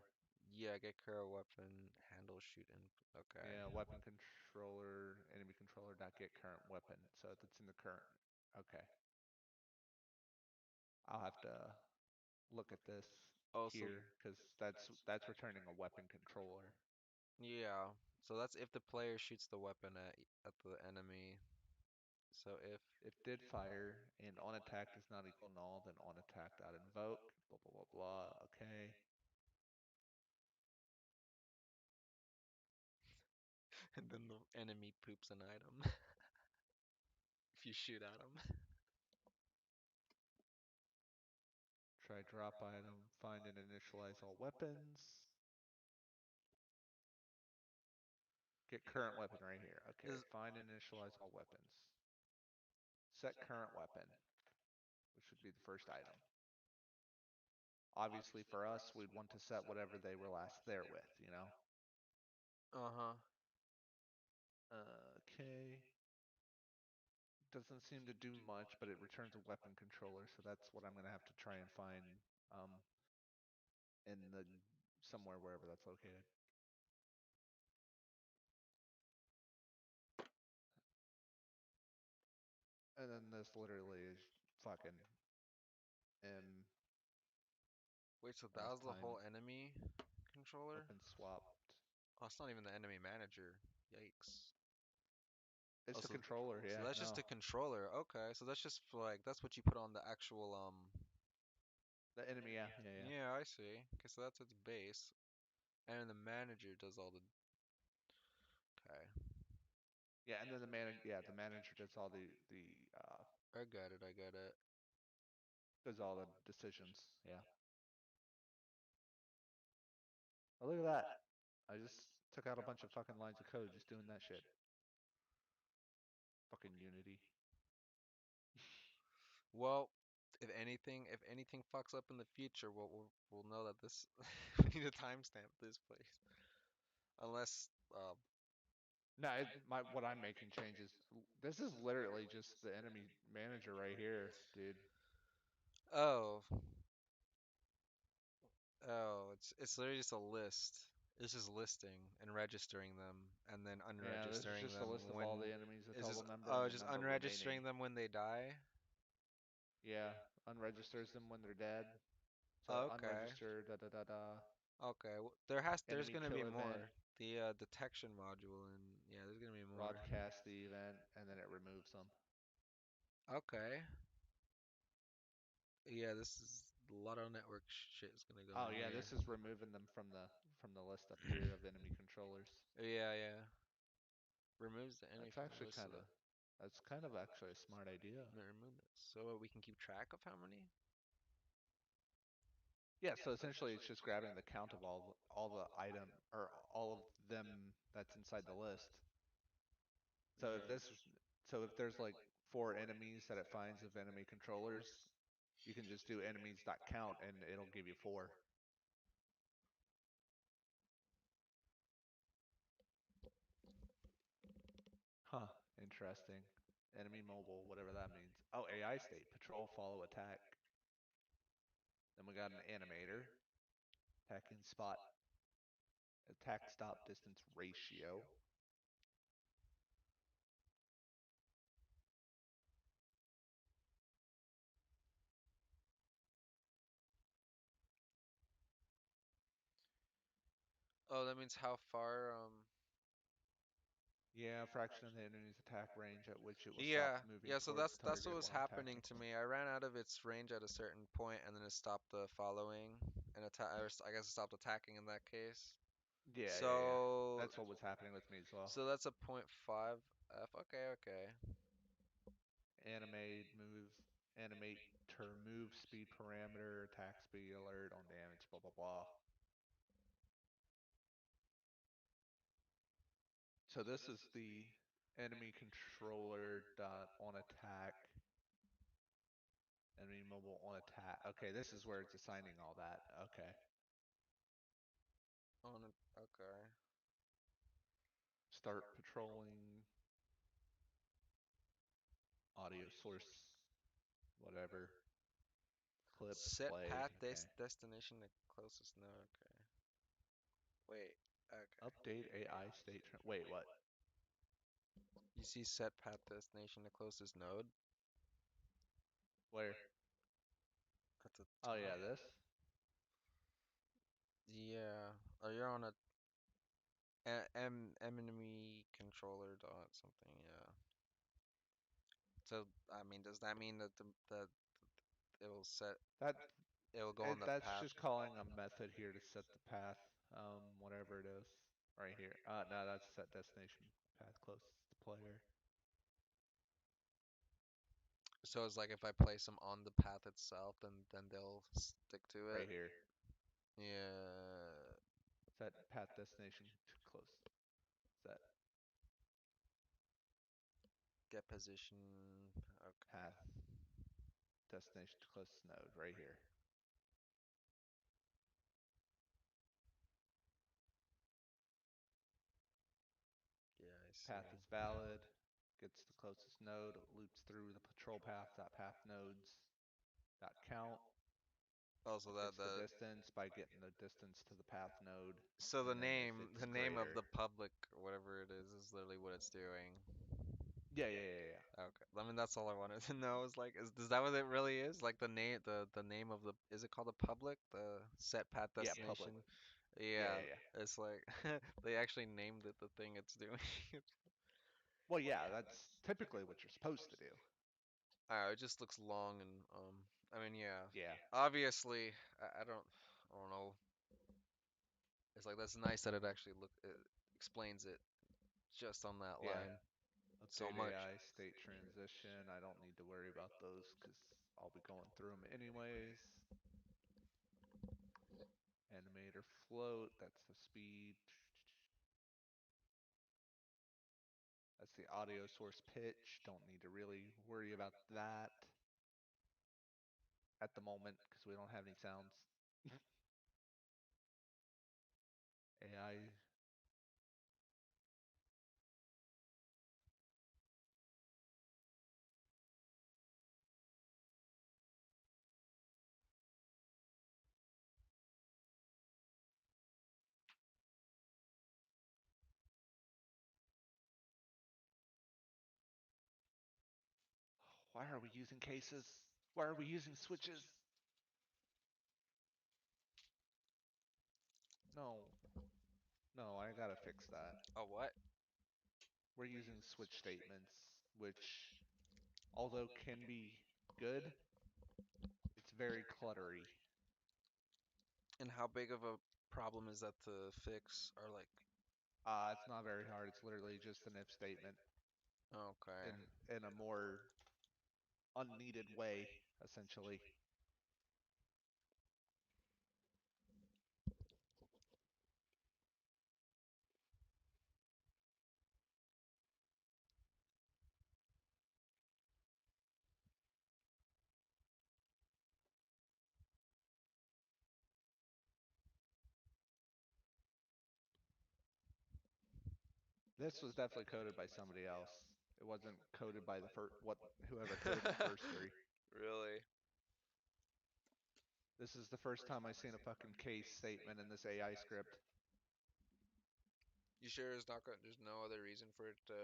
Yeah, get current weapon handle shoot in. Okay. Yeah, weapon controller, enemy controller dot get current weapon. So that's in the current. Okay. I'll have to look at this Oh, so here because that's returning a weapon controller. yeah. So that's if the player shoots the weapon at the enemy. So if If did fire and on attack does not equal null, then on attack dot invoke. Blah blah blah blah. Okay. and then the enemy poops an item if you shoot at him. Try drop item. Find and initialize all weapons. Get current weapon right here. Okay. Is Find and initialize all weapons. Set current weapon, which would be the first item. Obviously, for us, we'd want to set whatever they were last there with, you know? uh-huh. Okay. Doesn't seem to do much, but it returns a weapon controller, so that's what I'm gonna have to try and find um, in the somewhere wherever that's located. And then this literally is fucking M Wait, so that was last the time whole enemy controller? weapon swapped. Oh, it's not even the enemy manager. Yikes. It's Oh, the controller, so yeah, that's just no. the controller. Okay, so that's just for like that's what you put on the actual The enemy, yeah, yeah, yeah. Yeah, I see. Okay, so that's its base, and the manager does all the. Okay, Yeah, and then the manager does all the I got it. I got it. does all the decisions. Yeah. Oh, look at that. I just took out a bunch of fucking lines of code just doing that shit. Fucking Unity. Well, if anything fucks up in the future, we'll know that this we need to timestamp this place. Unless No, my what I'm making changes. This is literally just the enemy manager right here, dude. Oh, oh, it's literally just a list. It's just listing and registering them, and then Yeah, this is unregistering just a them list of all when the enemies, the is total just number, oh and the just number unregistering remaining. them when they die. Yeah, unregisters them when they're dead. So Okay, unregistered, da da da da. okay. There's Enemy gonna be kill event, more. The detection module and yeah, there's gonna be more. broadcast the event, and then it removes them. Okay. Yeah, this is a lot of network shit is gonna go Oh in yeah, here. this is removing them from the list up here of enemy controllers. Yeah, yeah. Removes the enemy That's from the actually list of kind the. of that's kind of actually a smart idea. No, remove this. So we can keep track of how many? Yeah, so essentially it's just grabbing the count of all the item or all of them that's inside the list. So if this so if there's like four enemies that it finds of enemy controllers, you can just do enemies.count and it'll give you four. Huh, interesting. Enemy mobile, whatever that means. Oh, AI state, patrol, follow, attack. Then we got an animator, attacking spot, attack stop distance ratio. Oh, that means how far Yeah, fraction of the enemy's attack range at which it will stop Yeah, moving yeah, so towards the that's what target was while happening attacking. to me. I ran out of its range at a certain point and then it stopped the following and attack I guess it stopped attacking in that case. Yeah, yeah, yeah. So That's what was happening with me as well. so that's a point 0.5 F. Okay, okay. Animate, move, animate, to move speed parameter, attack speed, alert on damage, blah, blah, blah. So this is the enemy controller dot on attack, enemy mobile on attack. Okay, this is where it's assigning all that. Okay. On it, okay. Start patrolling, audio source, whatever. Clip, Set path play. Okay. destination the closest node. Okay. Wait. Okay. Update AI state. Wait, what? You see set path destination the closest node Where? at the Oh top. yeah, this. Yeah. Oh, you're on enemy controller dot something. Yeah. So I mean, does that mean that that it'll set That it'll go on the that's path? just calling a method here to set the path, whatever it is, right here. No, that's set destination path closest to player, So it's like if I place them on the path itself, then they'll stick to right it. here. Yeah. Set path destination to close. Set Get position. Okay. path destination to closest node, right here. Yeah, I see. Path is valid. Gets the closest node. Loops through the patrol path. Dot path nodes. Dot count. Also, Gets the distance by getting the distance to the path node. so And then if it's the name of the greater, public, or whatever it is literally what it's doing. yeah, yeah, yeah, yeah. Okay. I mean, that's all I wanted to know. Is like, is that what it really is? Like the name of the, is it called the public? The set path Yeah, public. destination? Yeah, yeah, Yeah, yeah. it's like they actually named it the thing it's doing. Well, yeah, that's typically what you're supposed to do. It just looks long and I mean, yeah. Yeah, Obviously, I don't know. It's like that's nice that it explains it just on that yeah. line so Update much. AI state transition. I don't need to worry about those because I'll be going through them anyways. Animator float, that's the speed. That's the audio source pitch. Don't need to really worry about that at the moment because we don't have any sounds. AI Why are we using cases? Why are we using switches? No, no, I gotta fix that. Oh, what? We're using switch statements, which, although can be good, it's very cluttery. And how big of a problem is that to fix? Or like, It's not very hard. It's literally just an if statement okay. in a more unneeded way, essentially. This was definitely coded by somebody else. It wasn't coded by the first what whoever coded the first three. Really? This is the first time I've seen a fucking case statement in this AI script. You sure it's not gonna, there's no other reason for it to,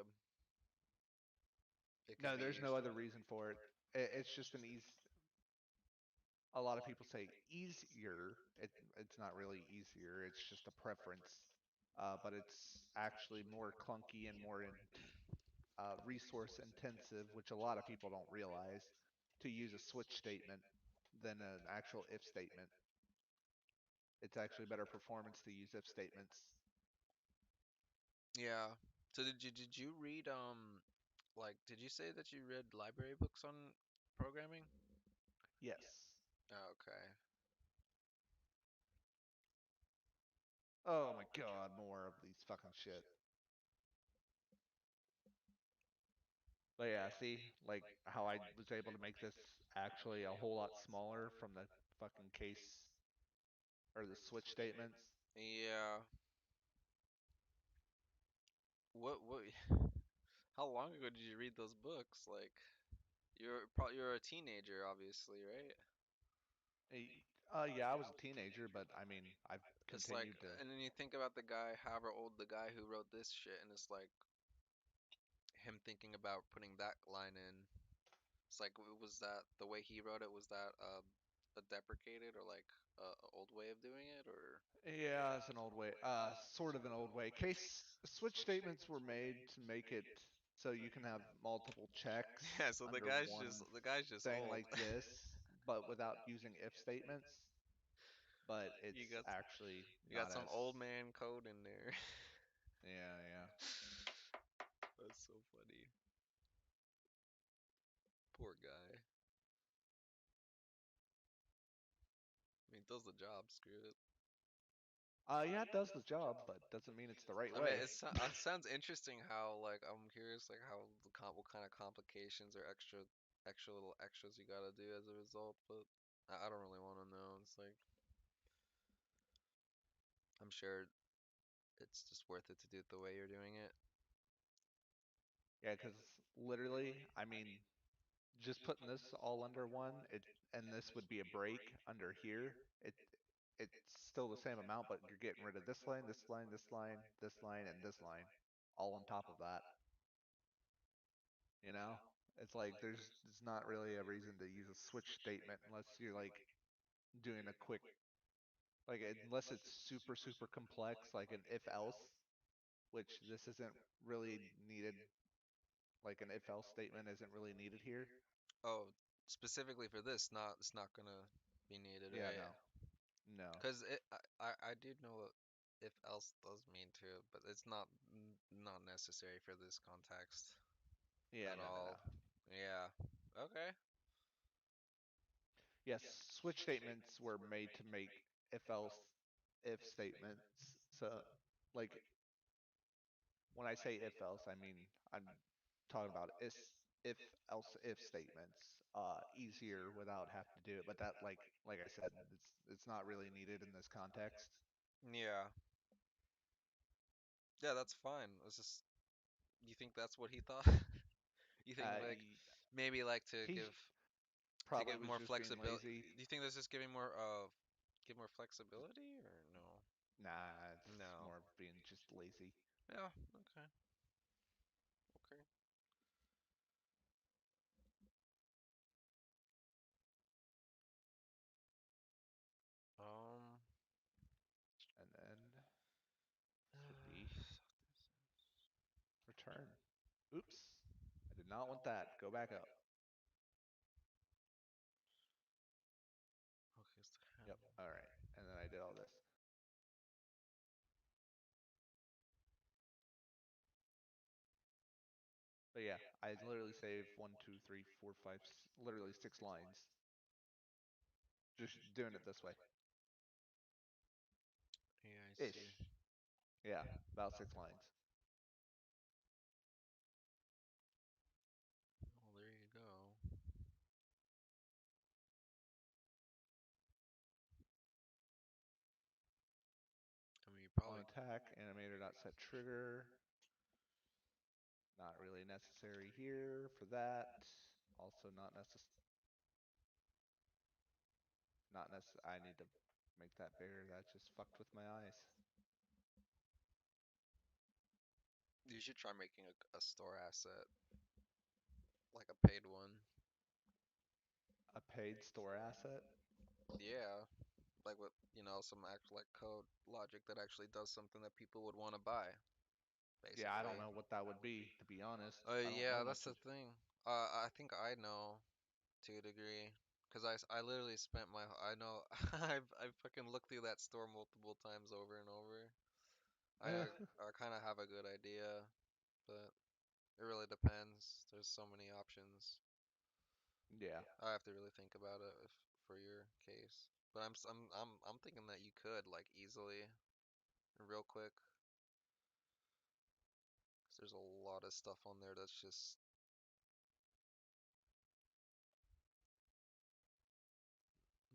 it can No, be there's no used? other reason for it. It's just an easy. A lot of people say easier. It's not really easier. It's just a preference, but it's actually more clunky and more resource intensive, which a lot of people don't realize, to use a switch statement than an actual if statement. It's actually better performance to use if statements. Yeah. So did you read like did you say that you read library books on programming? Yes. Oh, okay. Oh my god, more of these fucking shit. But yeah, see, like how I was able to make this actually a whole lot smaller from the fucking case or the switch statements. Yeah. What how long ago did you read those books? Like you're a teenager obviously, right? Eh, yeah, I was a teenager, but I mean, I've It's like, continued to. and then you think about the guy, however old the guy who wrote this shit, and it's like him thinking about putting that line in. It's like, was that the way he wrote it? Was that a deprecated or like a old way of doing it, or? Yeah, it's an old way, sort of an old way. Case switch statements were made to make it so you can have multiple checks Yeah, so under one the guy's just thing old. like this, but without using if statements. But You it's got actually you got not some as. old man code in there. Yeah, yeah. That's so funny. Poor guy. I mean, it does the job. Screw it. Yeah, it does the job, but doesn't mean it's the right I mean, way. it sounds interesting how like I'm curious like how what kind of complications or extra little extras you gotta do as a result, but I don't really want to know. It's like I'm sure it's just worth it to do it the way you're doing it. Yeah, because literally, I mean, just putting this all under one, and this would be a break under here. It's still the same amount, but you're getting rid of this line, this line, this line, this line, and this line, all on top of that. You know, it's like there's not really a reason to use a switch statement unless you're like doing a quick, unless it's super complex, like an if else, which this isn't really needed. Like an if else statement isn't really needed here. Oh, specifically for this, not it's not gonna be needed, Yeah, right? no, no. Because I do know that if else does mean to, but it's not necessary for this context Yeah, at no, no, all. no. Yeah. Okay. Yes, switch statements were made to make if else if statements. So, like when I say if else, I mean I'm talking about if else if statements. Easier without having to do it. But that, like I said, it's not really needed in this context. Yeah. Yeah, that's fine. It's just you think that's what he thought? You think like He maybe like he to probably give was more just being flexibility. lazy. Do you think this is giving more give more flexibility or no? Nah, it's No. more of being just lazy. Yeah. Okay. Okay. Oops. I did not want that. Go back up. Okay, it's the Yep. handle. All right. And then I did all this. But yeah, I literally saved one, two, three, four, five, literally 6 lines. Just doing it this way. Yeah, I see. Ish. Yeah, about 6 lines. Well, there you go. I mean, you On probably. attack, animator dot set trigger. Not really necessary here for that. Also not necessary. I need to make that bigger. That just fucked with my eyes. You should try making a store asset, like a paid one. A paid store asset. Yeah, like with some actual like code logic that actually does something that people would want to buy, Yeah, I don't basically. know what that would be, to be honest. I don't know Yeah, that's much the of. thing. I think I know to a degree, cause I literally spent my I know I've fucking looked through that store multiple times over and over. I kind of have a good idea, but it really depends. There's so many options. Yeah. I have to really think about it for your case. But I'm thinking that you could like easily, real quick, 'cause there's a lot of stuff on there that's just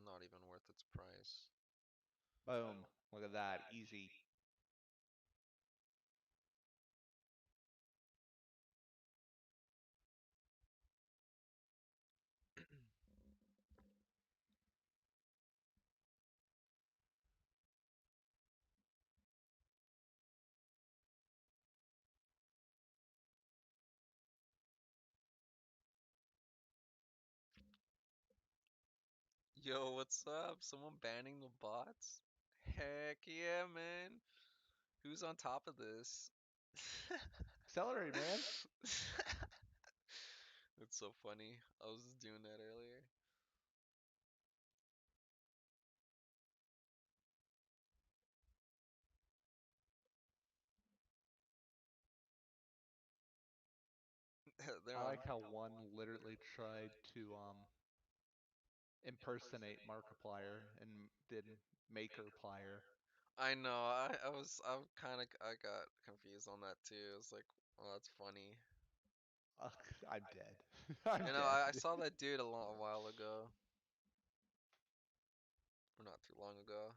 not even worth its price. Boom. Look at that. Easy. Yo, what's up? Someone banning the bots? Heck yeah, man. Who's on top of this? Accelerate, man. It's so funny. I was just doing that earlier. They're I on. like how one literally tried to impersonate Markiplier and did Makerplier. I know. I got confused on that too. It's like, oh, that's funny. Ugh, I'm dead. I'm You know, dead. I saw that dude a long while ago, or not too long ago.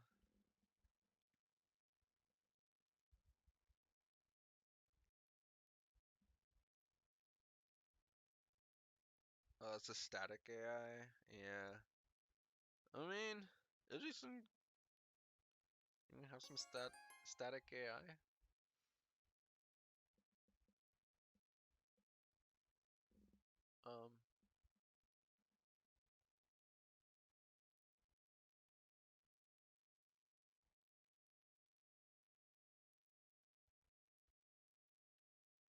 It's a static AI. Yeah. I mean, it's just some, you can have some static AI. Um,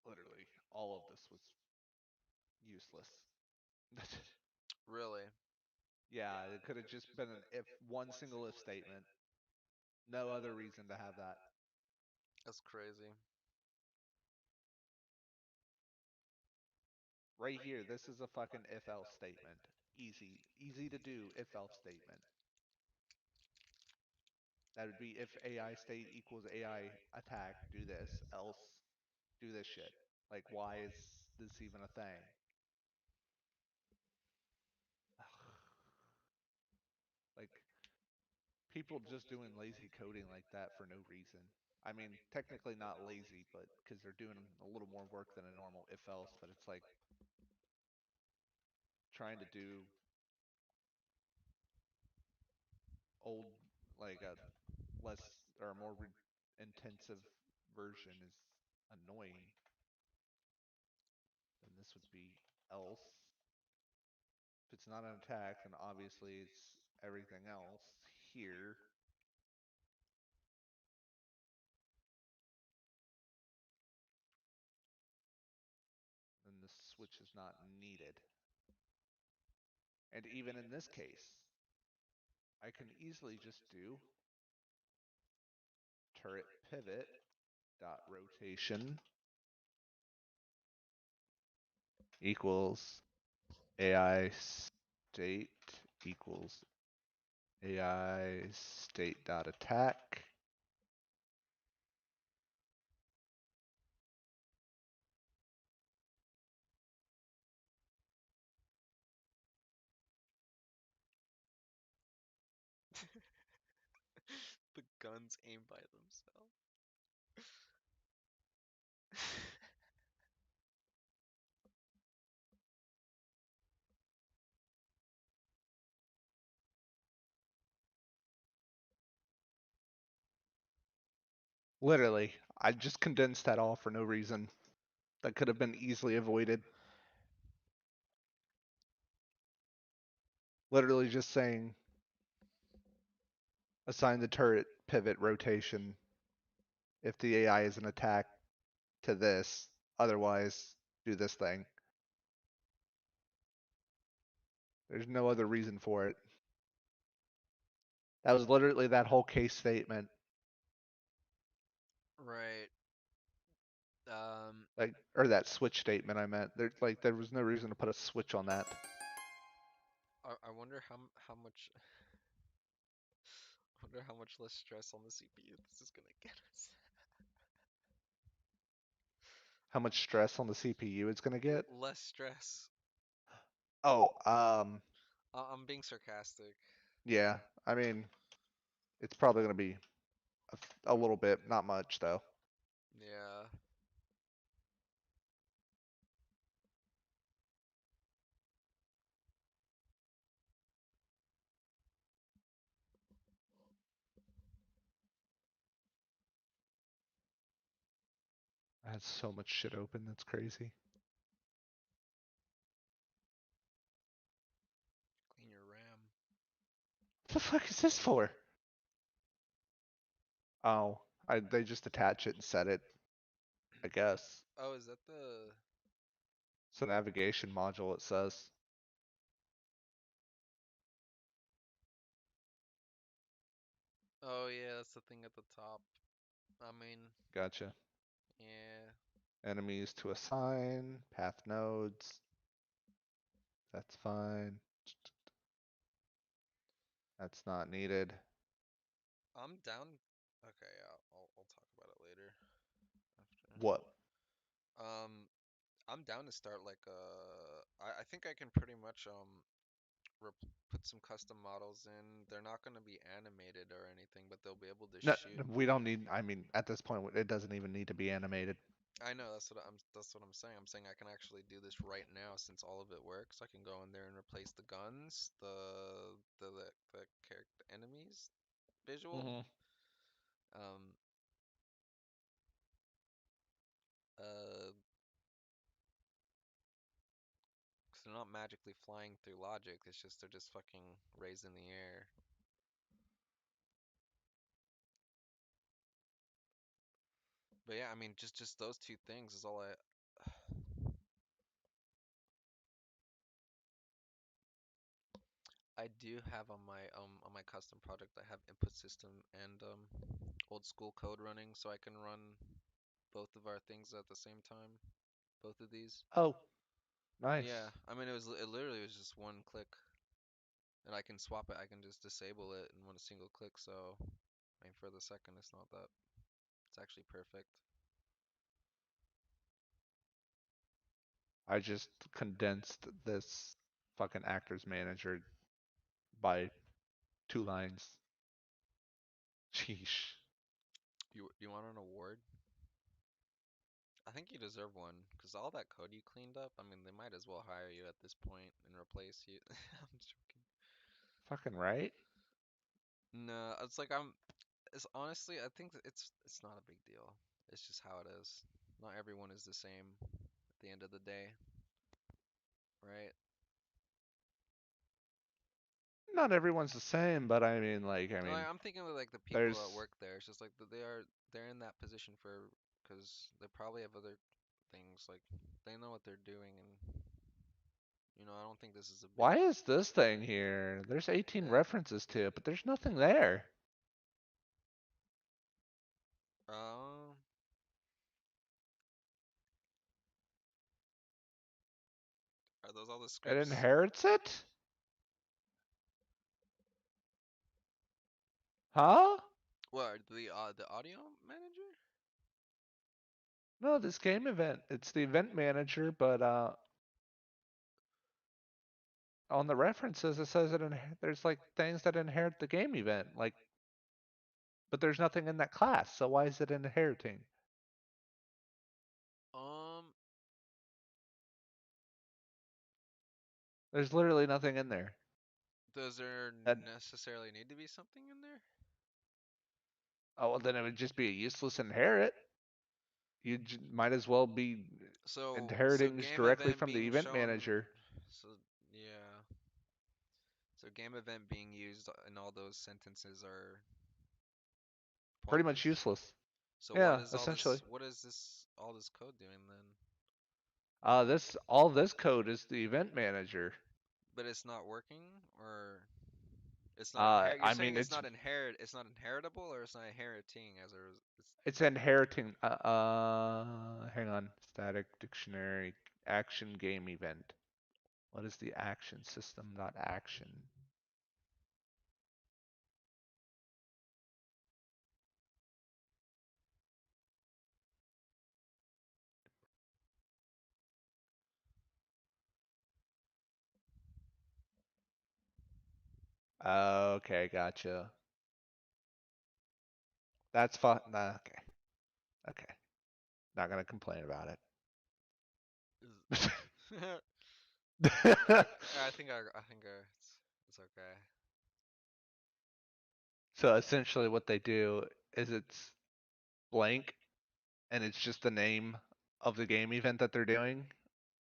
Literally, all of this was useless. really, Yeah, it could have just been an if one single if statement. No other reason to have that. that's crazy. Right here, this is a fucking if else statement. Easy to do if else statement. That would be if AI state equals AI attack, do this, else do this shit. Like, why is this even a thing? Like, people just doing lazy coding like that for no reason. I mean, technically not lazy, but because they're doing a little more work than a normal if else, but it's like trying to do old, like a less or more intensive version is annoying. Then this would be else. If it's not an attack, then obviously it's everything else here. which is not needed. And even in this case, I can easily just do turret pivot dot rotation equals AI state equals AI state dot attack. The guns aim by themselves. Literally, I just condensed that all for no reason. That could have been easily avoided. Literally just saying assign the turret pivot rotation if the AI is an attack to this, otherwise do this thing. There's no other reason for it. That was literally that whole case statement. Right. Um, Like, or that switch statement I meant. There was no reason to put a switch on that. I wonder how much I wonder how much less stress on the CPU this is gonna get us. How much stress on the CPU it's gonna get? Less stress. Oh, I'm being sarcastic. yeah. I mean, it's probably gonna be a little bit, not much though. Yeah. I had so much shit open. That's crazy. Clean your RAM. What the fuck is this for? Oh, they just attach it and set it. I guess Oh, is that the? it's a navigation module. It says. Oh yeah, that's the thing at the top. I mean, Gotcha. yeah. Enemies to assign, path nodes. That's fine. That's not needed. I'm down. Okay, yeah, I'll talk about it later. After. What? I'm down to start like I think I can pretty much put some custom models in. They're not gonna be animated or anything, but they'll be able to No, shoot. we don't need. I mean, at this point, it doesn't even need to be animated. I know that's what I'm saying. I'm saying I can actually do this right now since all of it works. I can go in there and replace the guns, the character enemies visual. Hmm. Um uh 'Cause they're not magically flying through logic. It's just they're just fucking raised in the air. But yeah, I mean just those two things is all I do have on my custom project. I have input system and old school code running, so I can run both of our things at the same time. Both of these. Oh, nice. Yeah, I mean it literally was just one click, and I can swap it. I can just disable it in one single click. So I mean for the second, it's not that. It's actually perfect. I just condensed this fucking actors manager by 2 lines. Sheesh. You want an award? I think you deserve one because all that code you cleaned up. I mean, they might as well hire you at this point and replace you. I'm joking. Fucking right. No, it's like I'm. It's honestly, I think that it's not a big deal. It's just how it is. Not everyone is the same at the end of the day, right? Not everyone's the same, but Like, I'm thinking of like the people that there's work there. It's just like they're in that position for because they probably have other things. Like they know what they're doing, and I don't think this is a big. Why is this thing here? There's 18 references to it, but there's nothing there. Um, are those all the It scripts? inherits it? Huh? What the audio manager? No, this game event. It's the event manager, but on the references it says there's like things that inherit the game event, like, but there's nothing in that class. So why is it inheriting? Um, There's literally nothing in there. does there That necessarily need to be something in there? Oh well, then it would just be a useless inherit. You might as well be So inheriting game directly event from the being event shown. manager. So yeah. So game event being used in all those sentences are Pretty much pointless. useless. So what Yeah, is all essentially. this? What is this? All this code doing then? This all this code is the event manager. But it's not working, or it's not inherit. You're I saying mean it's not inherit. It's not inheritable, or it's not inheriting as a. it's inheriting. Hang on. Static dictionary action game event. What is the action system? Not action. Okay, gotcha. That's fine. Nah, okay, okay. Not gonna complain about it. It's okay. So essentially, what they do is it's blank, and it's just the name of the game event that they're doing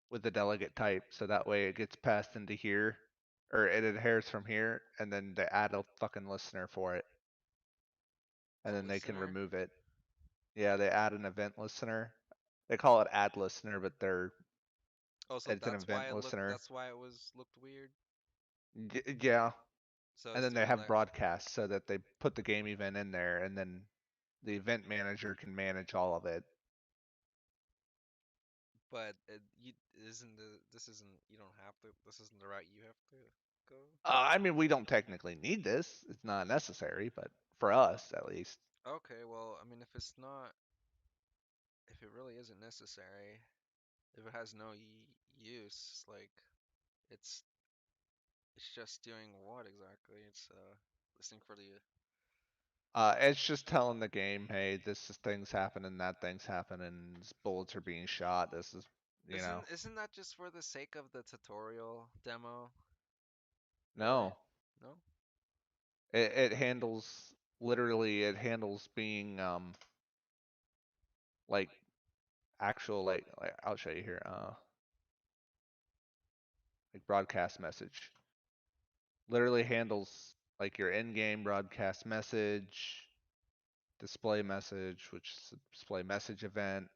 with the delegate type. So that way it gets passed into here, or it inherits from here, and then they add a fucking listener for it, A and then they can listener. remove it. Yeah, they add an event listener. They call it add listener, but Oh, so it's an that's why event it looked. listener. That's why it was looked weird. Yeah, So and it's then they doing have like. broadcast so that they put the game event in there, and then the event manager can manage all of it. But you isn't the. This isn't. You don't have to. This isn't the route you have to go. I mean, we don't technically need this. It's not necessary, but for us at least. Okay, well, I mean, if it's not, if it really isn't necessary, if it has no use, like it's it's just doing what exactly? It's listening for the. It's just telling the game, hey, thing's happening, that thing's happening, bullets are being shot. This is, you know, Isn't that just for the sake of the tutorial demo, or no. no? It handles literally. It handles being like actual like I'll show you here. Like broadcast message. Literally handles like your in-game broadcast message, display message, which is a display message event.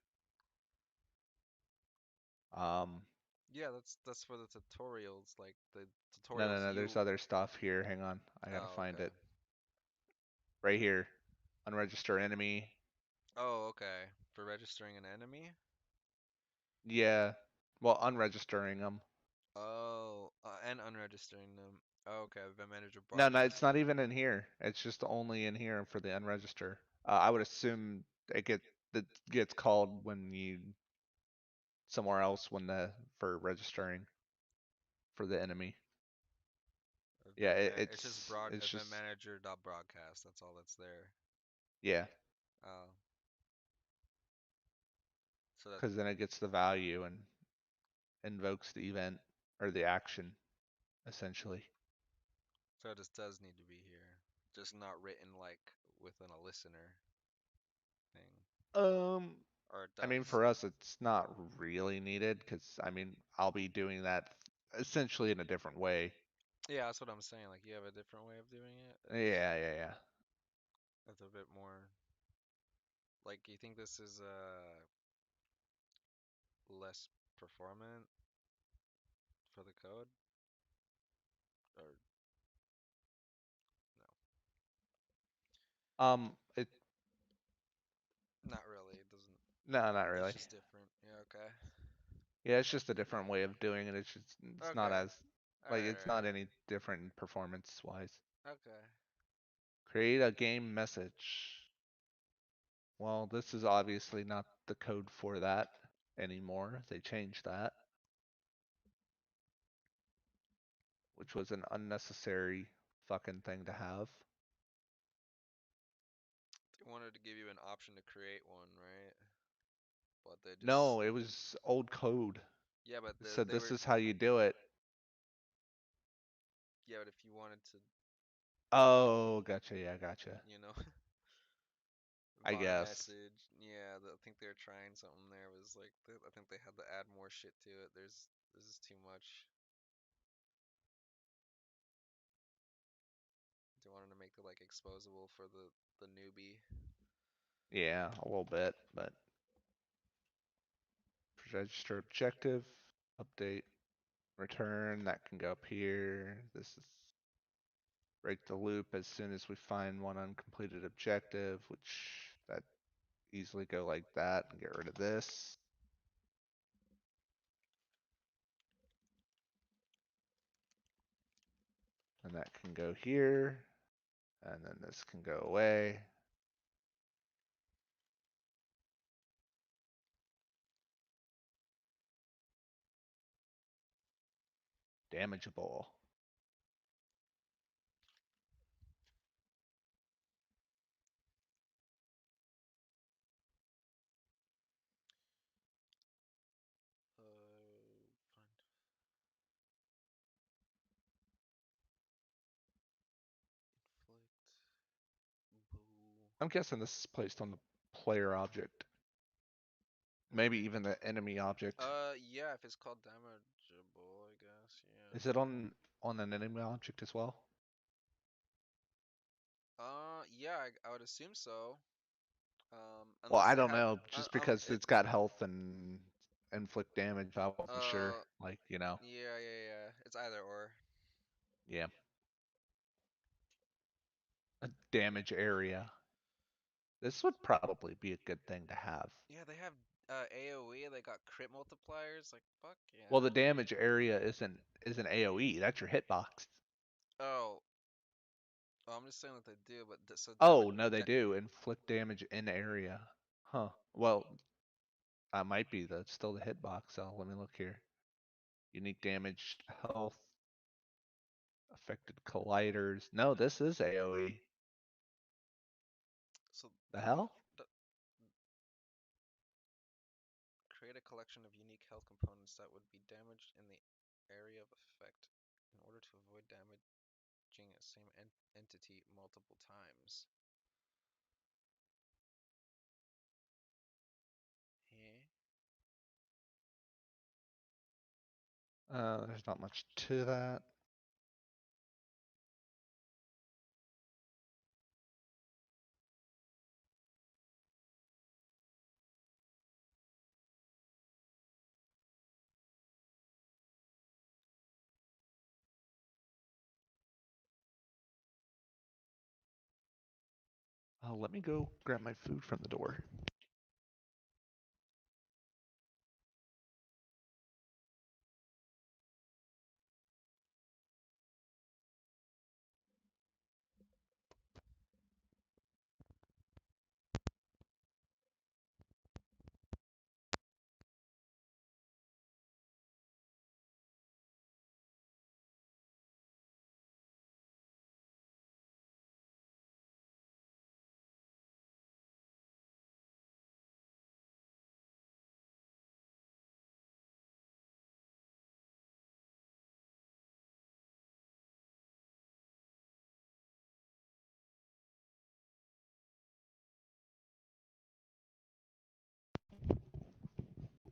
Um, Yeah, that's for the tutorials, like the no, no, tutorials no. There's you. other stuff here. Hang on, I gotta Oh, find okay. it. Right here, unregister enemy. Oh, okay. For registering an enemy. Yeah, well, unregistering them. Oh, and unregistering them. Oh, okay, event manager No, no, it's broadcasting. not even in here. It's just only in here for the unregister. I would assume that gets called when you somewhere else when the for registering for the enemy. Yeah, It's just broad it's event just manager dot broadcast. That's all that's there. yeah, Oh, so that because then it gets the value and invokes the event or the action essentially. so it just does need to be here, just not written like within a listener thing, Um, or it I mean, does. for us, it's not really needed because I mean, I'll be doing that essentially in a different way. Yeah, that's what I'm saying. Like you have a different way of doing it. Yeah, yeah, yeah. That's a bit more. Like you think this is less performant for the code, or It no? Not really. It doesn't. no, not It's really. just different. Yeah. Okay. Yeah, it's just a different way of doing it. It's not Okay. as All like right. it's not any different performance wise. All right. Okay. Create a game message. Well, this is obviously not the code for that anymore. They changed that, which was an unnecessary fucking thing to have. They wanted to give you an option to create one, right? But they just No, it was old code. yeah, but It said they this were is how you do it. yeah, but if you wanted to, Oh, gotcha. Yeah, gotcha. you know, I bot guess. message, yeah, I think they were trying something there. Was like I think they had to add more shit to it. There's just too much. They wanted to make it like exposable for the newbie. Yeah, a little bit, but register objective, update, return. That can go up here. This is break the loop as soon as we find one uncompleted objective, which that easily go like that and get rid of this. And that can go here. And then this can go away. Damageable. Fine. Inflict. Boo. I'm guessing this is placed on the player object. Maybe even the enemy object. Yeah, if it's called damageable, I guess. Is Yeah. it on an enemy object as well? Yeah, I would assume so. Well, Unless I they don't have, know. Just because it. it's got health and inflict damage, I wasn't sure. Uh, Like, yeah. It's either or. yeah, a damage area. This would probably be a good thing to have. Yeah, they have AOE. They got crit multipliers. Like fuck Well, the yeah. damage area isn't AoE. That's your hitbox. Oh, well, I'm just saying that they do, but so damage. Oh, no, they do. Inflict damage in area. Huh. Well, that might be still the hitbox. So let me look here. Unique damage, health, affected colliders. No, this is AoE. So The unique. hell? Create a collection of unique health components that would be damaged in the area of effect in order to avoid damaging a same entity multiple times. Eh? There's not much to that. Let me go grab my food from the door.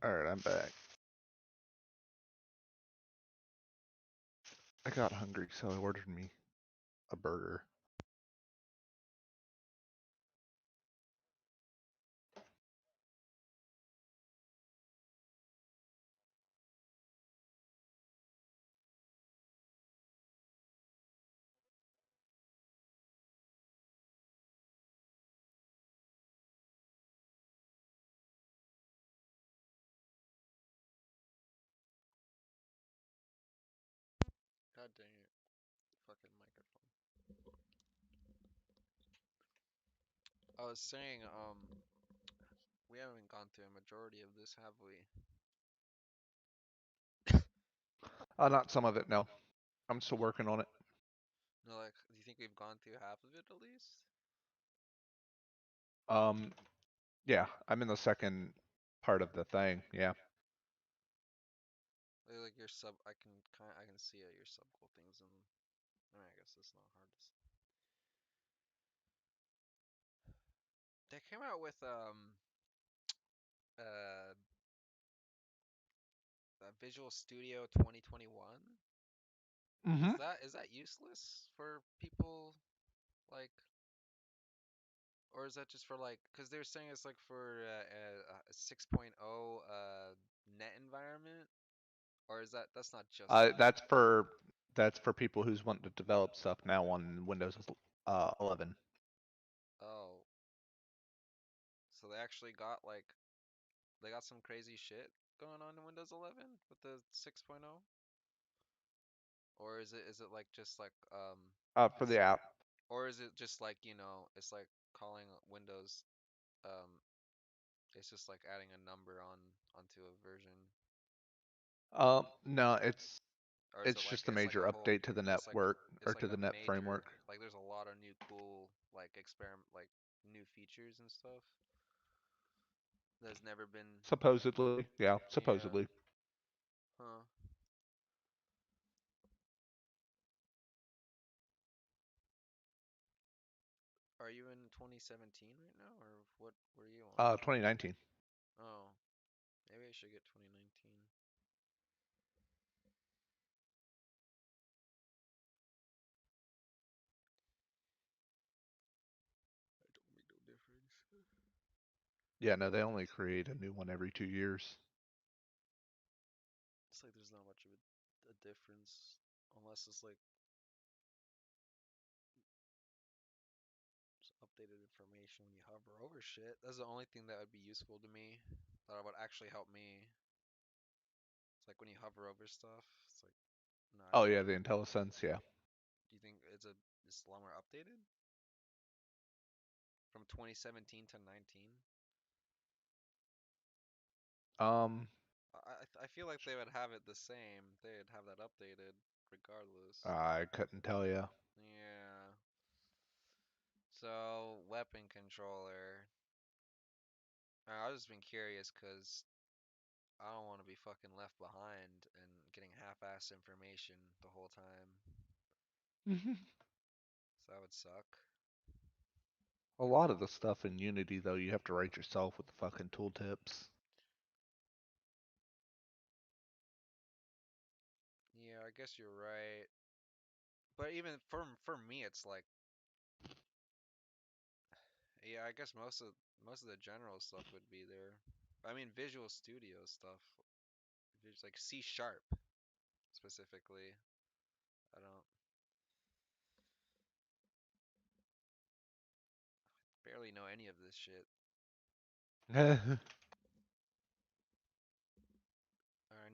All right, I'm back. I got hungry, so I ordered me a burger. God dang it. Fucking microphone. I was saying, we haven't gone through a majority of this, have we? Not some of it, no. I'm still working on it. No, like, do you think we've gone through half of it at least? Um, yeah, I'm in the second part of the thing. Yeah. Like your sub, I can see it, your sub goal things, and I mean, I guess it's not hard to. They came out with uh Visual Studio 2021. Hmm. Is that useless for people like, or is that just for like? Because they're saying it's like for a 6.0 net environment, or is that's not just Uh, that? that's for that's for people who's wanting to develop stuff now on Windows 11. Oh, so they actually got like they got some crazy shit going on in Windows 11 with the 6.0, or is it like just like For the it's app. or is it just like it's like calling Windows um it's just like adding a number onto a version, No, or is it it's like just a major update to the it's like network it's or like to a the net major, framework. like there's a lot of new cool like experiment like new features and stuff that's never been. Supposedly, yeah, Yeah. supposedly. Huh. Are you in 2017 right now, or what were you on? 2019. Oh, maybe I should get 2019. That don't make no difference. Yeah, no, they only create a new one every 2 years. It's like there's not much of a difference unless it's like just updated information when you hover over shit. That's the only thing that would be useful to me, that would actually help me. It's like when you hover over stuff, it's like not. Oh yeah, the IntelliSense, yeah. Do you think it's a lot more updated from 2017 to 19? Um, I feel like they would have it the same. They'd have that updated regardless. I couldn't tell you. Yeah. So, weapon controller. I've just been curious because I don't want to be fucking left behind and getting half-ass information the whole time. So that would suck. A lot of the stuff in Unity, though, you have to write yourself with the fucking tooltips. Yeah, I guess you're right. But even for me, it's like, yeah, I guess most of the general stuff would be there. I mean, Visual Studio stuff, like C sharp specifically. I don't barely know any of this shit. I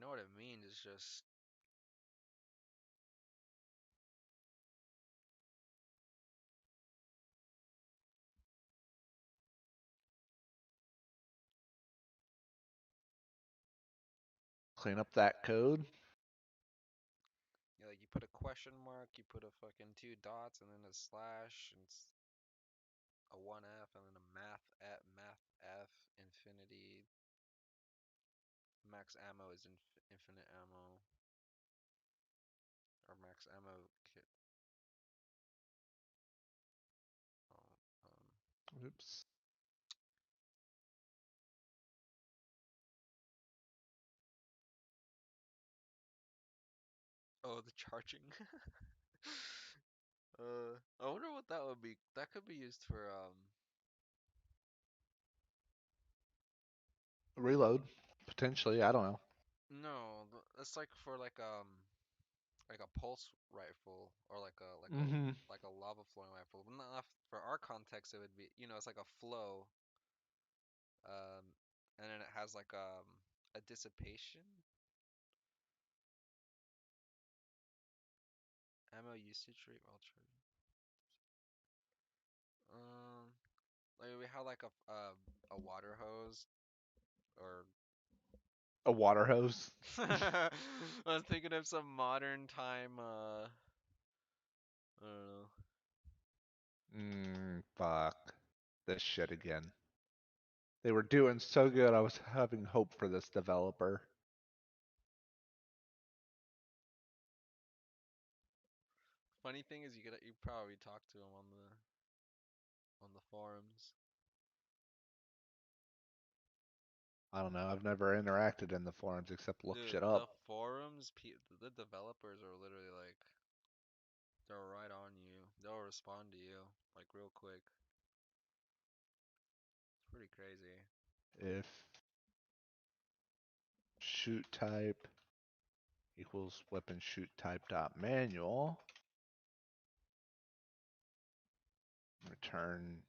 know what it means. It's just Clean up that code. like you put a question mark, you put a fucking two dots, and then a slash, and a one F, and then a math F infinity. Max ammo is infinite ammo, or max ammo kit. Oh, Oops. oh, the charging. I wonder what that would be. That could be used for Reload. Potentially, I don't know. no, that's like for like a pulse rifle, or Hmm. like a lava flowing rifle. But not for our context, it would be, it's like a flow, um, and then it has like a dissipation. ammo usage rate while charging. Um, like we have like a water hose or A water hose. I was thinking of some modern time I don't know. Fuck. This shit again. They were doing so good, I was having hope for this developer. Funny thing is you probably talk to him on the forums. I don't know. I've never interacted in the forums except look Dude, shit the up. forums, the developers are literally like they're right on you. They'll respond to you like real quick. It's pretty crazy. If shoot type equals weapon shoot type dot manual, return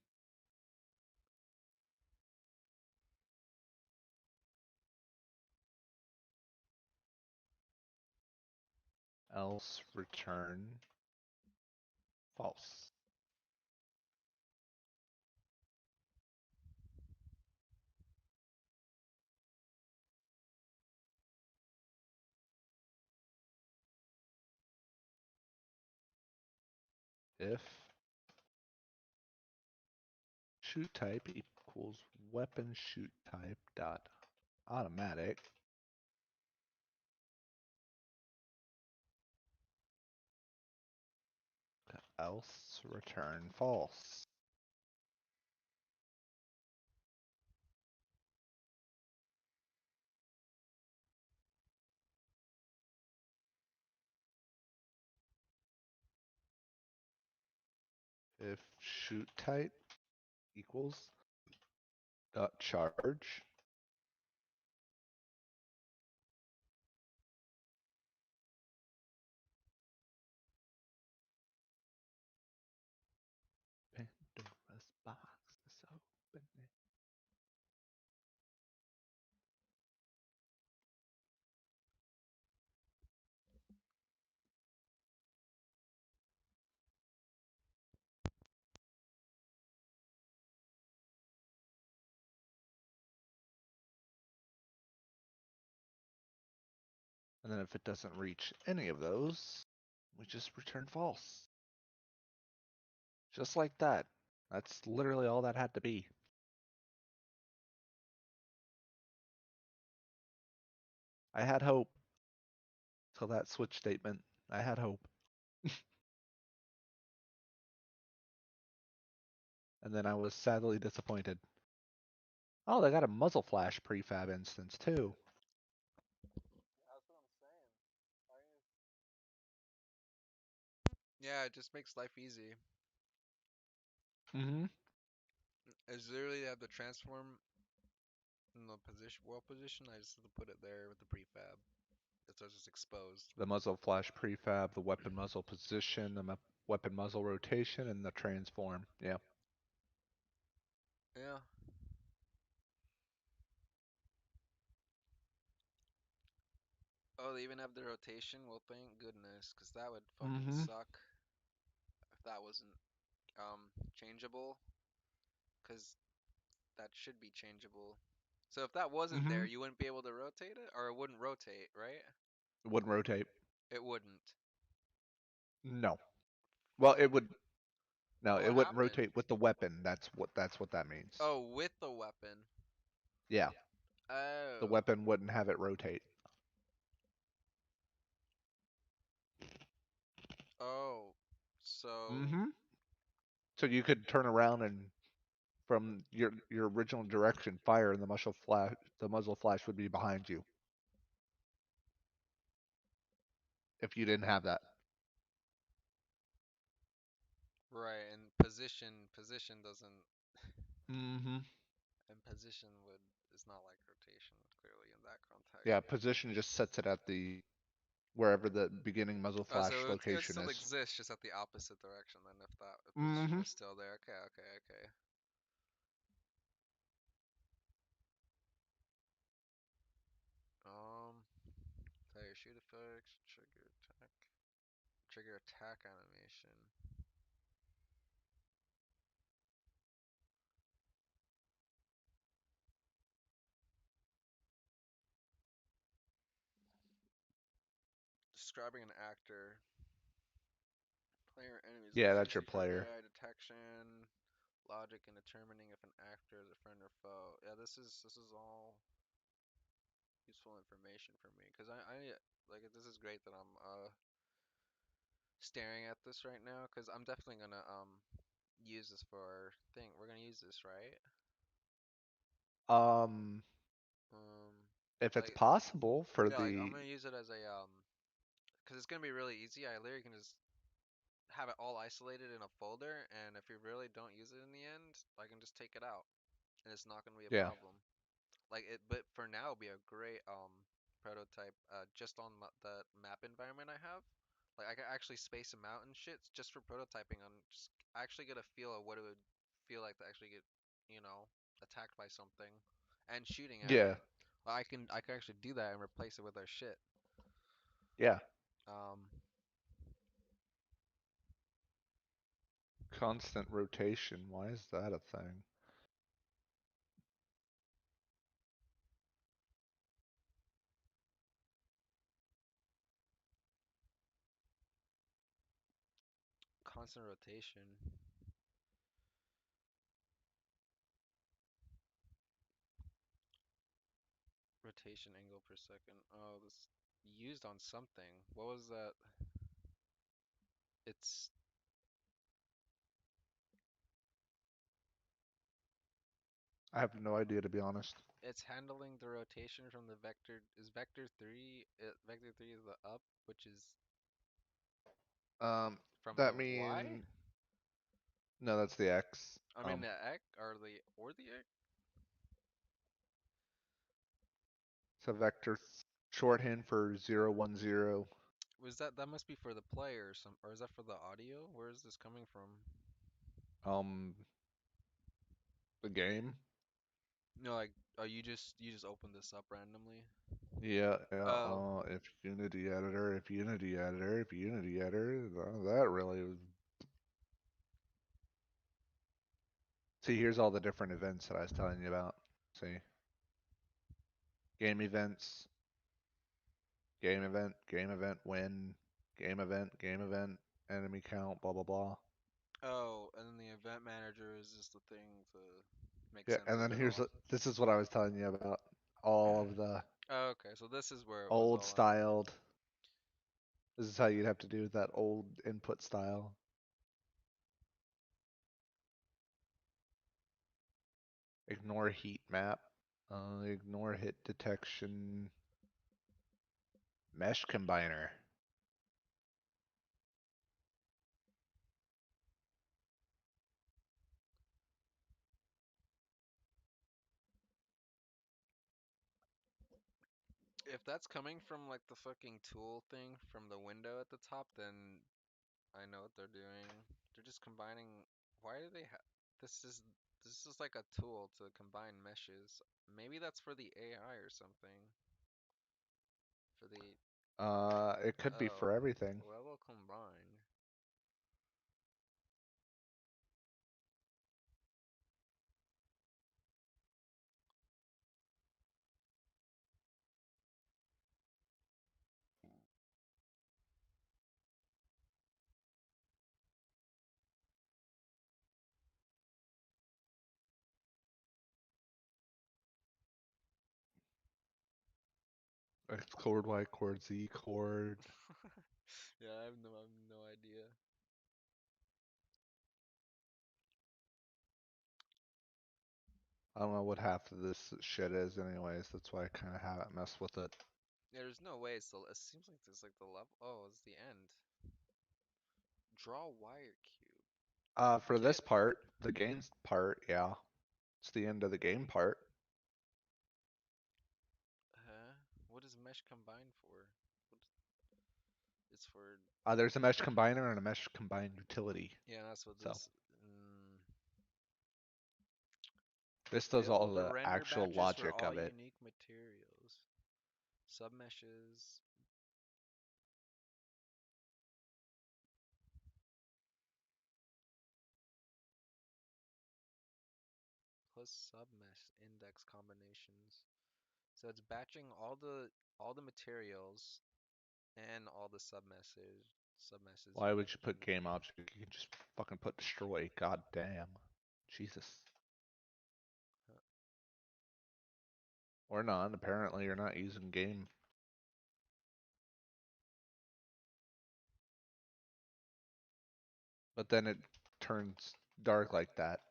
else return false. If shoot type equals weapon shoot type dot automatic, else return false. If shoot type equals dot charge, Pandora's box is open. And then if it doesn't reach any of those, we just return false. Just like that. That's literally all that had to be. I had hope till that switch statement. I had hope. And then I was sadly disappointed. Oh, they got a muzzle flash prefab instance too. That's what I'm saying. Yeah, it just makes life easy. Hmm. It's literally they have the transform in the position, world position. I just have to put it there with the prefab. It's just exposed. The muzzle flash prefab, the weapon muzzle position, the weapon muzzle rotation, and the transform. Yeah. Yeah. Oh, they even have the rotation. Well, thank goodness, because that would fucking Hmm. suck if that wasn't changeable. Because that should be changeable. So if that wasn't there, Hmm. you wouldn't be able to rotate it, or it wouldn't rotate, right? It wouldn't rotate. It wouldn't. No. Well, it would. No, it What wouldn't happened? rotate with the weapon. That's what that means. Oh, with the weapon. Yeah. The Oh. weapon wouldn't have it rotate. Oh. So. Hmm. So you could turn around and from your original direction fire, and the muzzle flash would be behind you if you didn't have that. Right, and position doesn't, Hmm. and position would is not like rotation clearly in that context. Yeah, position just sets it at the wherever the beginning muzzle Oh, flash so it would location still is. exist, just at the opposite direction then if that if position Hmm. was still there. Okay, okay, okay. Um, tell your shoot effects, trigger attack. Trigger attack animation. Describing an actor. Player enemies. Yeah, This is that's your useful for player. AI detection, logic, and determining if an actor is a friend or foe. Yeah, this is all useful information for me because I like this is great that I'm staring at this right now because I'm definitely gonna use this for our thing. We're gonna use this, right? Um, Um, if it's like possible for yeah, like I'm the gonna use it as a because it's gonna be really easy. I literally can just have it all isolated in a folder, and if we really don't use it in the end, I can just take it out, and it's not gonna be a yeah, problem. Like it, but for now, it'll be a great prototype just on the map environment I have. Like I can actually space them out and shit just for prototyping on just actually get a feel of what it would feel like to actually get, you know, attacked by something and shooting at yeah, it. I can actually do that and replace it with our shit. yeah. Um, Constant rotation. Why is that a thing? Constant rotation, rotation angle per second. Oh, this used on something. What was that? It's I have no idea to be honest. it's handling the rotation from the vector. Is vector three? Vector three is the up, which is Um, from the that y. mean no, that's the X. I mean the x or the x. It's a vector shorthand for 010. Was that must be for the player or some, or is that for the audio? Where is this coming from? Um, the game. No, like oh you just opened this up randomly. Yeah, yeah. Oh, If Unity editor, if Unity editor, if Unity editor. That really was. See, here's all the different events that I was telling you about. See, game events, game event, win, game event, enemy count, blah blah blah. oh, and then the event manager is just the thing to make Yeah, sense and of then it here's all. this is what I was telling you about. All of the Oh, okay, so this is where it was old all at. styled. This is how you'd have to do that old input style. Ignore heat map. Ignore hit detection. Mesh combiner. If that's coming from like the fucking tool thing from the window at the top, then I know what they're doing. They're just combining. Why do they have? This is this is like a tool to combine meshes. Maybe that's for the AI or something. For the It could be for oh everything. level combine. X chord, Y chord, Z chord. Yeah, I have no idea. I don't know what half of this shit is, anyways. That's why I kind of haven't messed with it. Yeah, there's no way it's the. It seems like this like the level. Oh, it's the end. Draw wire cube. For this Get. part, the games part, yeah, it's the end of the game part. Huh? What is mesh combine for? What, it's for. There's a mesh combiner and a mesh combined utility. Yeah, that's what So this. Mm, this does all build the the render actual batches for logic all of it. unique materials. Submeshes. submesh index combinations. So it's batching all the materials and all the submeshes Why would you in. put game object? You can just fucking put destroy. God damn. Jesus. uh, Or not. Apparently you're not using game. But then it turns dark like that.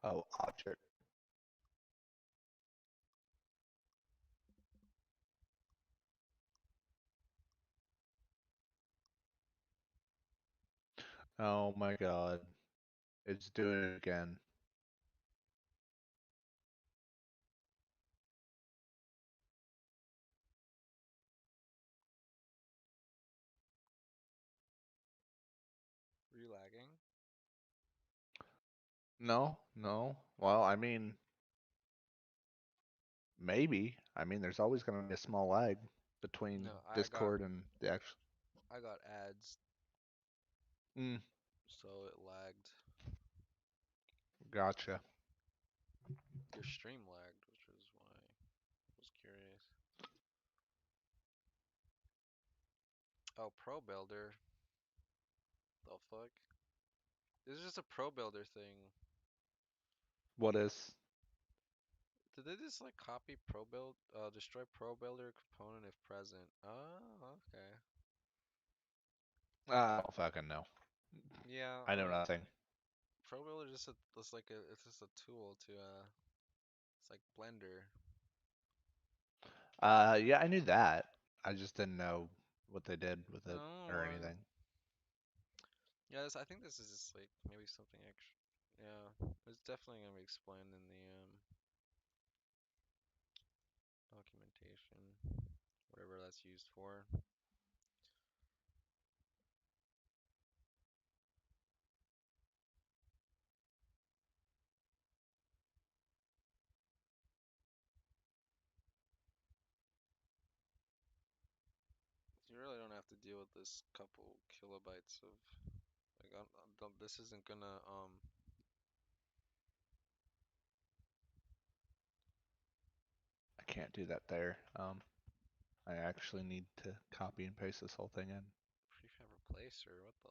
Oh, object. Oh my god. It's doing it again. Were you lagging? No, no. Well, I mean, maybe. I mean, there's always going to be a small lag between No, Discord and the actual. I got ads, Mm, so it lagged. gotcha. Your stream lagged, which is why I was curious. Oh, Pro Builder. The fuck? This is just a Pro Builder thing. What is? Did they just like copy destroy Pro Builder component if present? Oh, okay. I don't fucking know. Yeah, I I know mean, nothing. Pro Builder it's just a tool to it's like Blender. Yeah, I knew that. I just didn't know what they did with it Oh, or why? anything. Yeah, I think this is just like maybe something extra. Yeah, it's definitely gonna be explained in the documentation, whatever that's used for. You really don't have to deal with this couple kilobytes of like this isn't gonna I can't do that there. I actually need to copy and paste this whole thing in. prefab replacer. What the?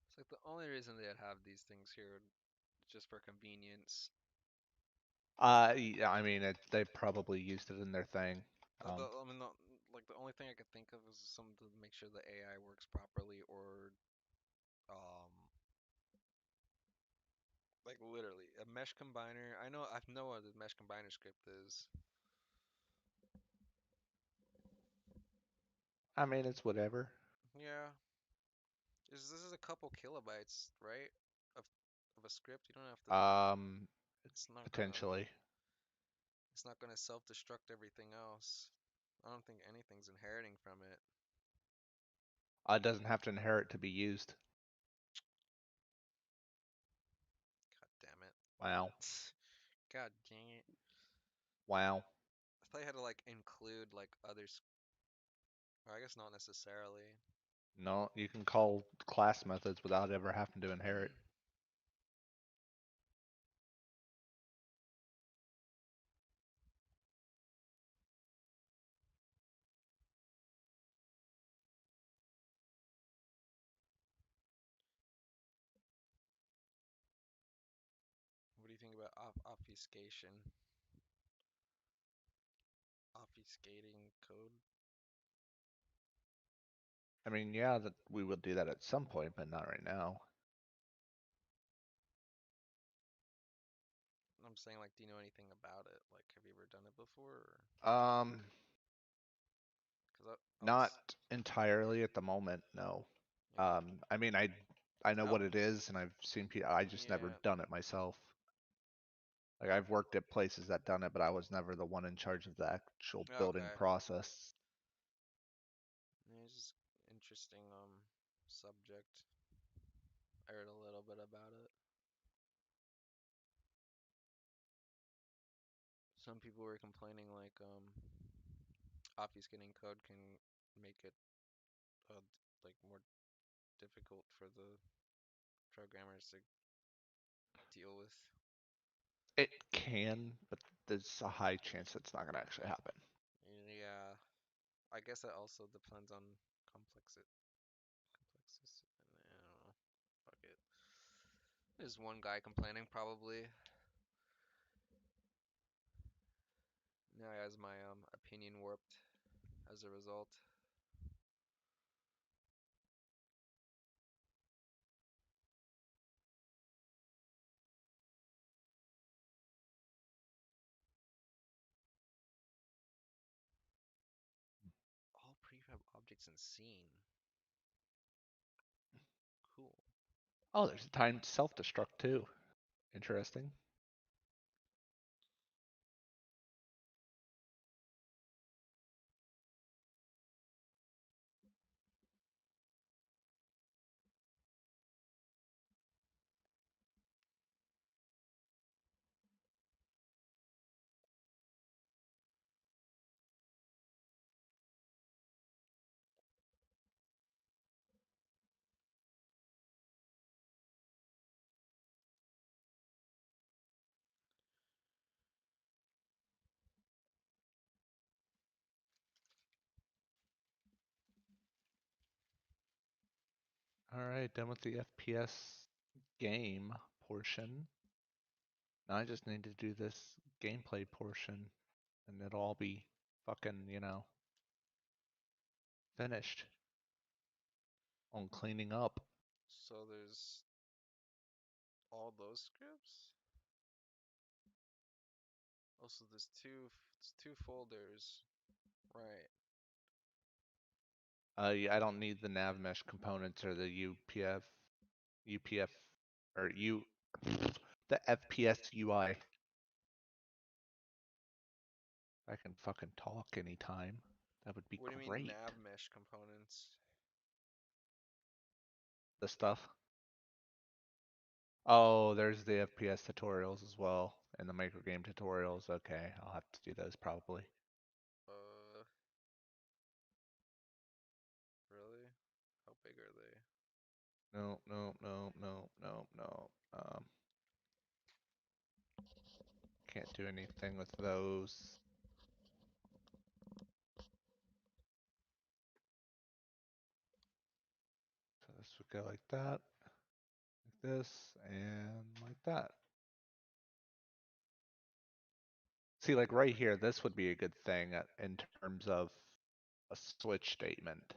It's like the only reason they'd have these things here is just for convenience. Yeah, I mean, they probably used it in their thing. I mean, like the only thing I could think of is something to make sure the AI works properly, or um, like literally a mesh combiner. I know what the mesh combiner script is. I mean, it's whatever. Yeah, this is a couple kilobytes, right? Of of a script. You don't have to. Um, It's not gonna. Potentially. It's not gonna self-destruct everything else. I don't think anything's inheriting from it. It doesn't have to inherit to be used. God damn it. Wow. God dang it. Wow. I thought you had to like include like others. Or I guess not necessarily. No, you can call class methods without ever having to inherit. What do you think about obfuscation? Obfuscating code? I mean, yeah, that we will do that at some point, but not right now. I'm saying like, do you know anything about it? Like, have you ever done it before? Um, Because I Not was, entirely at the moment, no. yeah, I mean, I know I, what it is, and I've seen people. I just never yeah, done it myself. Like I've worked at places that done it, but I was never the one in charge of the actual building okay. process. Yeah, it's just interesting subject. I read a little bit about it. Some people were complaining like obfuscating code can make it like more difficult for the programmers to deal with. It can, but there's a high chance it's not gonna actually happen. Yeah, I guess that also depends on complexity. Complexity. I don't know. Fuck it. There's one guy complaining probably. Now he has my opinion warped as a result. All prefab objects in scene. Cool. Oh, there's a timed self-destruct too. Interesting. All right, done with the FPS game portion. Now I just need to do this gameplay portion, and it'll all be fucking, finished on cleaning up. So there's all those scripts. Also, there's two folders. Right. Yeah, I don't need the nav mesh components or the UPF, or the FPS UI. I can fucking talk anytime. That would be What do you mean great. nav mesh components? The stuff. Oh, there's the FPS tutorials as well, and the micro game tutorials. Okay, I'll have to do those probably. Uh, really? How big are they? No, no, no, no, no, no. Can't do anything with those. So this would go like that, like this, and like that. See, like right here, this would be a good thing in terms of a switch statement.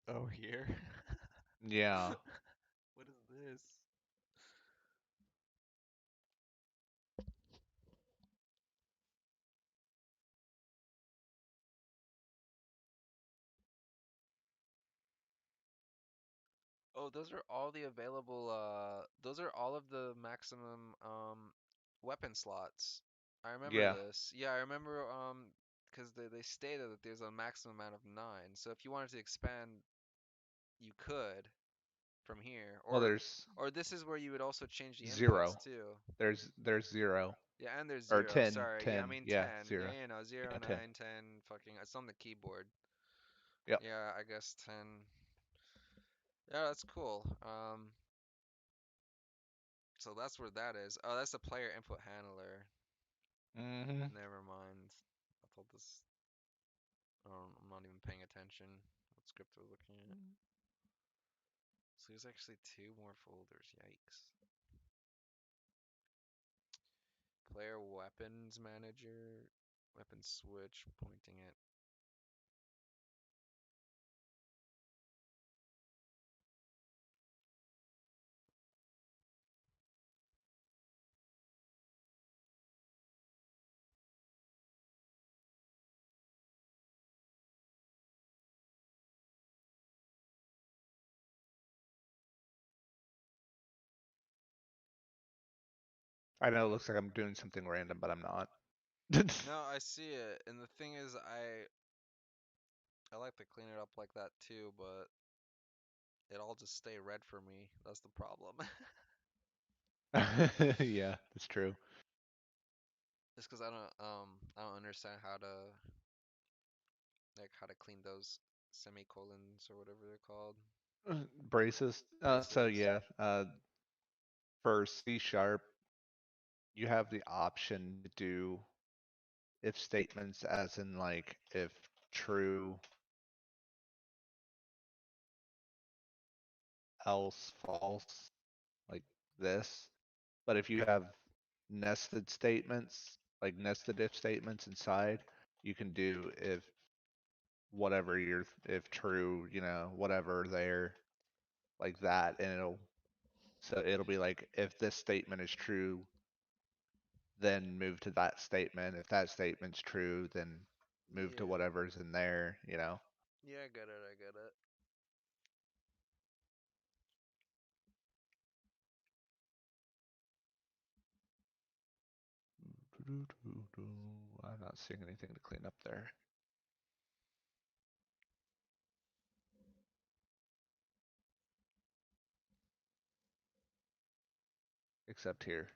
Oh, here? Yeah. What is this? Oh, those are all the available, those are all of the maximum, weapon slots. I remember Yeah. this. Yeah, I remember, because they stated that there's a maximum amount of 9. So if you wanted to expand, you could from here. Well, there's Or this is where you would also change the inputs 0. too. There's 0. Yeah, and there's Or 0. 10, Sorry. Yeah, I 10. mean Yeah, 10. Yeah, 0. you know, 0, Yeah, 10. 9, 10, fucking, it's on the keyboard. Yep. Yeah, I guess 10. Yeah, that's cool. So that's where that is. Oh, that's the player input handler. Mm-hmm. Never mind. I thought this. I'm not even paying attention. What script we're looking at. So there's actually two more folders. Yikes. Player weapons manager, weapon switch, pointing it. I know it looks like I'm doing something random, but I'm not. No, I see it, and the thing is, I like to clean it up like that too, but it all just stay red for me. That's the problem. Yeah, that's true. It's because I don't understand how to clean those semicolons or whatever they're called. Braces. So Braces. yeah, for C sharp, you have the option to do if statements as in like if true, else false, like this. But if you have nested statements, like nested if statements inside, you can do if whatever you're, if true, whatever there, like that, and it'll be like if this statement is true, then move to that statement. If that statement's true, then move to Yeah. whatever's in there. Yeah, I get it. I get it. I'm not seeing anything to clean up there, except here.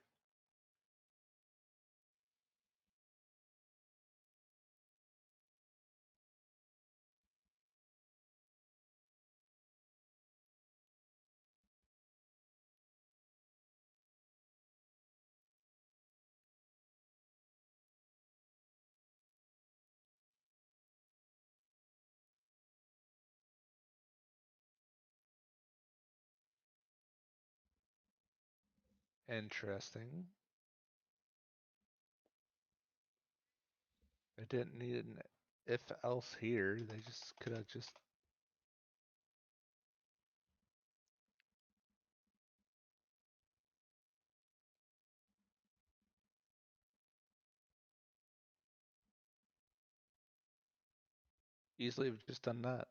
Interesting. I didn't need an if else here. They just could have just easily have just done that.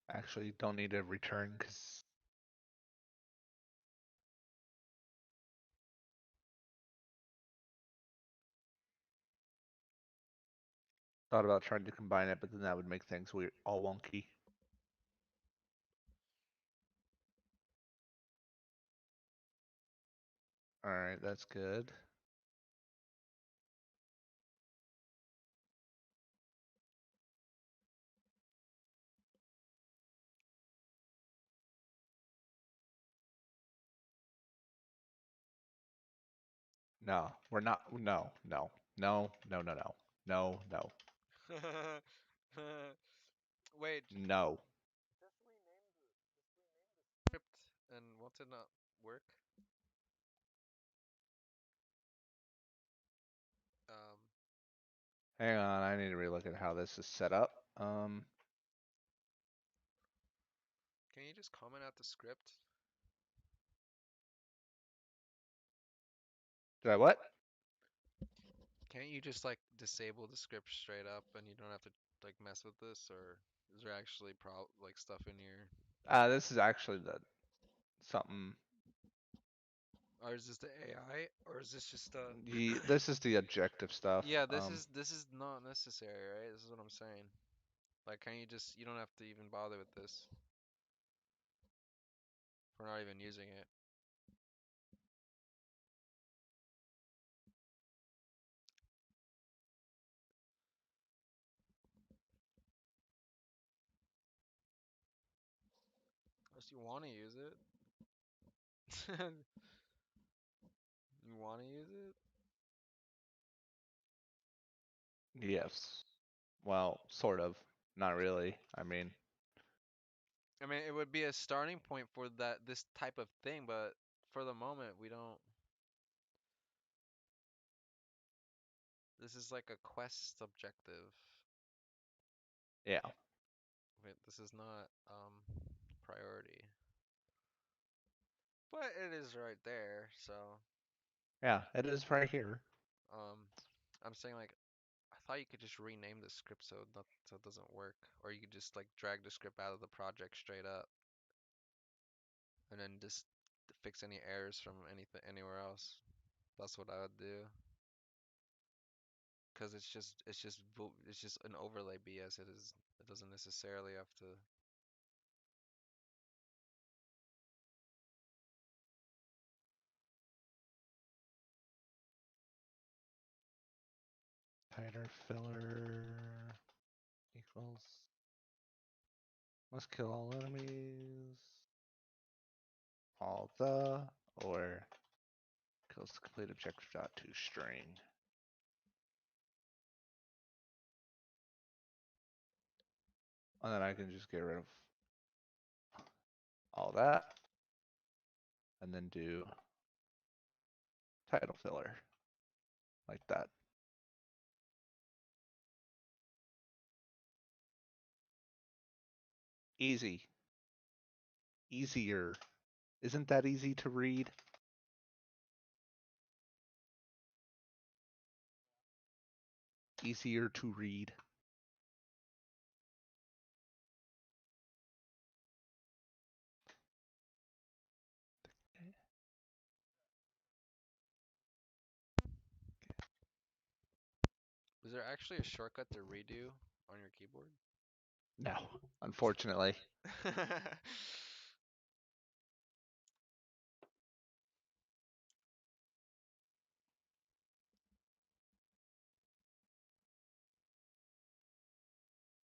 Actually, don't need to return because thought about trying to combine it, but then that would make things weird, all wonky. All right, that's good. No, we're not. No, no, no, no, no, no, no, no, Wait, no. script and won't it not work? Um, Hang on, I need to relook at how this is set up. can you just comment out the script? Did I what? Can't you just like disable the script straight up and you don't have to like mess with this, or is there actually like stuff in here? This is actually the something. Or is this the AI? Or is this just This is the objective stuff. yeah, this is not necessary, right? This is what I'm saying. Like, can you just you don't have to even bother with this. We're not even using it. Unless you want to use it. You want to use it? Yes. Well, sort of. Not really. I mean, I mean, it would be a starting point for this type of thing, but for the moment, we don't. This is like a quest objective. yeah. Wait, this is not priority. But it is right there, so Yeah, it is right here. um I'm saying like I thought you could just rename the script so it doesn't work. Or you could just like drag the script out of the project straight up and then just fix any errors from anything anywhere else. That's what I would do. because it's just an overlay BS. It doesn't necessarily have to. Tighter filler equals must kill all enemies. All the or kills the complete objective dot to string. And then I can just get rid of all that and then do title filler like that. Easy. Easier. Isn't that easy to read? Easier to read. Is there actually a shortcut to redo on your keyboard? No, unfortunately.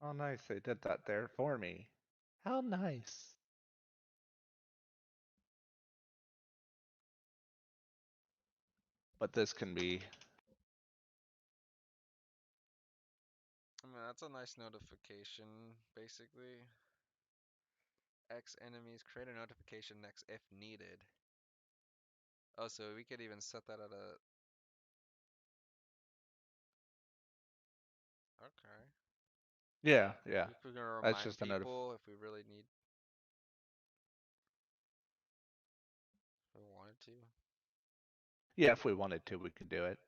Oh, nice. They did that there for me. How nice. But this can be. I mean, that's a nice notification, basically. X enemies create a notification next if needed. Oh, so we could even set that at a. Okay. Yeah, yeah. If we're gonna That's remind just a notif. people, if we really need, if we wanted to. Yeah, if we wanted to, we could do it.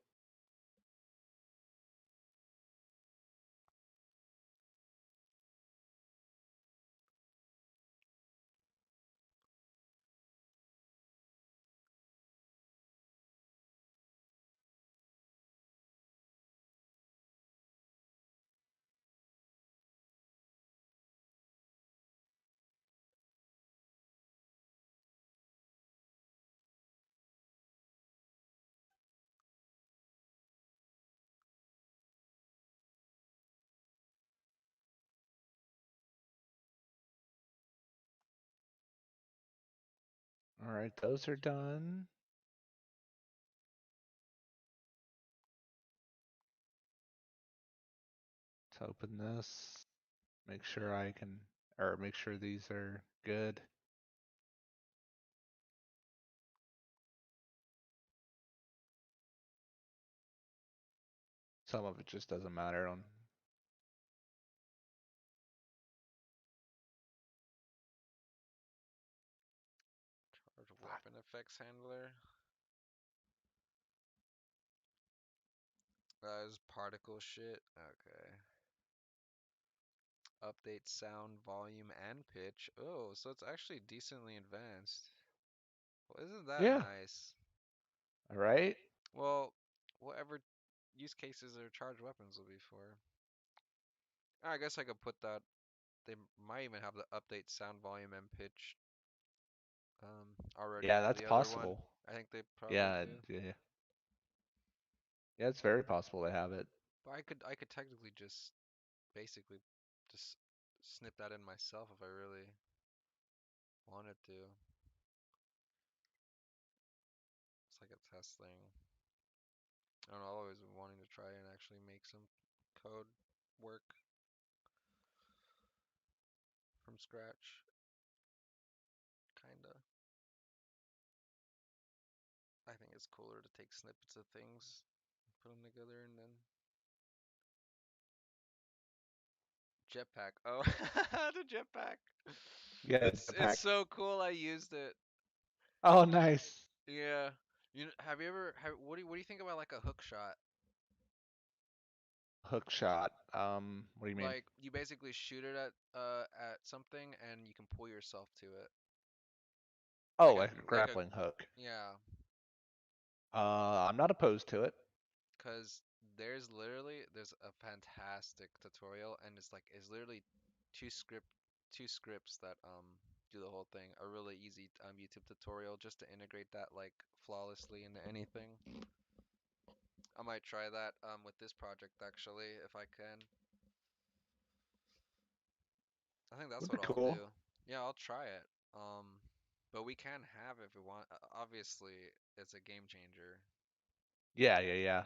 All right, those are done. Let's open this. Make sure I can, or make sure these are good. Some of it just doesn't matter on. Charge weapon effects handler. That is particle shit. Okay. Update sound, volume, and pitch. Oh, so it's actually decently advanced. Well, isn't that Yeah. nice? All right. Well, whatever use cases or charged weapons will be for. I guess I could put that. They might even have the update sound, volume, and pitch already Yeah, for that's the other one. possible. I think they probably Yeah, do. yeah. Yeah, it's very possible they have it. But I could technically just basically just snip that in myself if I really wanted to. It's like a test thing. I don't know, I've always been wanting to try and actually make some code work from scratch. Kinda. I think it's cooler to take snippets of things, put them together, and then jetpack. Oh, the jetpack. Yeah, It's jetpack. so cool. I used it. Oh, nice. Yeah. Have you ever what do you think about like a hook shot? Hook shot. What do you mean? Like you basically shoot it at something and you can pull yourself to it. Oh, Like a like a like a grappling hook. yeah, I'm not opposed to it. cuz there's a fantastic tutorial, and it's literally two script two scripts that do the whole thing. A really easy YouTube tutorial just to integrate that like flawlessly into anything. I might try that with this project actually if I can. I think that's Would be what I'll cool. do. Yeah, I'll try it. Um, but we can have it if we want. Obviously, it's a game changer. Yeah, yeah, yeah.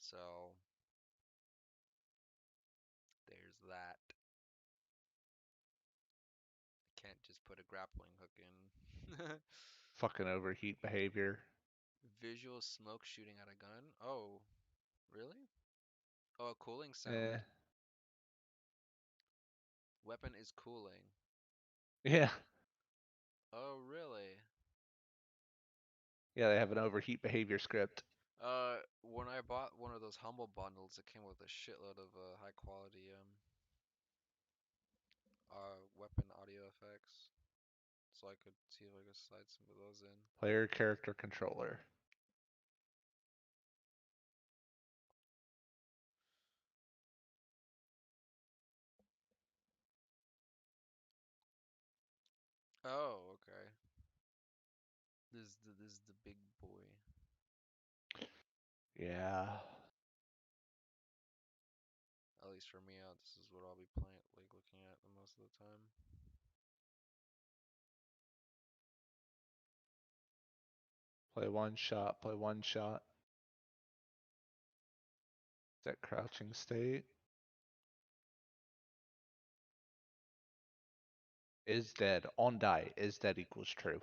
So there's that. Can't just put a grappling hook in. Fucking overheat behavior. Visual smoke shooting at a gun. Oh, really? Oh, a cooling Eh. sound. Weapon is cooling. Yeah. Oh, really? Yeah, they have an overheat behavior script. When I bought one of those humble bundles, it came with a shitload of high quality weapon audio effects, so I could see if I could slide some of those in. Player character controller. Oh, okay. This is the big boy. Yeah. At least for me, this is what I'll be playing, like looking at the most of the time. Play one shot, play one shot. That crouching state. Is dead. On die. Is dead equals true.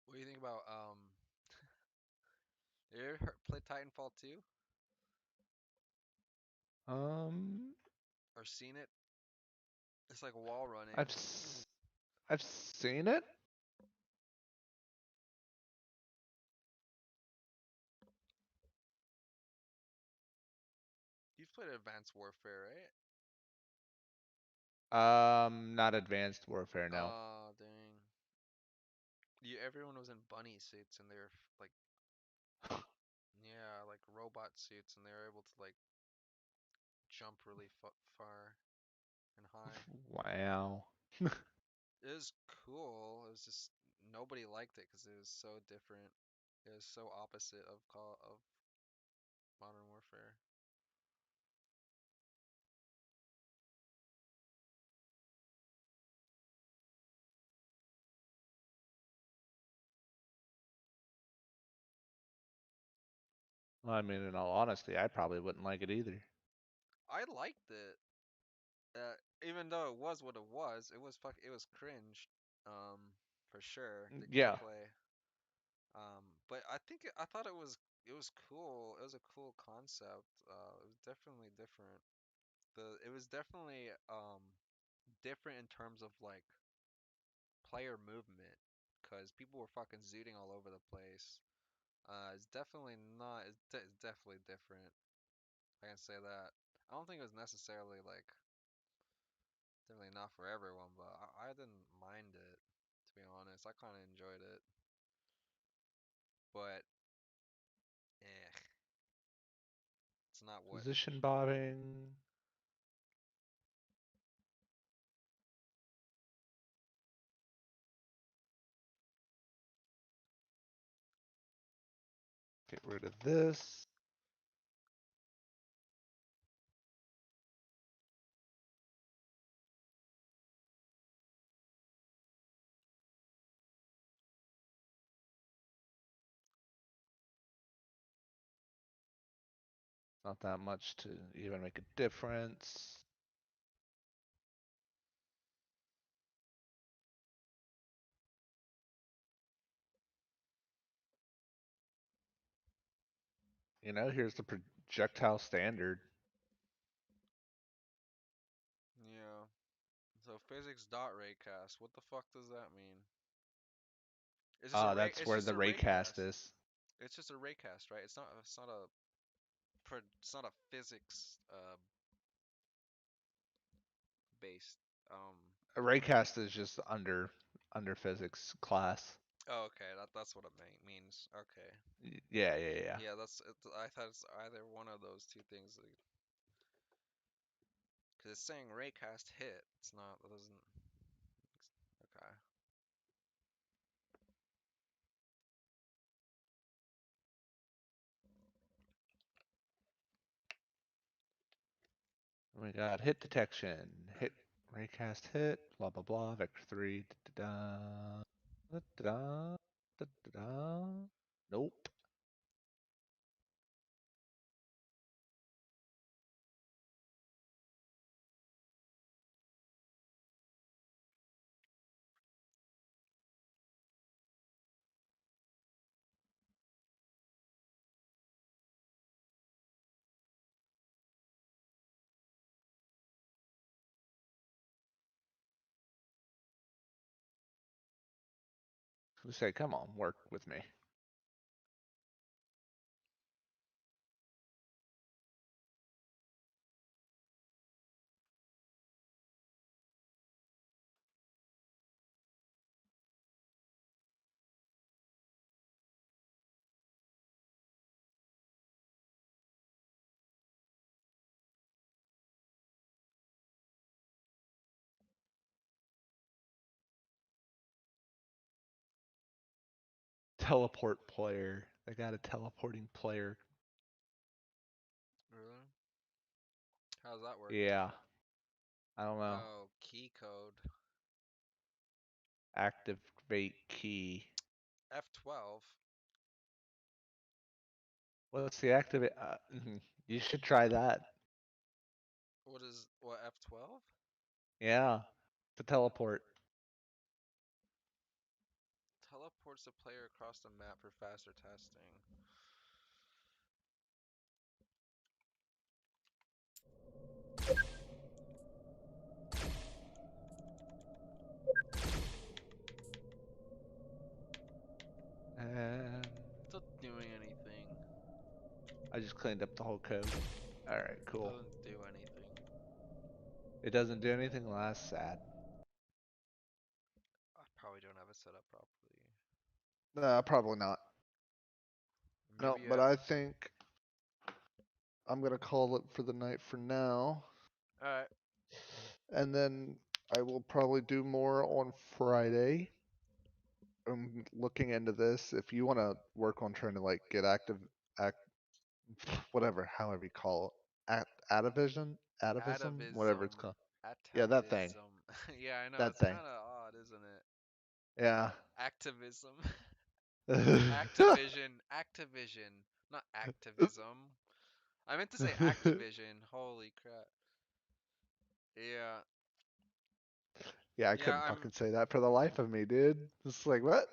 What do you think about you ever played Titanfall 2 Um, or seen it? It's like wall I've running. s- I've seen it. You've played Advanced Warfare, right? Not Advanced Warfare, no. Oh, dang. Everyone was in bunny suits and they're like, yeah, like robot suits, and they were able to like jump really far and high. Wow. It was cool. It was just nobody liked it because it was so different. It was so opposite of Modern Warfare. Well, I mean, in all honesty, I probably wouldn't like it either. I liked it. Even though it was what it was cringe, for sure. The Yeah. gameplay. But I thought it was cool. It was a cool concept. It was definitely different. It was definitely different in terms of like player movement, because people were fucking zooting all over the place. It's definitely not. It's definitely different. I can say that. I don't think it was necessarily like definitely not for everyone, but I didn't mind it, to be honest. I kind of enjoyed it, but eh, it's not what. Position bobbing. Get rid of this. Not that much to even make a difference. You know, here's the projectile standard. Yeah. So Physics dot raycast. What the fuck does that mean? It's just a ray. That's It's where just the a raycast raycast. is. It's just a raycast, right? It's not. It's not a. It's not a physics based. A raycast is just under physics class. Oh, okay. That's what it means. Okay. Yeah, yeah, yeah. Yeah, I thought it's either one of those two things. Cause it's saying raycast hit. It's not. It doesn't. Okay. We got hit detection, hit raycast hit, blah blah blah, vector 3, da da da da da da. Nope. We say, come on, work with me. Teleport player. They got a teleporting player. Really? How's that work? Yeah, I don't know. Oh, key code. Activate key. F12. What's the activate? You should try that. What F12? Yeah, to teleport. Teleports the player across the map for faster testing. And It's not doing anything. I just cleaned up the whole code. All right, cool. Doesn't do anything. It doesn't do anything. Well, that's sad. I probably don't have it set up properly. Probably not. No, Maybe but I think I'm gonna call it for the night for now, Alright. and then I will probably do more on Friday. I'm looking into this. If you want to work on trying to like get act, whatever, however you call it, atavism, whatever it's Atavism. called. Yeah, that thing, Atavism. Yeah, I know. that It's thing. kind of odd, isn't it? Yeah. Activism. Activision. Activision. Not activism. I meant to say Activision. Holy crap. Yeah. Yeah, I Yeah, couldn't I'm. fucking say that for the life of me, dude. It's like what?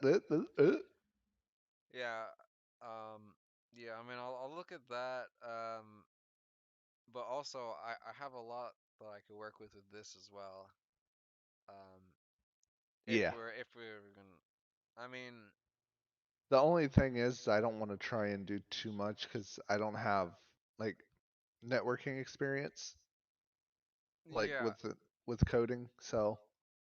Yeah. Yeah, I mean, I'll look at that. But also, I have a lot that I could work with this as well. Um, Yeah. if we're gonna, I mean, The only thing is, I don't want to try and do too much because I don't have like networking experience, like yeah, with coding. So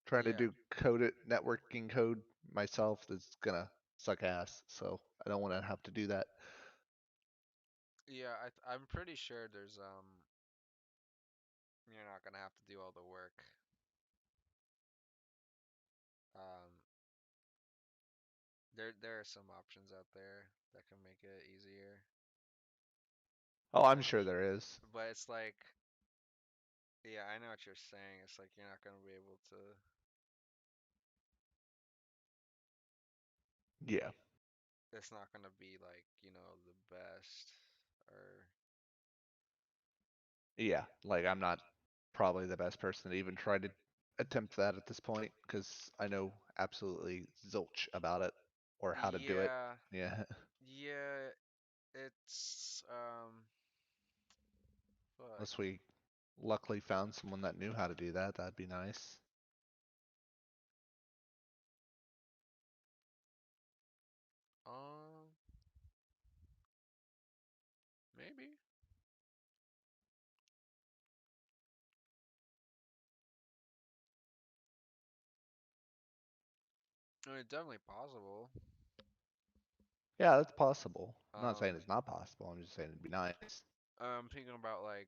trying to yeah, do code it networking code myself is gonna suck ass. So I don't want to have to do that. yeah. I'm pretty sure there's you're not gonna have to do all the work. Um, there are some options out there that can make it easier, Oh, I'm sure there is. but it's like, yeah, I know what you're saying. It's like you're not gonna be able to. Yeah. It's not gonna be like the best or Yeah. Like I'm not probably the best person to even try to attempt that at this point because I know absolutely zilch about it or how to do it. yeah, Yeah. yeah. It's fuck. Unless we luckily found someone that knew how to do that, that'd be nice. maybe. I mean, definitely possible. Yeah, that's possible. I'm not saying Um, it's not possible. I'm just saying it'd be nice. I'm thinking about like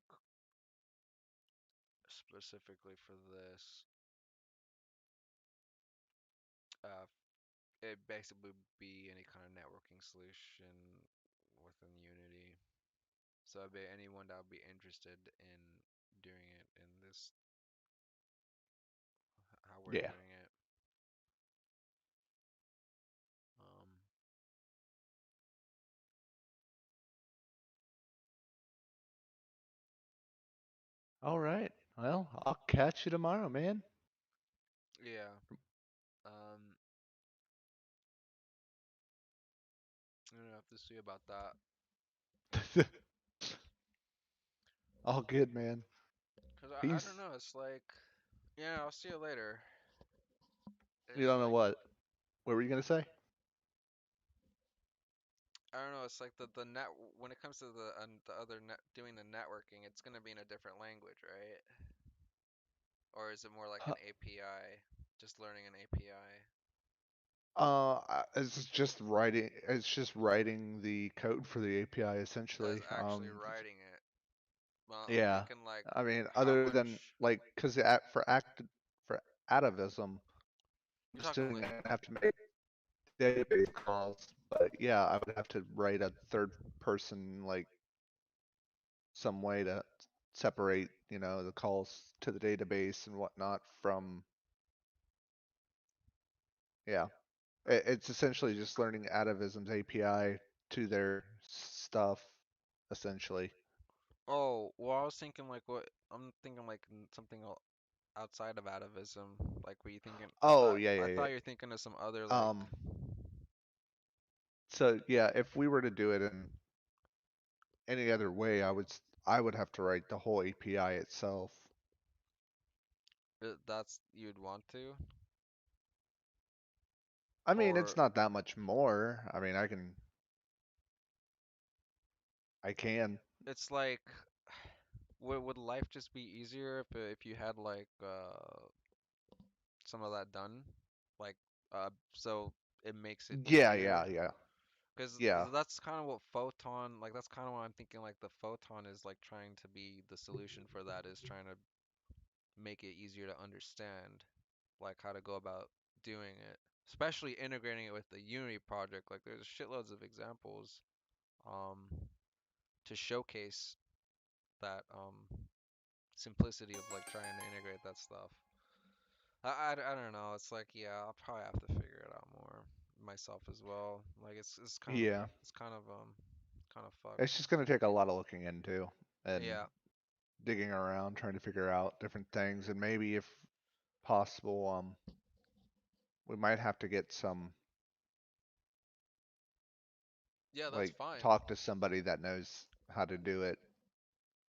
specifically for this. Uh, it basically would be any kind of networking solution within Unity. So it'd be anyone that would be interested in doing it in this how we're Yeah. doing it. Um, All right. Well, I'll catch you tomorrow, man. yeah. Um, I'm gonna have to see about that. All good, man. Cause I don't Peace. know. It's like, yeah, I'll see you later. You It's don't know like what? What were you gonna say? I don't know. It's like the net when it comes to the other net doing the networking, it's gonna be in a different language, right? Or is it more like an API? Just learning an API It's just writing. It's just writing the code for the API as essentially. actually writing it. Well, I'm Yeah. thinking like I mean, how other than much like, because for atavism, you're just talking doing like it, I have to make database calls. But yeah, I would have to write a third person like some way to separate, the calls to the database and whatnot from, yeah. It's essentially just learning atavism's API to their stuff, essentially. oh, well, I was thinking like what I'm thinking like something outside of atavism. Like were you thinking? Oh, yeah, I yeah, yeah. thought you're thinking of some other like. Um, so yeah, if we were to do it in any other way, I would have to write the whole API itself. That's you'd want to, I mean, it's or not that much more. I mean, I can. it's like, would life just be easier if you had like some of that done, like so it makes it Yeah, easier. yeah, yeah, Because yeah, that's kind of what photon, like that's kind of what I'm thinking. Like the photon is like trying to be the solution for that is trying to make it easier to understand, like how to go about doing it, especially integrating it with the Unity project. Like there's shitloads of examples um, to showcase that simplicity of like trying to integrate that stuff. I don't know. It's like yeah, I'll probably have to figure it out more myself as well. Like yeah. it's kind of fucked. It's just gonna take a lot of looking into and Yeah. digging around, trying to figure out different things, and maybe if possible, we might have to get some Yeah, that's like fine. talk to somebody that knows how to do it.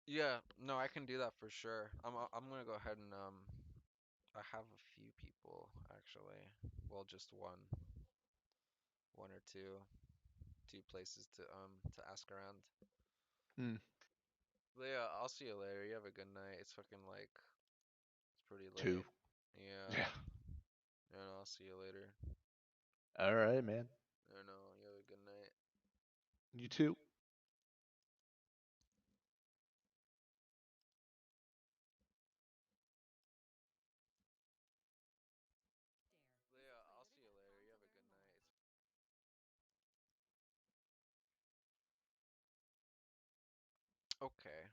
Yeah, no, I can do that for sure. I'm gonna go ahead and I have a few people actually. Well, just one or two places to ask around. Hmm. But yeah, I'll see you later. You have a good night. It's fucking like it's pretty Two. late. Yeah. Yeah. No, I'll see you later. All right, man. No, you have a good night. You too. Yeah, I'll see you later. You have a good night. Okay.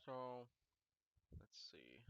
So, let's see.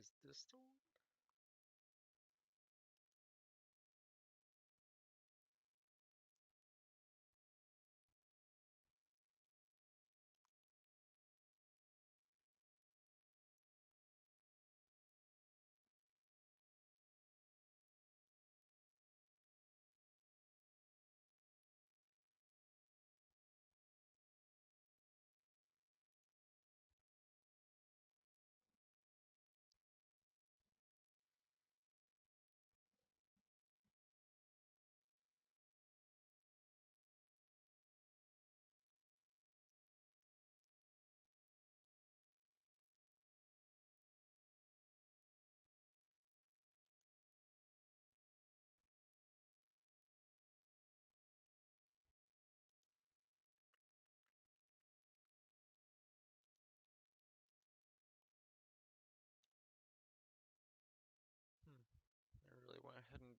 Is this the one? Hmm. I really went ahead and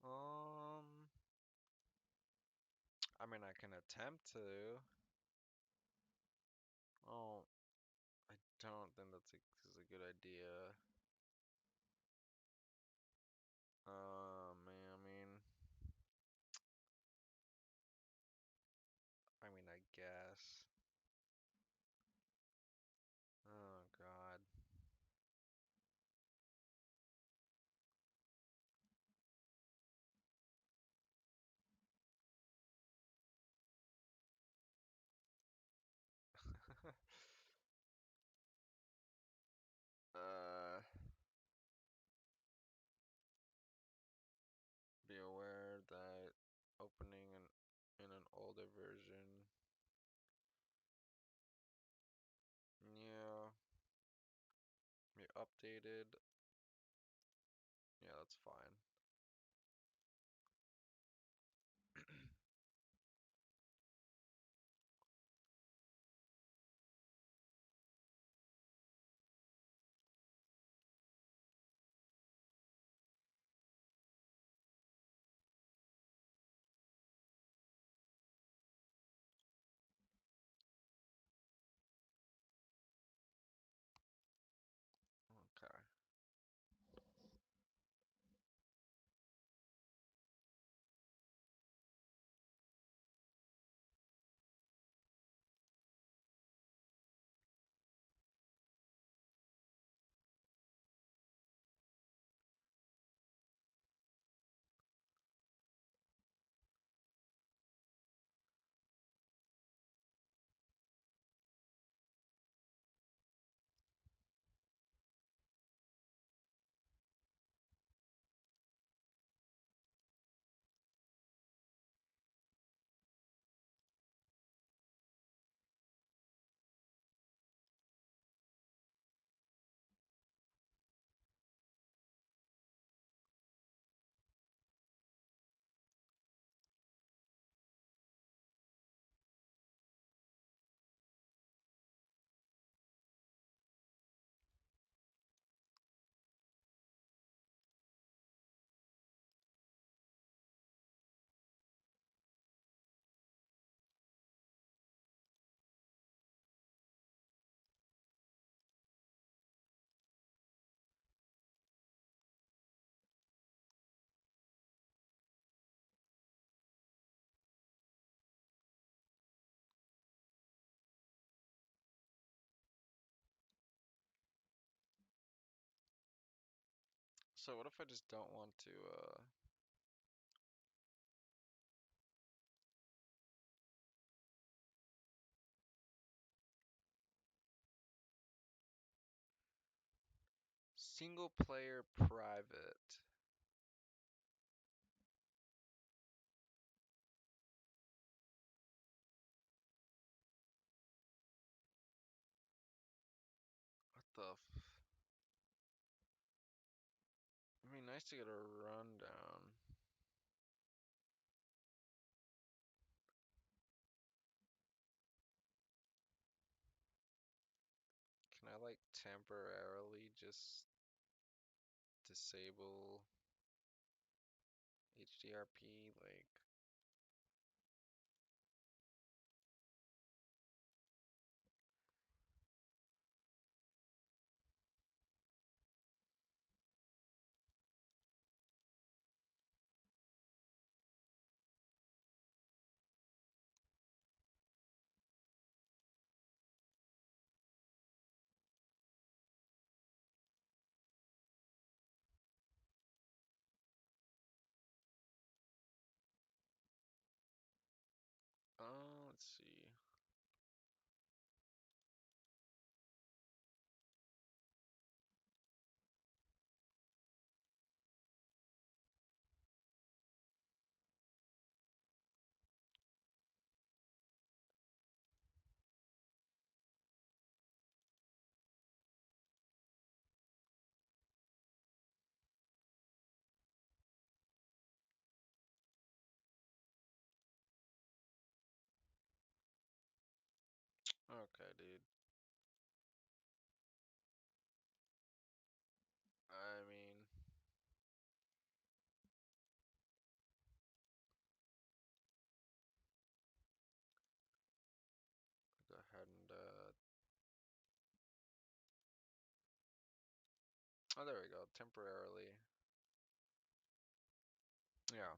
um. I mean, I can attempt to. Oh, I don't think is a good idea. Man, I guess. Oh God. uh, be aware that opening in an older version. Yeah, be updated. Yeah, that's fine. Okay. So what if I just don't want to single player private? What the I mean, nice to get a rundown. Can I like temporarily just disable HDRP, like. Let's see. Okay, dude. I mean, go ahead and oh, there we go. Temporarily. Yeah.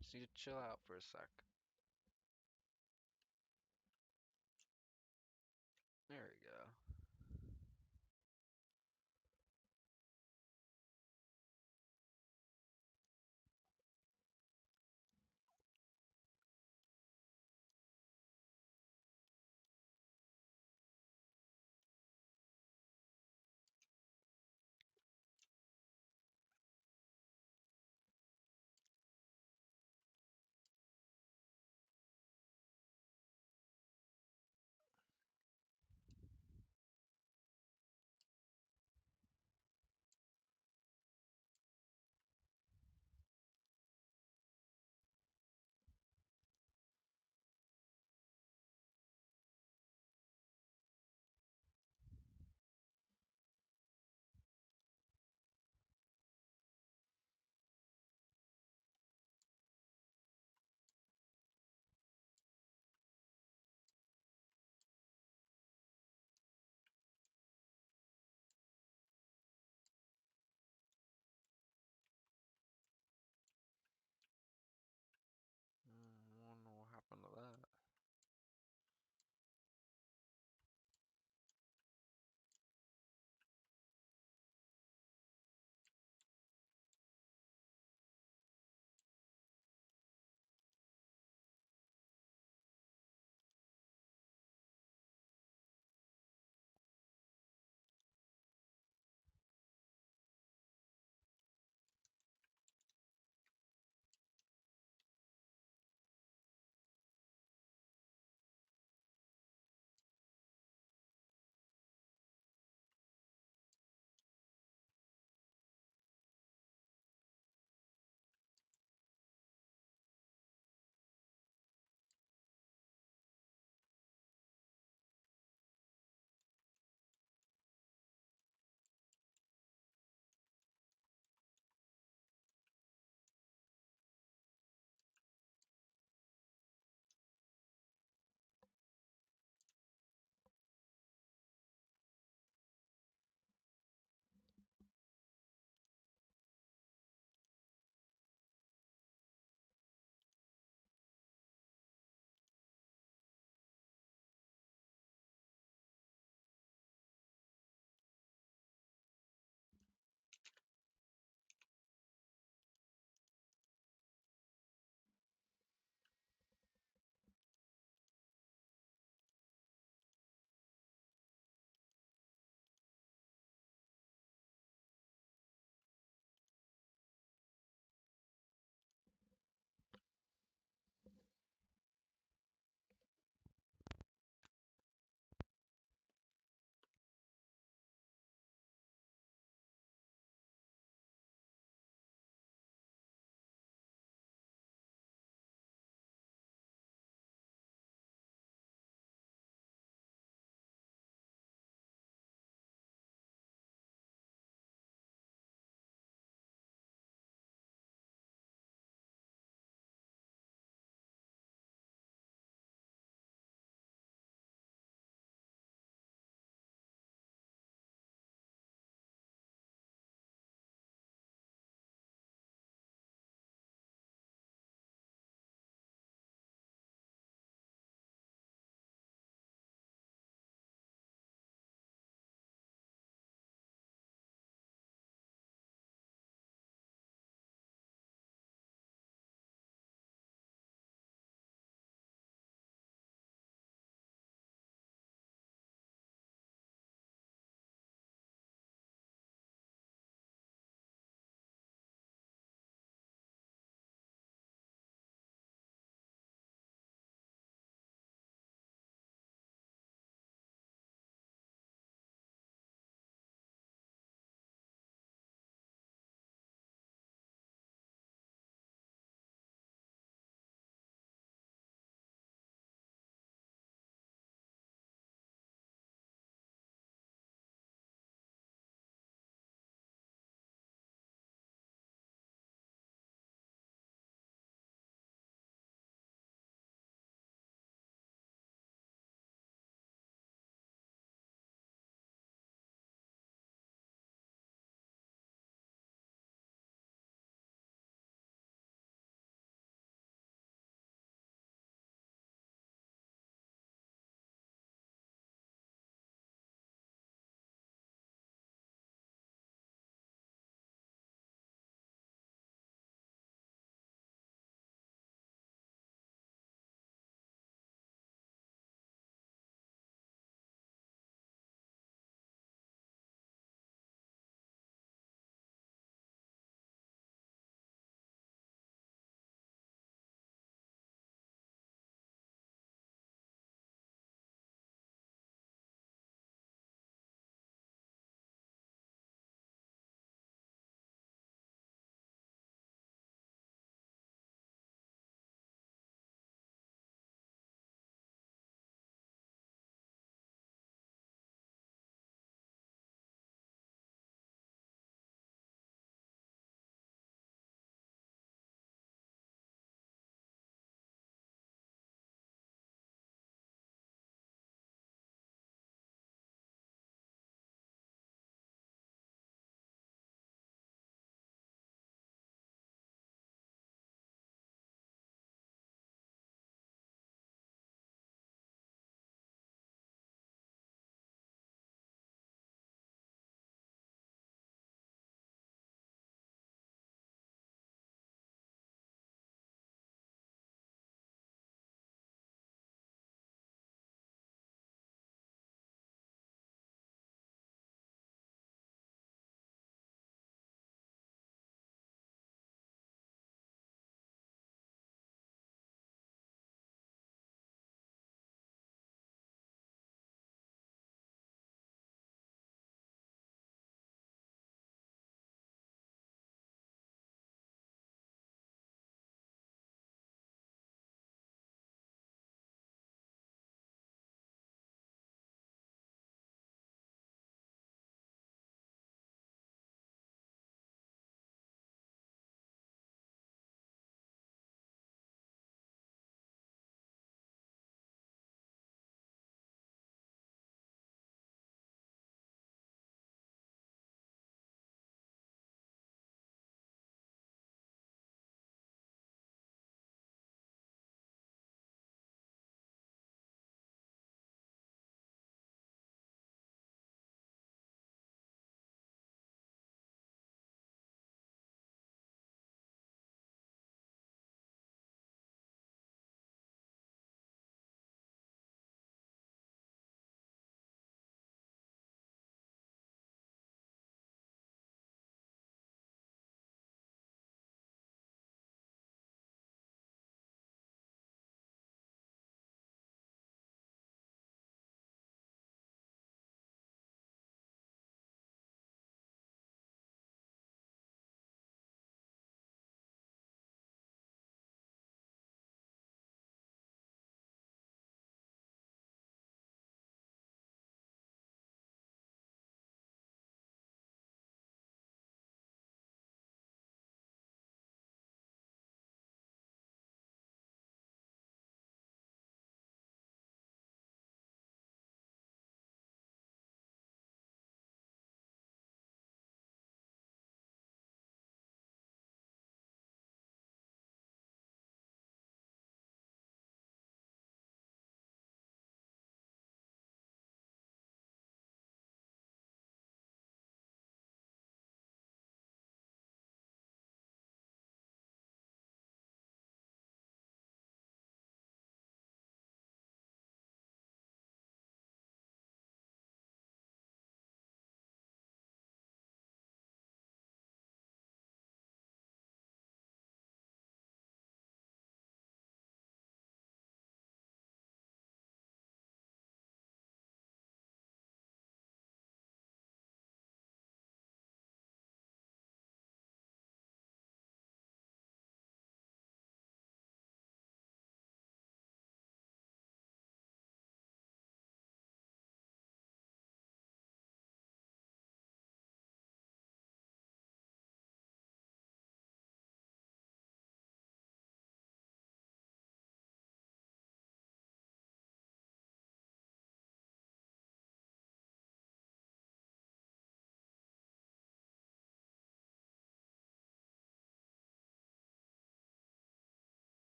Just need to chill out for a sec.